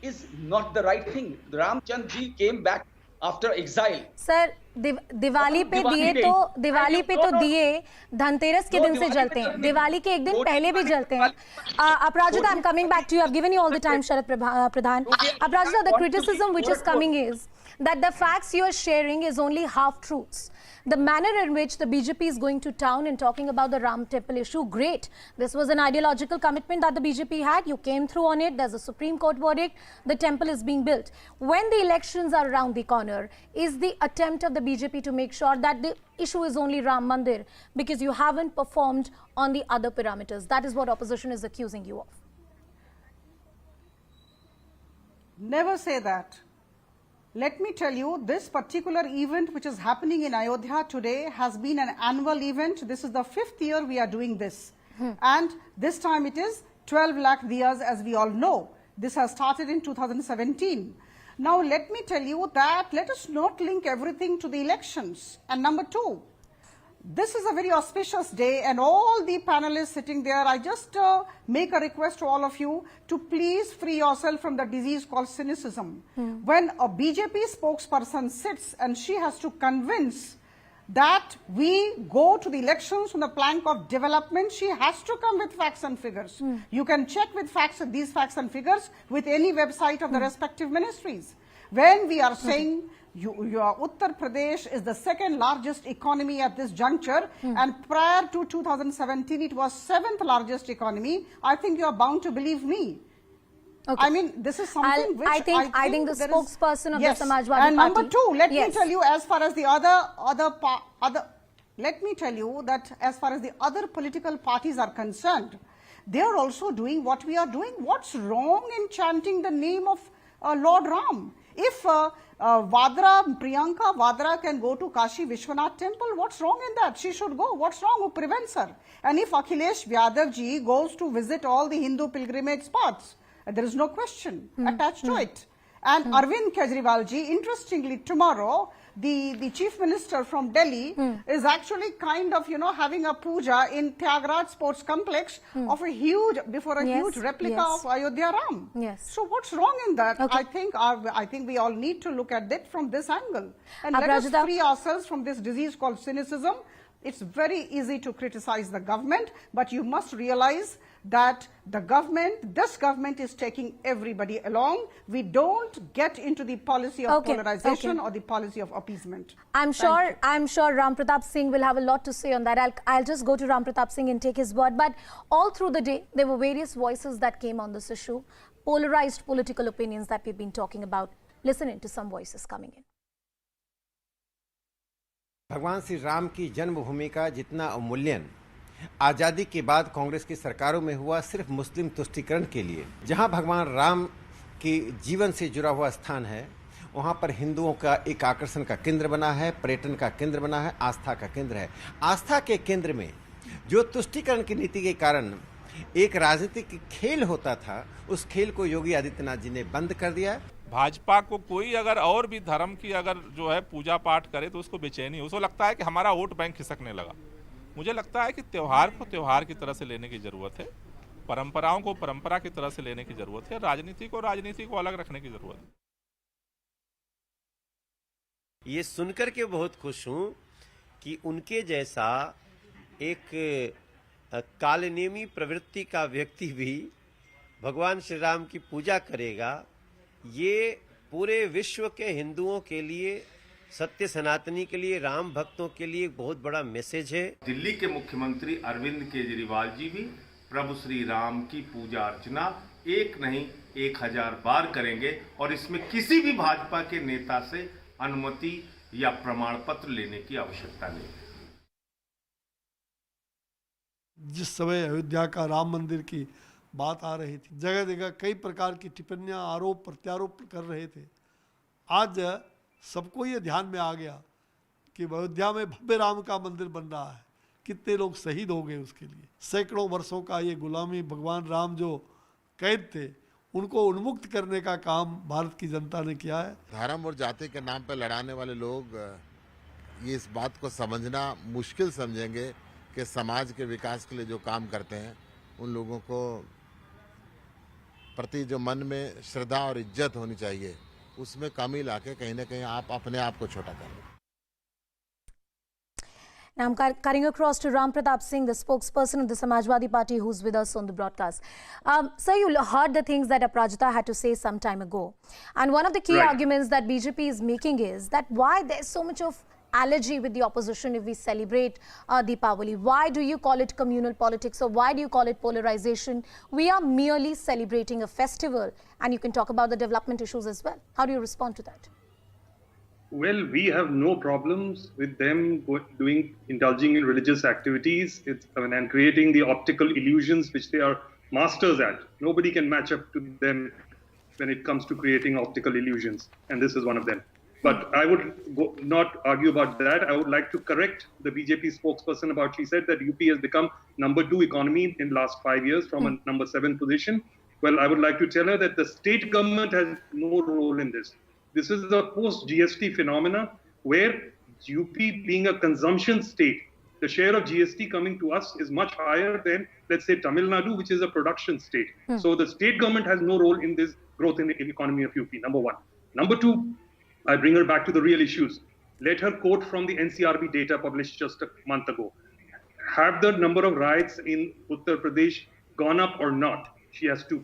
is not the right thing. Ramchand ji came back after exile. Sir, Diwali पे तो दिए धनतेरस के दिन से जलते हैं. दिवाली के एक दिन पहले भी जलते हैं. Aprajita, I'm coming back to you. I've given you all the time, Sharad Pradhan. Aprajita, the criticism which is coming is that the facts you are sharing is only half-truths. The manner in which the BJP is going to town and talking about the Ram temple issue, great. This was an ideological commitment that the BJP had. You came through on it. There's a Supreme Court verdict. The temple is being built. When the elections are around the corner, is the attempt of the BJP to make sure that the issue is only Ram Mandir because you haven't performed on the other parameters? That is what opposition is accusing you of. Never say that. Let me tell you, this particular event which is happening in Ayodhya today has been an annual event. This is the 5th year we are doing this. And this time it is 12 lakh diyas, as we all know. This has started in 2017. Now let me tell you that let us not link everything to the elections. And number 2, this is a very auspicious day, and all the panelists sitting there, I just make a request to all of you to please free yourself from the disease called cynicism. When a BJP spokesperson sits and she has to convince that we go to the elections from the plank of development, she has to come with facts and figures. You can check with these facts and figures with any website of the respective ministries. When we are saying your Uttar Pradesh is the 2nd largest economy at this juncture, and prior to 2017 it was 7th largest economy, I think you are bound to believe me. I mean, this is something which I think the spokesperson of the Samajwadi Party. And number 2, let me tell you, as far as the other let me tell you that as far as the other political parties are concerned, they are also doing what we are doing. What's wrong in chanting the name of Lord Ram? If Priyanka Vadra can go to Kashi Vishwanath temple, what's wrong in that? She should go. What's wrong? Who prevents her? And if Akhilesh Yadav ji goes to visit all the Hindu pilgrimage spots, there is no question attached to it. And Arvind Kejriwal ji, interestingly, tomorrow, the chief minister from Delhi is actually kind of, having a puja in Tyagraj Sports Complex of a huge, before a huge replica of Ayodhya Ram. Yes. So what's wrong in that? Okay. I think we all need to look at it from this angle. And let us free ourselves from this disease called cynicism. It's very easy to criticize the government, but you must realize that this government is taking everybody along. We don't get into the policy of polarization or the policy of appeasement. I'm sure Ram Pratap Singh will have a lot to say on that. I'll just go to Ram Pratap Singh and take his word. But all through the day, there were various voices that came on this issue, polarized political opinions that we've been talking about. Listen to some voices coming in. भगवान श्री राम की जन्मभूमि का जितना अवमूल्यन आज़ादी के बाद कांग्रेस की सरकारों में हुआ सिर्फ मुस्लिम तुष्टीकरण के लिए, जहां भगवान राम की जीवन से जुड़ा हुआ स्थान है, वहां पर हिंदुओं का एक आकर्षण का केंद्र बना है, पर्यटन का केंद्र बना है, आस्था का केंद्र है। आस्था के केंद्र में जो तुष्टीकरण की नीति के कारण एक राजनीतिक खेल होता था, उस खेल को योगी आदित्यनाथ जी ने बंद कर दिया। भाजपा को कोई अगर और भी धर्म की अगर जो है पूजा पाठ करे तो उसको बेचैनी, उसको लगता है कि हमारा वोट बैंक खिसकने लगा। मुझे लगता है कि त्योहार को त्योहार की तरह से लेने की जरूरत है, परंपराओं को परंपरा की तरह से लेने की जरूरत है, राजनीति को अलग रखने की जरूरत है। ये सुनकर के बहुत खुश हूं कि उनके जैसा एक कालनेमी प्रवृत्ति का व्यक्ति भी भगवान श्री राम की पूजा करेगा। ये पूरे विश्व के हिंदुओं के लिए, सत्य सनातनी के लिए, राम भक्तों के लिए बहुत बड़ा मैसेज है। दिल्ली के मुख्यमंत्री अरविंद केजरीवाल जी भी प्रभु श्री राम की पूजा अर्चना एक नहीं 1000 बार करेंगे और इसमें किसी भी भाजपा के नेता से अनुमति या प्रमाण पत्र लेने की आवश्यकता नहीं। जिस समय अयोध्या का राम मंदिर की बात आ रही थी, जगह जगह कई प्रकार की टिप्पणियां, आरोप प्रत्यारोप कर रहे थे। आज सबको ये ध्यान में आ गया कि अयोध्या में भव्य राम का मंदिर बन रहा है, कितने लोग शहीद हो गए उसके लिए। सैकड़ों वर्षों का ये गुलामी, भगवान राम जो कैद थे, उनको उन्मुक्त करने का काम भारत की जनता ने किया है। धर्म और जाति के नाम पर लड़ाने वाले लोग ये इस बात को समझना मुश्किल समझेंगे कि समाज के विकास के लिए जो काम करते हैं, उन लोगों को प्रति जो मन में श्रद्धा और इज्जत होनी चाहिए, उसमें कमी लाके कहीं ना कहीं आप अपने आप को छोटा कर लें। Now I'm cutting across to Ram Pratap Singh, the spokesperson of the Samajwadi Party, who's with us on the broadcast. Sir, you heard the things that Aprajita had to say some time ago. And one of the key arguments that BJP is making is that why there's so much of allergy with the opposition if we celebrate Deepavali. Why do you call it communal politics, or why do you call it polarization? We are merely celebrating a festival, and you can talk about the development issues as well. How do you respond to that? Well, we have no problems with them indulging in religious activities and creating the optical illusions which they are masters at. Nobody can match up to them when it comes to creating optical illusions, and this is one of them. But I would not argue about that. I would like to correct the BJP spokesperson about, she said that UP has become #2 economy in the last 5 years from a #7 position. Well, I would like to tell her that the state government has no role in this. This is a post-GST phenomena where UP being a consumption state, the share of GST coming to us is much higher than, let's say, Tamil Nadu, which is a production state. So the state government has no role in this growth in the economy of UP, #1. #2, I bring her back to the real issues. Let her quote from the NCRB data published just a month ago. Have the number of riots in Uttar Pradesh gone up or not? She has to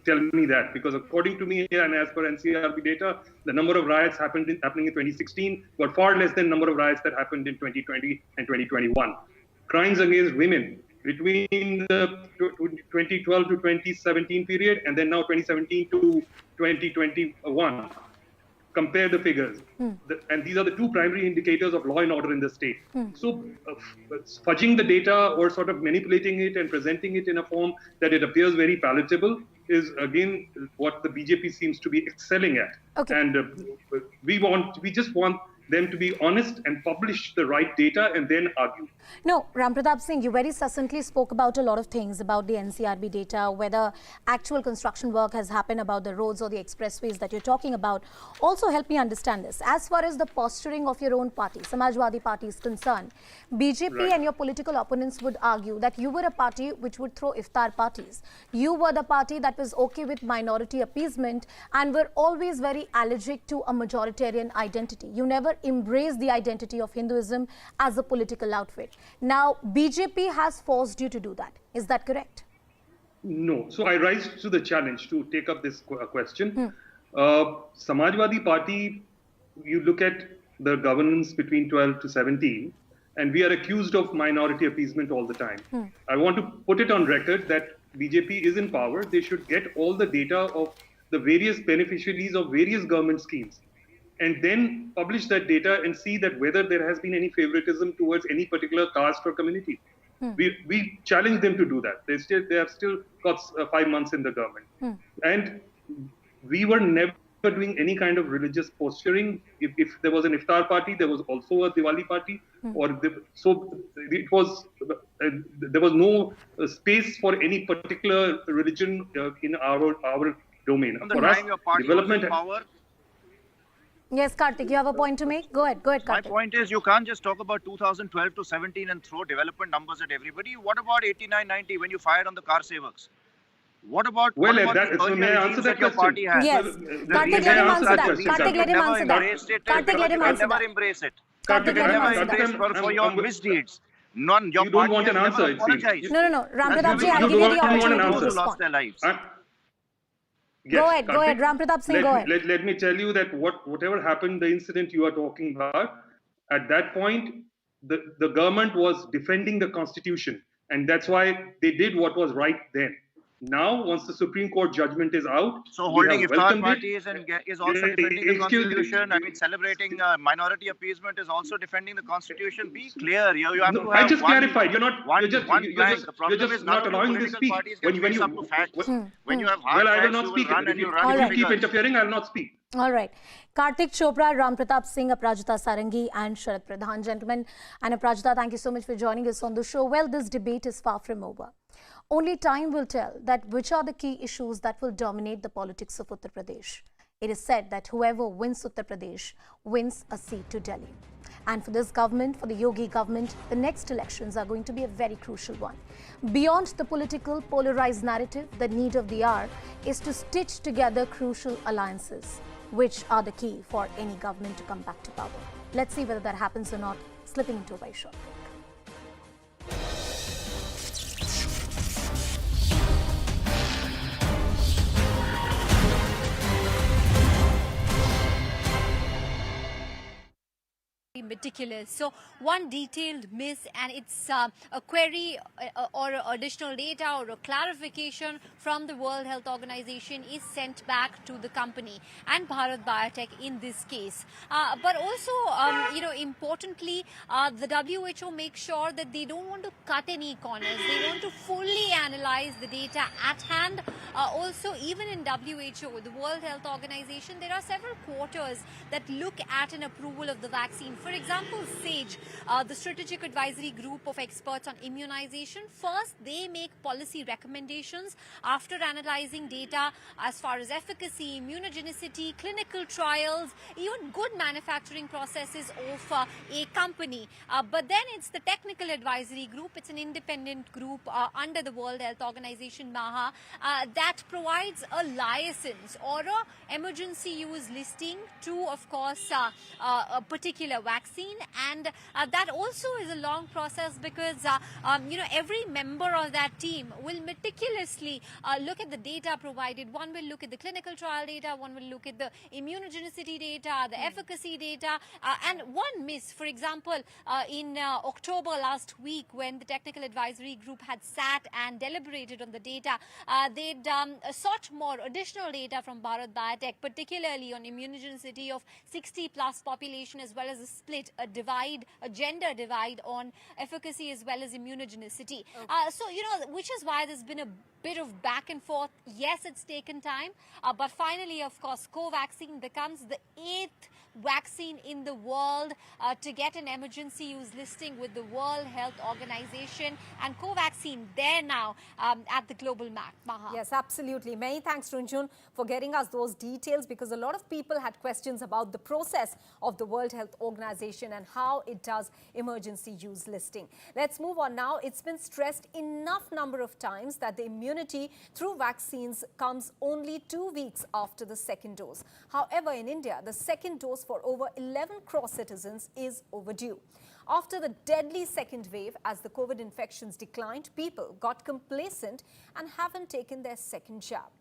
tell me that, because according to me and as per NCRB data, the number of riots happening in 2016 were far less than number of riots that happened in 2020 and 2021. Crimes against women between the 2012 to 2017 period, and then now 2017 to 2021. compare the figures. And these are the two primary indicators of law and order in the state. So fudging the data or sort of manipulating it and presenting it in a form that it appears very palatable is again what the BJP seems to be excelling at. Okay. And we just want them to be honest and publish the right data and then argue. No, Ram Pratap Singh, you very succinctly spoke about a lot of things about the NCRB data, whether actual construction work has happened, about the roads or the expressways that you're talking about. Also help me understand this. As far as the posturing of your own party, Samajwadi Party is concerned, BJP and your political opponents would argue that you were a party which would throw iftar parties. You were the party that was okay with minority appeasement and were always very allergic to a majoritarian identity. You never embraced the identity of Hinduism as a political outfit. Now, BJP has forced you to do that. Is that correct? No. So I rise to the challenge to take up this question. Samajwadi Party, you look at the governance between 12 to 17, and we are accused of minority appeasement all the time. I want to put it on record that BJP is in power. They should get all the data of the various beneficiaries of various government schemes, and then publish that data and see that whether there has been any favoritism towards any particular caste or community. We challenge them to do that. They have still got 5 months in the government. And we were never doing any kind of religious posturing. If there was an iftar party, there was also a Diwali party. So it was, there was no space for any particular religion in our domain. For us, development power. Yes, Karthik, you have a point to make? Go ahead, Karthik. My point is, you can't just talk about 2012 to 17 and throw development numbers at everybody. What about 89, 90 when you fired on the car savers? What about, well, what about so may I answer that your party has? Yes. Karthik, let him answer that. Karthik, let him answer that. Karthik, let him answer that. Never embrace it. Karthik, let him answer that. For your misdeeds. Your you don't want an answer, it seems. No. Ram Pratap ji, I'll give you the opportunity to respond. Lost their lives. Yes, go ahead. Ram Pratap Singh, go ahead. Let me tell you that whatever happened, the incident you are talking about, at that point, the government was defending the constitution. And that's why they did what was right then. Now, once the Supreme Court judgment is out, so holding iftar parties is also defending the constitution. I mean, celebrating minority appeasement is also defending the constitution. Be clear. You have to have I just clarified. You're not. You're just not allowing me to speak. When you have well, I will not speak. If you keep interfering, I will not speak. All right. Karthik Chopra, Ram Pratap Singh, Aprajita Sarangi and Sharad Pradhan. Gentlemen, and Aprajita, thank you so much for joining us on the show. Well, this debate is far from over. Only time will tell that which are the key issues that will dominate the politics of Uttar Pradesh. It is said that whoever wins Uttar Pradesh wins a seat to Delhi. And for this government, for the Yogi government, the next elections are going to be a very crucial one. Beyond the political polarized narrative, the need of the hour is to stitch together crucial alliances, which are the key for any government to come back to power. Let's see whether that happens or not, slipping into a very short break. Meticulous. So one detailed miss and it's a query or additional data or a clarification from the World Health Organization is sent back to the company and Bharat Biotech in this case. But also, importantly, the WHO makes sure that they don't want to cut any corners. They want to fully analyze the data at hand. Also, even in WHO, the World Health Organization, there are several quarters that look at an approval of the vaccine. For example, SAGE, the Strategic Advisory Group of Experts on Immunization, first they make policy recommendations after analyzing data as far as efficacy, immunogenicity, clinical trials, even good manufacturing processes of a company. But then it's the Technical Advisory Group, it's an independent group under the World Health Organization, MAHA, that provides a license or a emergency use listing to, of course, a particular vaccine. vaccine, and that also is a long process because every member of that team will meticulously look at the data provided. One will look at the clinical trial data, one will look at the immunogenicity data, the efficacy data, and one miss. For example, in October last week, when the technical advisory group had sat and deliberated on the data, they'd sought more additional data from Bharat Biotech, particularly on immunogenicity of 60 plus population, as well as a split, a gender divide on efficacy as well as immunogenicity. So, which is why there's been a bit of back and forth. Yes, it's taken time, but finally, of course, Covaxin becomes the 8th vaccine in the world to get an emergency use listing with the World Health Organization, and Covaxin there now at the global map. Maha. Yes, absolutely. Many thanks, Runjhun, for getting us those details, because a lot of people had questions about the process of the World Health Organization and how it does emergency use listing. Let's move on now. It's been stressed enough number of times that the immunity through vaccines comes only 2 weeks after the second dose. However, in India, the second dose for over 11 crore citizens is overdue. After the deadly second wave, as the COVID infections declined, people got complacent and haven't taken their second jab.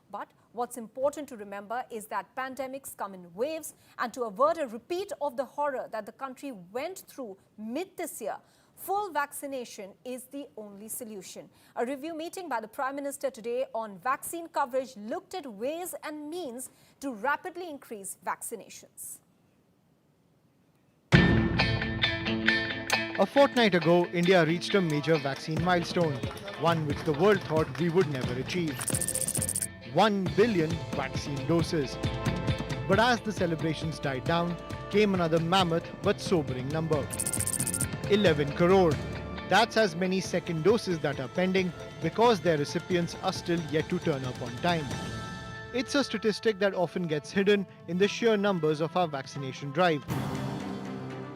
But what's important to remember is that pandemics come in waves, and to avert a repeat of the horror that the country went through mid this year, full vaccination is the only solution. A review meeting by the Prime Minister today on vaccine coverage looked at ways and means to rapidly increase vaccinations. A fortnight ago, India reached a major vaccine milestone, one which the world thought we would never achieve. 1 billion vaccine doses. But as the celebrations died down, came another mammoth but sobering number. 11 crore. That's as many second doses that are pending because their recipients are still yet to turn up on time. It's a statistic that often gets hidden in the sheer numbers of our vaccination drive.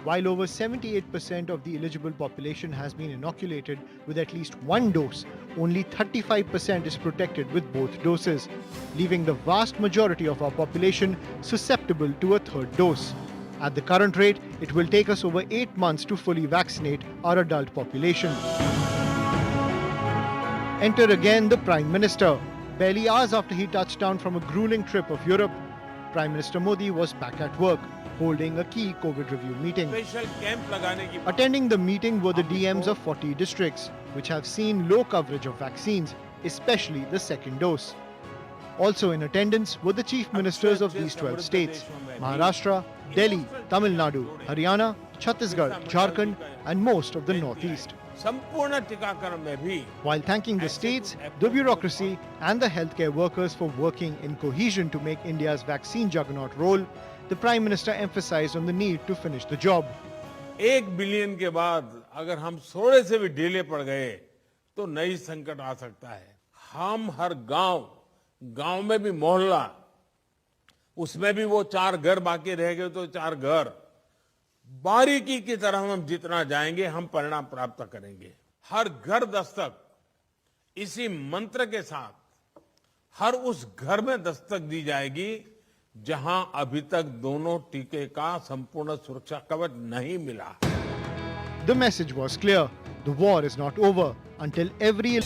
While over 78% of the eligible population has been inoculated with at least one dose, only 35% is protected with both doses, leaving the vast majority of our population susceptible to a third dose. At the current rate, it will take us over 8 months to fully vaccinate our adult population. Enter again the Prime Minister. Barely hours after he touched down from a grueling trip of Europe, Prime Minister Modi was back at work, holding a key COVID review meeting. Attending the meeting were the DMs of 40 districts, which have seen low coverage of vaccines, especially the second dose. Also in attendance were the chief ministers of these 12 states: Maharashtra, Delhi, Tamil Nadu, Haryana, Chhattisgarh, Jharkhand, and most of the Northeast. While thanking the states, the bureaucracy, and the healthcare workers for working in cohesion to make India's vaccine juggernaut roll, the Prime Minister emphasized on the need to finish the job. 1 billion के बाद अगर हम थोड़े से भी ढीले पड़ गए तो नई संकट आ सकता है। हम हर गांव में भी मोहल्ला, उसमें भी वो 4 घर बाकी रह गए तो 4 घर, बारीकी की तरह हम जितना जाएंगे हम परिणाम प्राप्त करेंगे। हर घर दस्तक, इसी मंत्र के साथ हर उस घर में दस्तक दी जाएगी जहां अभी तक दोनों टीके का संपूर्ण सुरक्षा कवच नहीं मिला। The message was clear. The war is not over until every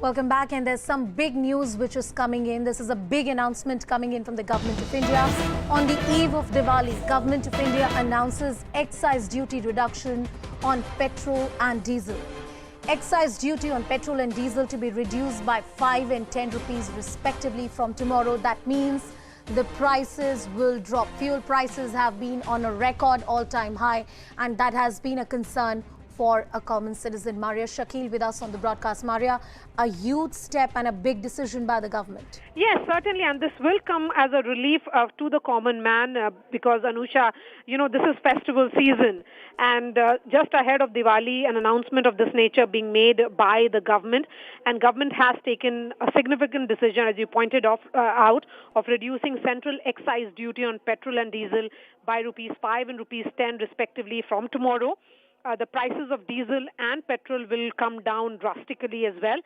Welcome back, and there's some big news which is coming in. This is a big announcement coming in from the Government of India. On the eve of Diwali, Government of India announces excise duty reduction on petrol and diesel. Excise duty on petrol and diesel to be reduced by 5 and 10 rupees respectively from tomorrow. That means the prices will drop. Fuel prices have been on a record all-time high, and that has been a concern for a common citizen. Maria Shakil with us on the broadcast. Maria, a huge step and a big decision by the government. Yes, certainly, and this will come as a relief to the common man because, Anusha, this is festival season, and just ahead of Diwali, an announcement of this nature being made by the government, and government has taken a significant decision, as you pointed out, of reducing central excise duty on petrol and diesel by rupees 5 and rupees 10 respectively from tomorrow. the prices of diesel and petrol will come down drastically as well.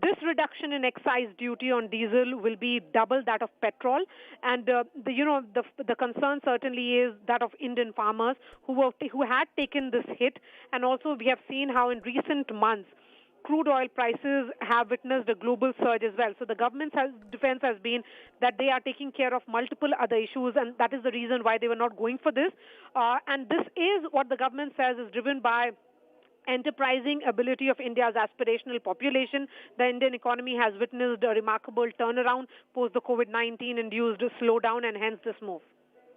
This reduction in excise duty on diesel will be double that of petrol, and the concern certainly is that of Indian farmers who had taken this hit, and also we have seen how in recent months crude oil prices have witnessed a global surge as well. So the government's defense has been that they are taking care of multiple other issues, and that is the reason why they were not going for this. And this is what the government says is driven by enterprising ability of India's aspirational population. The Indian economy has witnessed a remarkable turnaround post the COVID-19 induced slowdown, and hence this move.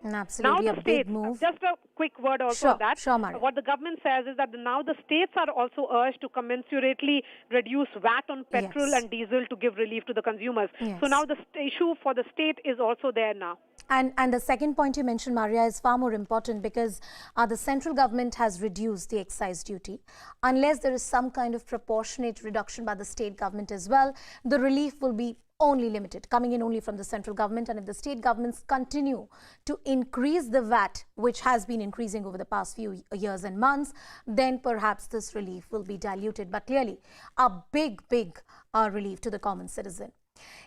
Absolutely, now a big move. Just a quick word also on that. Sure, Maria. What the government says is that now the states are also urged to commensurately reduce VAT on petrol and diesel to give relief to the consumers. So now the issue for the state is also there now. And the second point you mentioned, Maria, is far more important because the central government has reduced the excise duty. Unless there is some kind of proportionate reduction by the state government as well, the relief will be only limited, coming in only from the central government. And if the state governments continue to increase the VAT, which has been increasing over the past few years and months, then perhaps this relief will be diluted. But clearly, a big relief to the common citizen.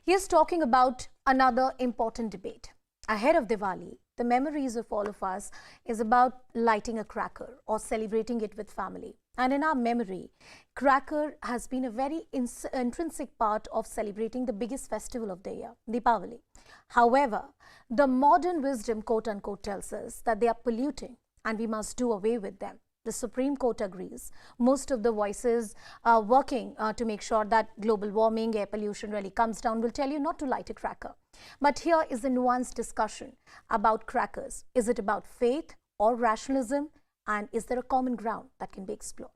Here's talking about another important debate. Ahead of Diwali, the memories of all of us is about lighting a cracker or celebrating it with family. And in our memory, cracker has been a very intrinsic part of celebrating the biggest festival of the year, Diwali. However, the modern wisdom, quote unquote, tells us that they are polluting and we must do away with them. The Supreme Court agrees. Most of the voices working to make sure that global warming, air pollution really comes down will tell you not to light a cracker. But here is a nuanced discussion about crackers. Is it about faith or rationalism? And is there a common ground that can be explored?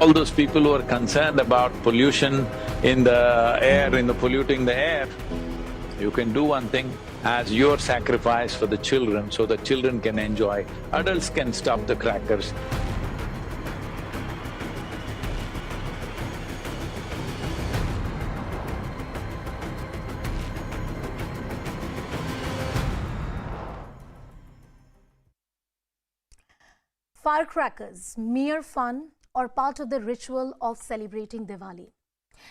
All those people who are concerned about pollution in the air, polluting the air, you can do one thing as your sacrifice for the children so the children can enjoy. Adults can stop the crackers. Firecrackers, mere fun or part of the ritual of celebrating Diwali.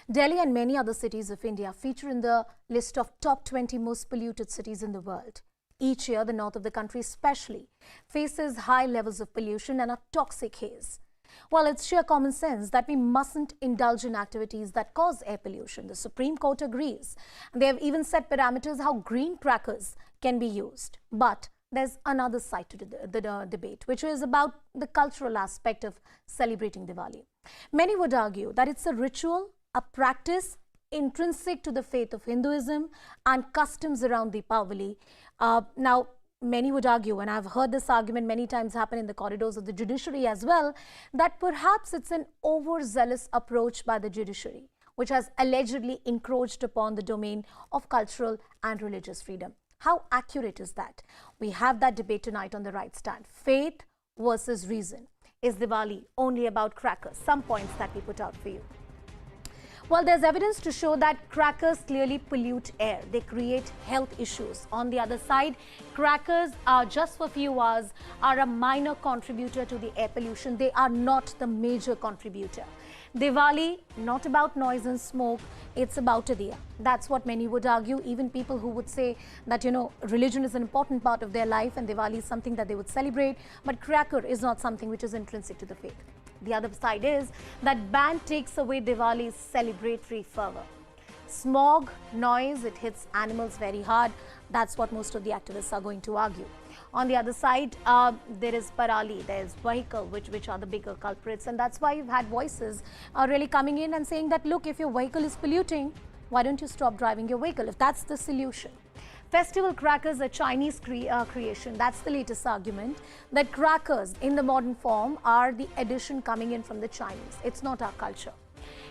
Delhi and many other cities of India feature in the list of top 20 most polluted cities in the world. Each year, the north of the country especially faces high levels of pollution and a toxic haze. Well, it's sheer common sense that we mustn't indulge in activities that cause air pollution. The Supreme Court agrees. They have even set parameters how green crackers can be used. But there's another side to the debate, which is about the cultural aspect of celebrating Diwali. Many would argue that it's a ritual, a practice intrinsic to the faith of Hinduism and customs around Diwali. Now, many would argue, and I've heard this argument many times happen in the corridors of the judiciary as well, that perhaps it's an overzealous approach by the judiciary, which has allegedly encroached upon the domain of cultural and religious freedom. How accurate is that? We have that debate tonight on The Right Stand. Faith versus reason. Is Diwali only about crackers? Some points that we put out for you. Well, there's evidence to show that crackers clearly pollute air. They create health issues. On the other side, crackers are just for a few hours are a minor contributor to the air pollution. They are not the major contributor. Diwali, not about noise and smoke, it's about a diya. That's what many would argue, even people who would say that, religion is an important part of their life and Diwali is something that they would celebrate, but cracker is not something which is intrinsic to the faith. The other side is that ban takes away Diwali's celebratory fervor. Smog, noise, it hits animals very hard. That's what most of the activists are going to argue. On the other side, there is parali, there's vehicle, which are the bigger culprits. And that's why you've had voices really coming in and saying that, look, if your vehicle is polluting, why don't you stop driving your vehicle, if that's the solution? Festival crackers are Chinese creation. That's the latest argument, that crackers in the modern form are the addition coming in from the Chinese. It's not our culture.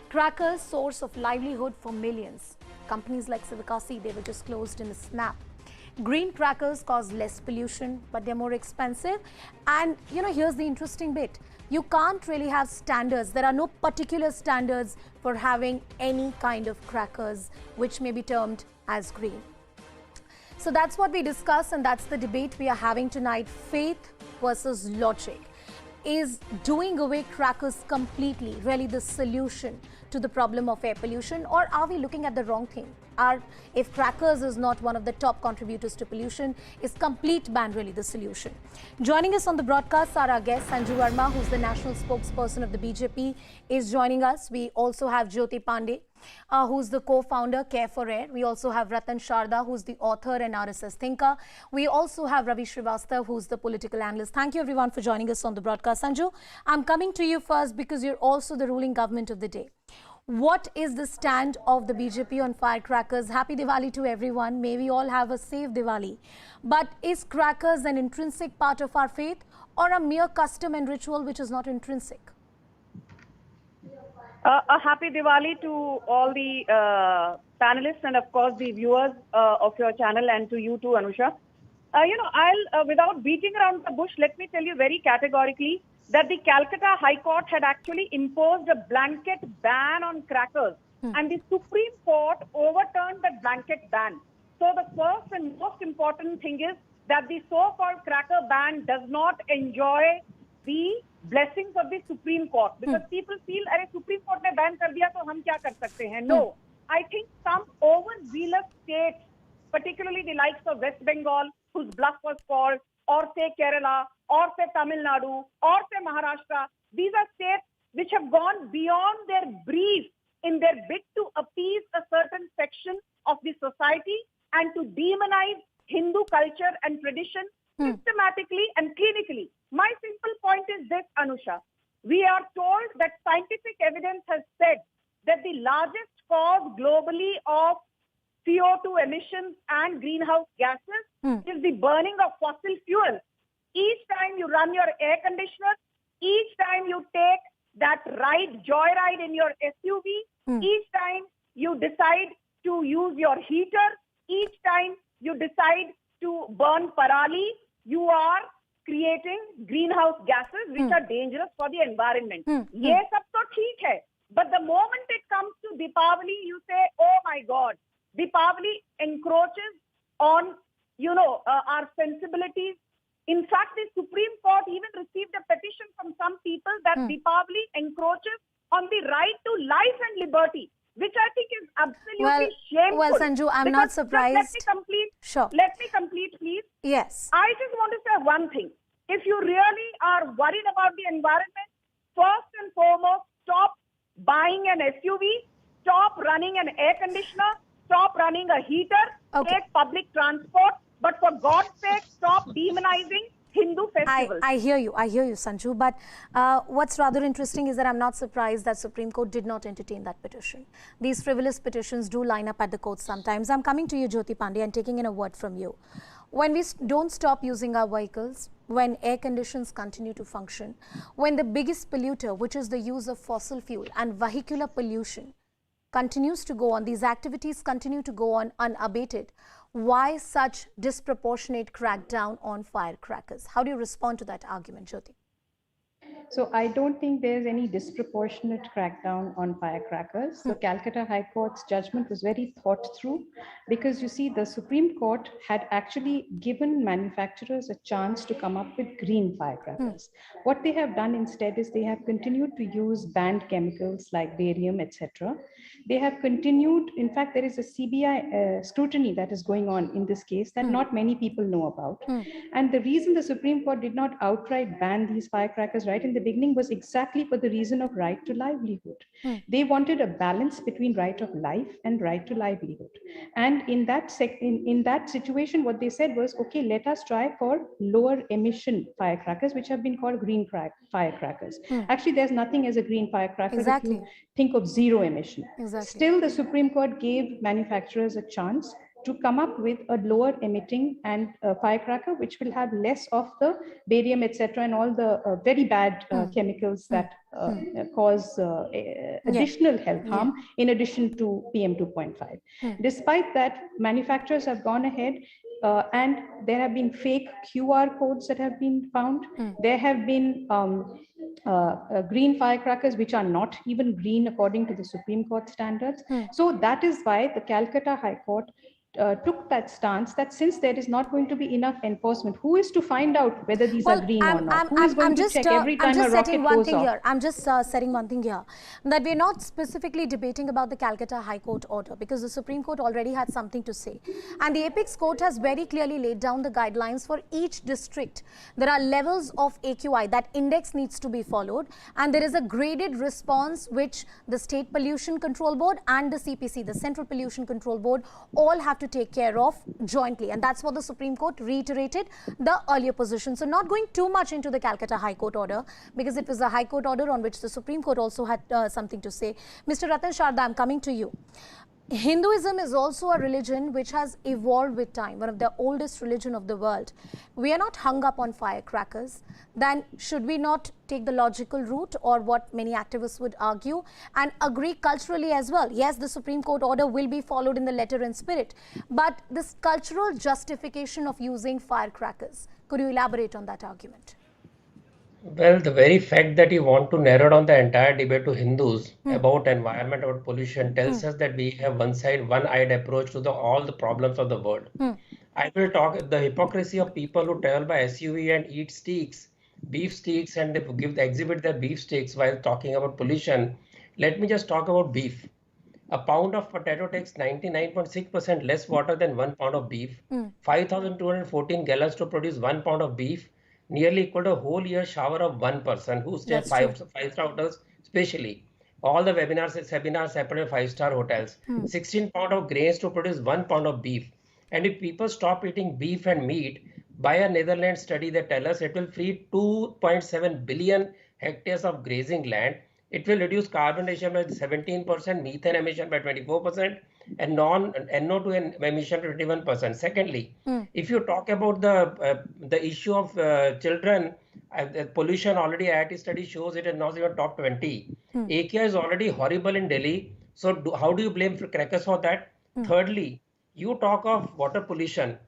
Crackers, source of livelihood for millions. Companies like Sivakasi, they were just closed in a snap. Green crackers cause less pollution, but they're more expensive. And, here's the interesting bit. You can't really have standards. There are no particular standards for having any kind of crackers which may be termed as green. So that's what we discuss, and that's the debate we are having tonight. Faith versus logic. Is doing away crackers completely really the solution to the problem of air pollution, or are we looking at the wrong thing? If crackers is not one of the top contributors to pollution, is complete ban really the solution? Joining us on the broadcast are our guest Sanju Verma, who's the national spokesperson of the BJP, is joining us. We also have Jyoti Pandey, who's the co-founder Care for Air. We also have Ratan Sharda, who's the author and RSS thinker. We also have Ravi Srivastav, who's the political analyst. Thank you everyone for joining us on the broadcast. Sanju, I'm coming to you first because you're also the ruling government of the day. What is the stand of the BJP on firecrackers? Happy Diwali to everyone. May we all have a safe Diwali. But is crackers an intrinsic part of our faith or a mere custom and ritual which is not intrinsic? A happy Diwali to all the panelists and of course the viewers of your channel, and to you too, Anusha. I'll without beating around the bush, let me tell you very categorically that the Calcutta High Court had actually imposed a blanket ban on crackers, and the Supreme Court overturned that blanket ban. So the first and most important thing is that the so-called cracker ban does not enjoy the blessings of the Supreme Court, because people feel, "Arey, Supreme Court ne ban kar diya, to hum kya kar sakte hain?" No, I think some overzealous states, particularly the likes of West Bengal, whose bluff was called, or say Kerala, or say Tamil Nadu, or say Maharashtra, these are states which have gone beyond their brief in their bid to appease a certain section of the society and to demonize Hindu culture and tradition systematically and clinically. My simple point is this, Anusha. We are told that scientific evidence has said that the largest cause globally of CO2 emissions and greenhouse gases is the burning of fossil fuels. Each time you run your air conditioner, each time you take that joyride in your SUV, each time you decide to use your heater, each time you decide to burn parali, you are creating greenhouse gases which are dangerous for the environment. Ye sab to theek hai. But the moment it comes to Deepavali, you say, "Oh my God, Deepavali encroaches on, our sensibilities." In fact, the Supreme Court even received a petition from some people that Deepavali encroaches on the right to life and liberty, which I think is absolutely shameful. Well, Sanju, I'm not surprised. Let me complete. Sure. Let me complete, please. Yes. I just want to say one thing. If you really are worried about the environment, first and foremost, stop buying an SUV, stop running an air conditioner, stop running a heater, take public transport, but for God's sake, stop demonizing Hindu festivals. I hear you, Sanju. But what's rather interesting is that I'm not surprised that Supreme Court did not entertain that petition. These frivolous petitions do line up at the court sometimes. I'm coming to you, Jyoti Pandey, and taking in a word from you. When we don't stop using our vehicles, when air conditions continue to function, when the biggest polluter, which is the use of fossil fuel and vehicular pollution, continues to go on, these activities continue to go on unabated, why such disproportionate crackdown on firecrackers? How do you respond to that argument, Jyoti? So I don't think there's any disproportionate crackdown on firecrackers. The Calcutta High Court's judgment was very thought through, because you see the Supreme Court had actually given manufacturers a chance to come up with green firecrackers. What they have done instead is they have continued to use banned chemicals like barium, etc. They have continued, in fact, there is a CBI scrutiny that is going on in this case that not many people know about. And the reason the Supreme Court did not outright ban these firecrackers right in the beginning was exactly for the reason of right to livelihood. They wanted a balance between right of life and right to livelihood. And in that situation, what they said was, okay, let us try for lower emission firecrackers, which have been called green firecrackers. Actually, there's nothing as a green firecracker if you think of zero emission. Still, the Supreme Court gave manufacturers a chance to come up with a lower emitting and firecracker, which will have less of the barium, etc., and all the very bad chemicals that cause additional health harm in addition to PM 2.5. Despite that, manufacturers have gone ahead and there have been fake QR codes that have been found. There have been green firecrackers which are not even green according to the Supreme Court standards. So that is why the Calcutta High Court took that stance that since there is not going to be enough enforcement, who is to find out whether these are green or not? Who is going to check every time a rocket goes off? I'm just setting one thing here, that we're not specifically debating about the Calcutta High Court order because the Supreme Court already had something to say. And the Apex Court has very clearly laid down the guidelines for each district. There are levels of AQI, that index needs to be followed, and there is a graded response which the State Pollution Control Board and the CPC, the Central Pollution Control Board, all have to take care of jointly, and that's what the Supreme Court reiterated the earlier position. So not going too much into the Calcutta High Court order because it was a High Court order on which the Supreme Court also had something to say. Mr. Ratan Sharda, I'm coming to you. Hinduism is also a religion which has evolved with time, one of the oldest religion of the world. We are not hung up on firecrackers. Then should we not take the logical route, or what many activists would argue, and agree culturally as well? Yes, the Supreme Court order will be followed in the letter and spirit, but this cultural justification of using firecrackers, could you elaborate on that argument? Well, the very fact that you want to narrow down the entire debate to Hindus about environment, about pollution, tells us that we have one-eyed approach to all the problems of the world. I will talk the hypocrisy of people who travel by SUV and eat steaks, beef steaks, and they exhibit their beef steaks while talking about pollution. Let me just talk about beef. A pound of potato takes 99.6% less water than 1 pound of beef. 5,214 gallons to produce 1 pound of beef, nearly equal to a whole year shower of one person who stays five-star hotels, especially. All the seminars happen in 5-star hotels. 16 pounds of grains to produce 1 pound of beef. And if people stop eating beef and meat, by a Netherlands study that tells us it will free 2.7 billion hectares of grazing land. It will reduce carbon emission by 17%, methane emission by 24%, and NO2 emission by 21%. Secondly, if you talk about the issue of children, pollution, already IIT study shows it is not even top 20. AQI is already horrible in Delhi. So how do you blame crackers for that? Thirdly, you talk of water pollution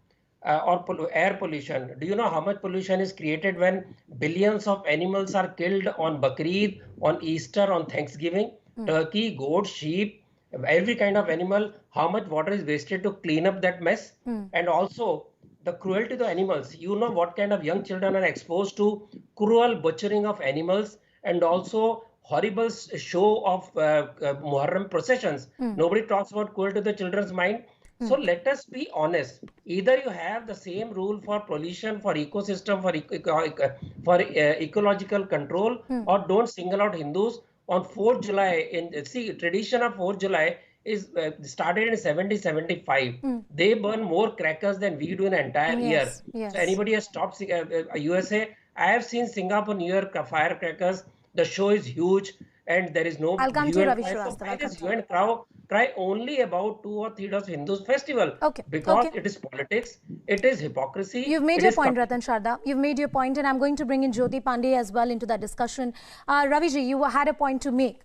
or air pollution. Do you know how much pollution is created when billions of animals are killed on Bakrid, on Easter, on Thanksgiving? Turkey, goat, sheep, every kind of animal, how much water is wasted to clean up that mess? And also the cruelty to the animals. You know what kind of young children are exposed to cruel butchering of animals, and also horrible show of Muharram processions. Nobody talks about cruelty to the children's mind. So let us be honest. Either you have the same rule for pollution, for ecosystem, for ecological control, or don't single out Hindus. On 4th July, tradition of 4th July is started in 1775. They burn more crackers than we do in an entire year. So anybody has stopped USA? I have seen Singapore, New York firecrackers. The show is huge, and there is no. I'll come to Ravi Srivastava. You and cry only about 2 or 3 days Hindus festival. Because it is politics, it is hypocrisy. You've made your point, Ratan Sharda. You've made your point, and I'm going to bring in Jyoti Pandey as well into that discussion. Raviji, you had a point to make.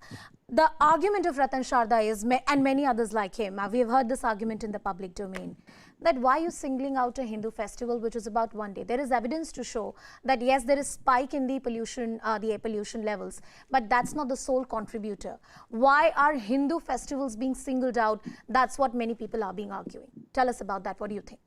The argument of Ratan Sharda is, and many others like him, we have heard this argument in the public domain, that why are you singling out a Hindu festival which is about one day? There is evidence to show that yes, there is spike in the pollution, the air pollution levels, but that's not the sole contributor. Why are Hindu festivals being singled out? That's what many people are being arguing. Tell us about that. What do you think?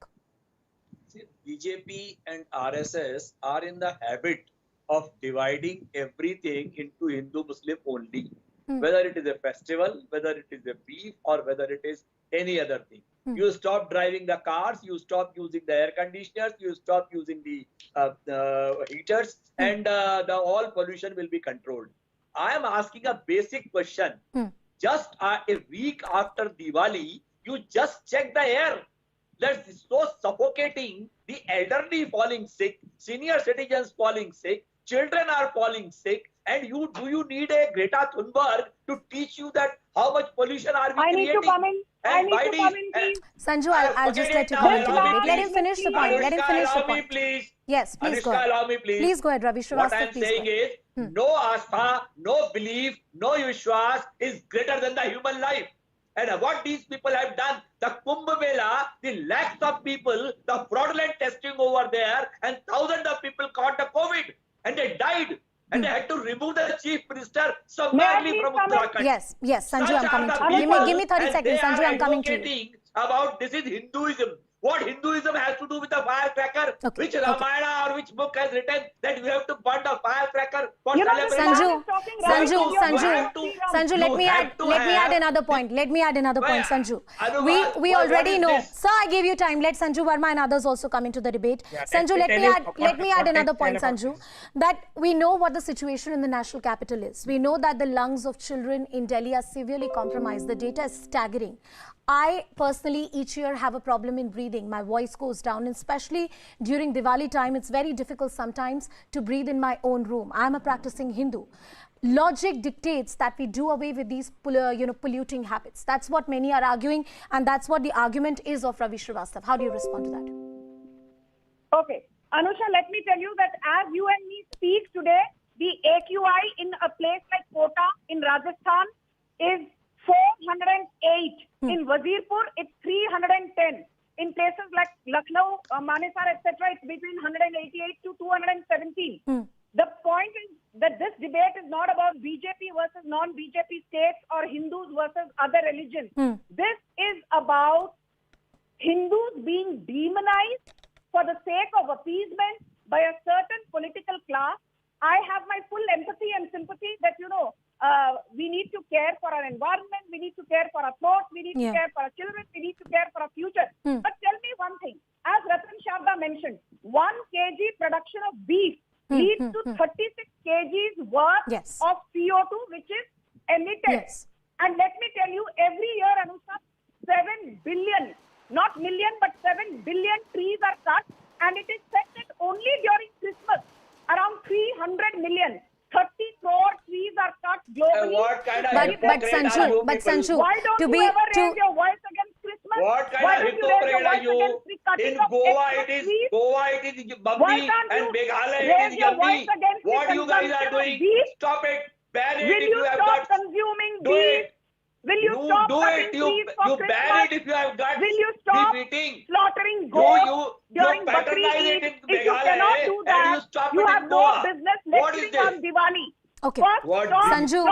See, BJP and RSS are in the habit of dividing everything into Hindu-Muslim only. Whether it is a festival, whether it is a beef, or whether it is any other thing. You stop driving the cars, you stop using the air conditioners, you stop using the heaters, and the all pollution will be controlled. I am asking a basic question. Just a week after Diwali, you just check the air. That's so suffocating. The elderly falling sick, senior citizens falling sick, children are falling sick, and do you need a Greta Thunberg to teach you that how much pollution are we creating? I need to come in. I And need why to do come you, in, please. Sanju, I'll just let you now, come into allow the me, debate. Let him please. finish the point. Let him Anushka, finish the allow me, point. please. Yes, please go Anushka, ahead. allow me, please. Please go ahead, Ravi What Srivastava. I'm Please saying go ahead. is, no astha, no belief, no Vishwas is greater than the human life. And what these people have done, the Kumbh Mela, the lakhs of people, the fraudulent testing over there, and thousands of people caught the COVID, and they died. And they had to remove the chief minister summarily from Uttarakhand. Yes, yes, Sanju, Such I'm coming are to the you. people, Give me 30 and seconds, they Sanju, are I'm coming to you. advocating about this is Hinduism. What Hinduism has to do with the firecracker? Okay, Which Ramayana or which book has written that we have to burn the firecracker for You know, celebration? Sanju, let me add another point. Let me add another point, Sanju. We already know. Sir, I gave you time. Let Sanju Verma and others also come into the debate. Sanju, let me add another point, Sanju. That we know what the situation in the national capital is. We know that the lungs of children in Delhi are severely compromised. The data is staggering. I personally each year have a problem in breathing. My voice goes down, and especially during Diwali time, it's very difficult sometimes to breathe in my own room. I'm a practicing Hindu. Logic dictates that we do away with these polluting habits. That's what many are arguing, and that's what the argument is of Ravi Srivastava. How do you respond to that? Okay. Anusha, let me tell you that as you and me speak today, the AQI in a place like Kota in Rajasthan is 408. In Wazirpur, it's 310. In places like Lucknow, Manesar, etc., it's between 188 to 217. The point is that this debate is not about BJP versus non-BJP states or Hindus versus other religions. This is about Hindus being demonized for the sake of appeasement by a certain political class. I have my full empathy and sympathy that, we need to care for our environment, we need to care for our thoughts, we need to care for our children, we need to care for our future. But tell me one thing, as Ratan Sharda mentioned, 1 kg production of beef leads to 36 kgs worth of CO2 which is emitted. And let me tell you, every year, Anusha, 7 billion, not million, but 7 billion trees are cut, and it is said that only during Christmas, around 300 million, 30 crore trees are cut globally. What kind of Sanju, why don't you ever raise your voice against Christmas? What kind why of hypocrite are you? In Goa it is Bambi, and Meghalaya it is Yambi. What you guys are doing? Stop it. Ban it if you have got. Consuming do beef? it. Will you stop do cutting it. trees for You Christmas? ban it if you have got. Will you stop slaughtering goats during Bakri Eid? If you cannot do that, you have no business lecturing on Diwali. Okay. First, Sanju,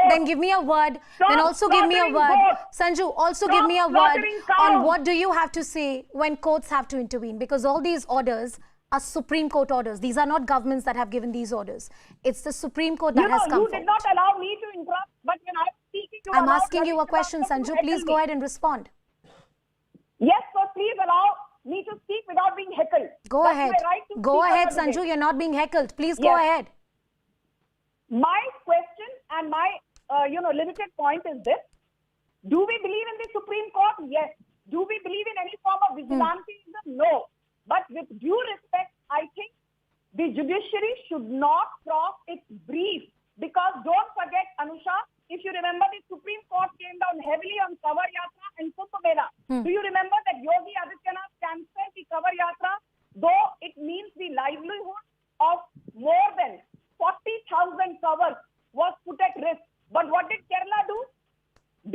then give me a word. Then also give me a word. Sanju, also give me a word on what do you have to say when courts have to intervene, because all these orders are Supreme Court orders. These are not governments that have given these orders. It's the Supreme Court that has come forward. You did not allow me to interrupt, but when I'm speaking, I'm asking you a question, Sanju. Please go ahead and respond. Yes, so please allow me to speak without being heckled. Go ahead. Go ahead, Sanju. You're not being heckled. Please go ahead. My question and my limited point is this. Do we believe in the Supreme Court? Yes. Do we believe in any form of vigilantism? No. But with due respect, I think the judiciary should not cross its brief, because don't forget, Anusha, if you remember, the Supreme Court came down heavily on Kavar Yatra and Kumbh Mela. Do you remember that Yogi Adityanath cancelled the Kavar Yatra, though it means the livelihood of more than 40,000 covers was put at risk? But what did Kerala do?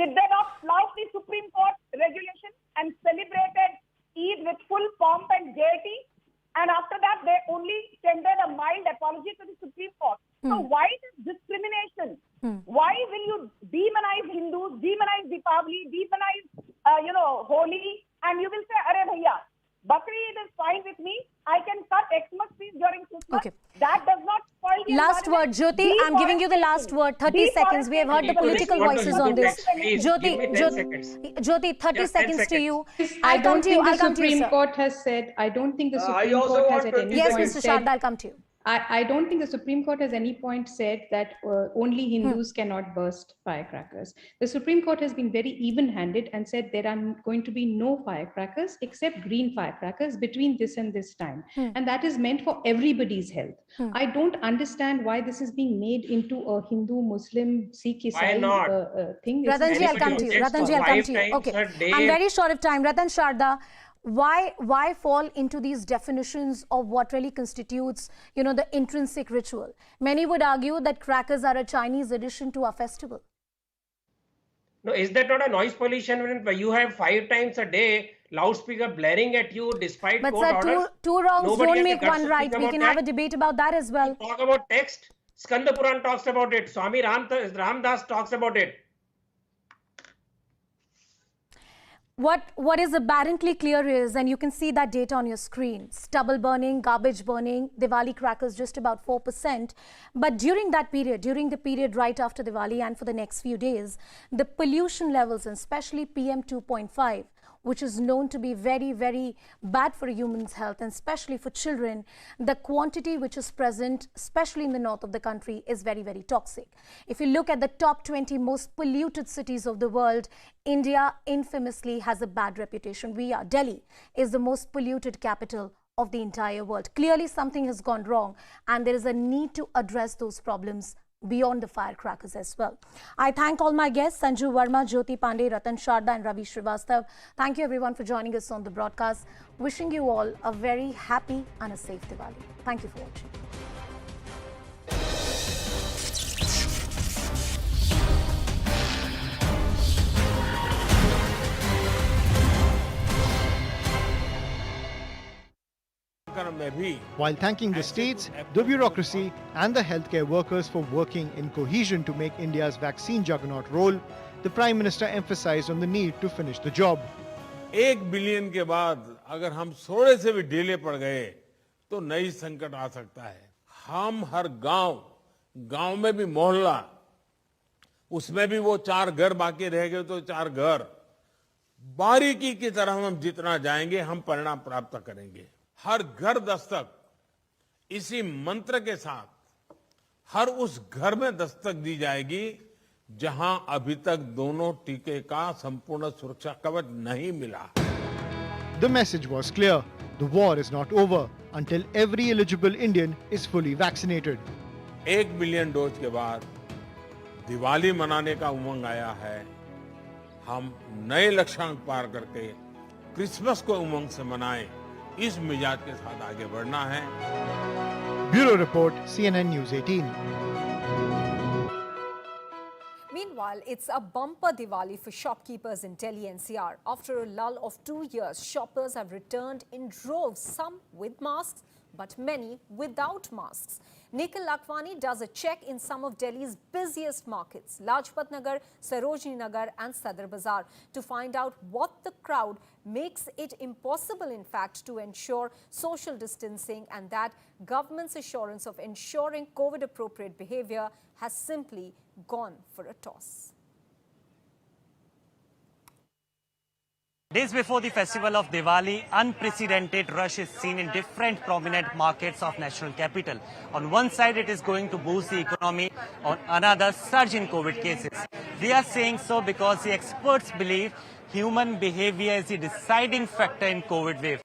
Did they not flout the Supreme Court regulation and celebrated Eid with full pomp and gaiety? And after that, they only tendered a mild apology to the Supreme Court. So why this discrimination? Why will you demonize Hindus, demonize Diwali, demonize, Holi, and you will say, "Arey bhaiya, Bakri Eid is fine with me. I can cut Xmas trees during Christmas." Okay. That does not spoil the Last word, Jyoti. I'm giving you the last word. 30 seconds. We have heard the political voices on this. Jyoti, 30 seconds to you. I don't think the Supreme Court has said. I don't think the Supreme Court has at any point Yes, Mr. Sharda, I'll come to you. I don't think the Supreme Court has any point said that only Hindus cannot burst firecrackers. The Supreme Court has been very even-handed and said there are going to be no firecrackers except green firecrackers between this and this time. And that is meant for everybody's health. I don't understand why this is being made into a Hindu, Muslim, Sikh, Isai thing. Ratanji, I'll come to you. Ratanji, I'll come to you. Okay. I'm very short of time. Ratan Sharda, why fall into these definitions of what really constitutes, you know, the intrinsic ritual? Many would argue that crackers are a Chinese addition to our festival. No, is that not a noise pollution when you have 5 times a day loudspeaker blaring at you despite but court sir, orders? two wrongs Nobody don't make one right. We can have a debate about that as well. Talk about text. Skanda Puran talks about it. Swami Ramdas talks about it. What is apparently clear is, and you can see that data on your screen, stubble burning, garbage burning, Diwali crackers just about 4%. But during that period, during the period right after Diwali and for the next few days, the pollution levels, and especially PM 2.5, which is known to be very, very bad for a human's health, and especially for children, the quantity which is present, especially in the north of the country, is very, very toxic. If you look at the top 20 most polluted cities of the world, India infamously has a bad reputation. Delhi is the most polluted capital of the entire world. Clearly, something has gone wrong, and there is a need to address those problems beyond the firecrackers as well. I thank all my guests, Sanju Verma, Jyoti Pandey, Ratan Sharda and Ravi Srivastav. Thank you everyone for joining us on the broadcast. Wishing you all a very happy and a safe Diwali. Thank you for watching. While thanking the states, the bureaucracy and the healthcare workers for working in cohesion to make India's vaccine juggernaut roll, the Prime Minister emphasized on the need to finish the job. 1 billion के बाद अगर हम थोड़े से भी ढीले पड़ गए तो नई संकट आ सकता है। हम हर गांव में भी मोहल्ला, उसमें भी वो 4 घर बाकी रह गए तो 4 घर, बारीकी की तरह हम जितना जाएंगे हम परिणाम प्राप्त करेंगे। हर घर दस्तक, इसी मंत्र के साथ हर उस घर में दस्तक दी जाएगी जहां अभी तक दोनों टीके का संपूर्ण सुरक्षा कवच नहीं मिला। The message was clear. The war is not over until every eligible Indian is fully vaccinated. 1 billion dose के बाद दिवाली मनाने का उमंग आया है। हम नए लक्ष्यांक पार करके क्रिसमस को उमंग से मनाएं, इस मिजाज के साथ आगे बढ़ना है। Bureau Report, CNN News 18. Meanwhile, it's a bumper Diwali for shopkeepers in Delhi NCR. After a lull of 2 years, shoppers have returned in droves, some with masks, but many without masks. Nikhil Lakhwani does a check in some of Delhi's busiest markets, Lajpat Nagar, Sarojini Nagar and Sadar Bazaar, to find out what the crowd makes it impossible, in fact, to ensure social distancing, and that government's assurance of ensuring COVID-appropriate behavior has simply gone for a toss. Days before the festival of Diwali, unprecedented rush is seen in different prominent markets of national capital. On one side, it is going to boost the economy. On another, surge in COVID cases. They are saying so because the experts believe human behavior is the deciding factor in COVID wave.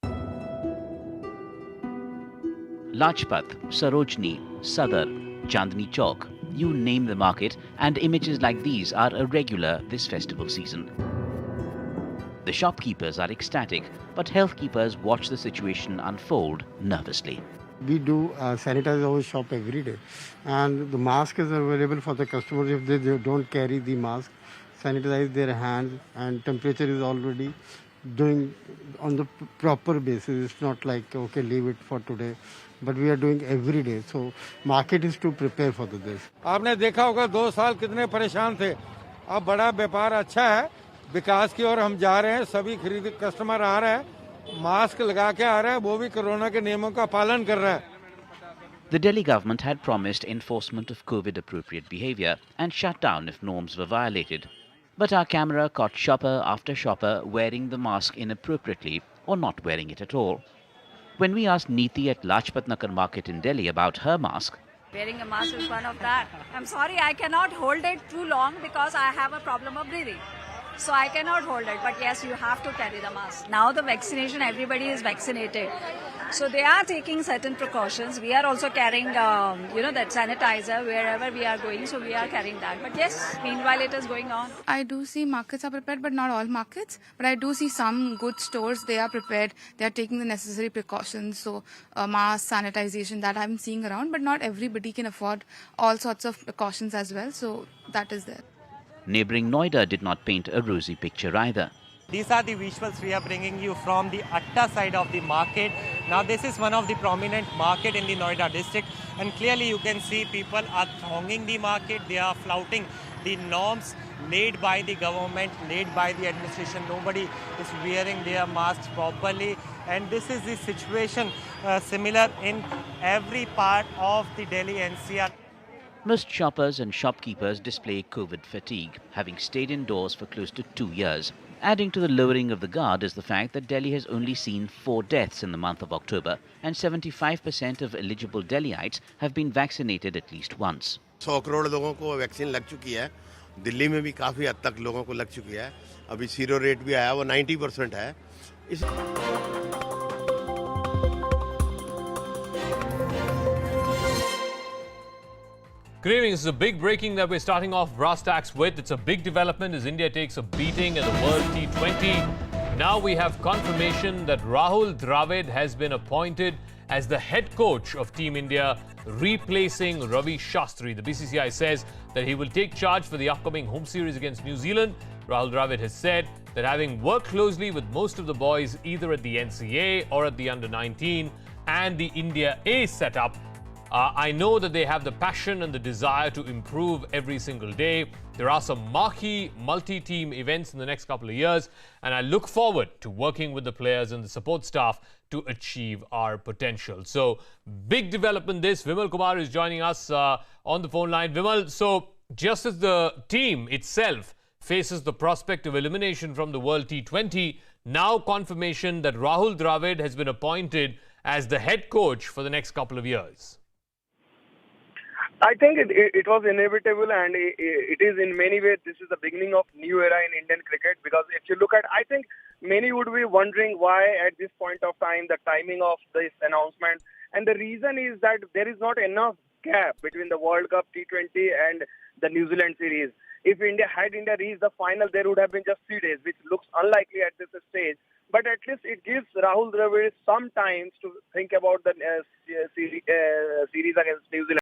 Lajpat, Sarojini, Sadar, Chandni Chowk, you name the market, and images like these are irregular this festival season. The shopkeepers are ecstatic, but health keepers watch the situation unfold nervously. We do sanitize our shop every day, and the mask is available for the customers if they don't carry the mask. Sanitize their hands, and temperature is already doing on the proper basis. It's not like, okay, leave it for today, but we are doing every day. So market is to prepare for this. आपने देखा होगा 2 साल कितने परेशान थे, अब बड़ा व्यापार अच्छा है, विकास की ओर हम जा रहे हैं, सभी खरीद कस्टमर आ रहे हैं, मास्क लगा के आ रहे हैं, वो भी कोरोना के नियमों का पालन कर रहे हैं। The Delhi government had promised enforcement of COVID-appropriate behavior and shut down if norms were violated. But our camera caught shopper after shopper wearing the mask inappropriately or not wearing it at all. When we asked Neeti at Lajpat Nagar Market in Delhi about her mask, wearing a mask is one of that. I'm sorry, I cannot hold it too long because I have a problem of breathing. So I cannot hold it. But yes, you have to carry the mask. Now the vaccination, everybody is vaccinated. So they are taking certain precautions. We are also carrying, that sanitizer wherever we are going. So we are carrying that. But yes, meanwhile it is going on. I do see markets are prepared, but not all markets. But I do see some good stores, they are prepared. They are taking the necessary precautions. So mask, sanitization, that I'm seeing around. But not everybody can afford all sorts of precautions as well. So that is there. Neighbouring Noida did not paint a rosy picture either. These are the visuals we are bringing you from the Atta side of the market. Now this is one of the prominent market in the Noida district, and clearly you can see people are thronging the market. They are flouting the norms laid by the government, laid by the administration. Nobody is wearing their masks properly, and this is the situation similar in every part of the Delhi NCR. Most shoppers and shopkeepers display COVID fatigue, having stayed indoors for close to 2 years. Adding to the lowering of the guard is the fact that Delhi has only seen 4 deaths in the month of October, and 75% of eligible Delhiites have been vaccinated at least once. 100 crore लोगों को vaccine लग चुकी है. दिल्ली में भी काफी हद तक लोगों को लग चुकी है. अभी सीरो रेट भी आया, वो 90% है. Good evening. This is a big breaking that we're starting off brass tacks with. It's a big development as India takes a beating at the World T20. Now we have confirmation that Rahul Dravid has been appointed as the head coach of Team India, replacing Ravi Shastri. The BCCI says that he will take charge for the upcoming home series against New Zealand. Rahul Dravid has said that having worked closely with most of the boys either at the NCA or at the Under-19 and the India A setup, I know that they have the passion and the desire to improve every single day. There are some marquee multi-team events in the next couple of years, and I look forward to working with the players and the support staff to achieve our potential. So, big development this. Vimal Kumar is joining us on the phone line. Vimal, so just as the team itself faces the prospect of elimination from the World T20, now confirmation that Rahul Dravid has been appointed as the head coach for the next couple of years. I think it was inevitable, and it is in many ways, this is the beginning of new era in Indian cricket, because if you look at, I think many would be wondering why at this point of time, the timing of this announcement. And the reason is that there is not enough gap between the World Cup T20 and the New Zealand series. If India reached the final, there would have been just 3 days, which looks unlikely at this stage. But at least it gives Rahul Dravid some time to think about the series against New Zealand.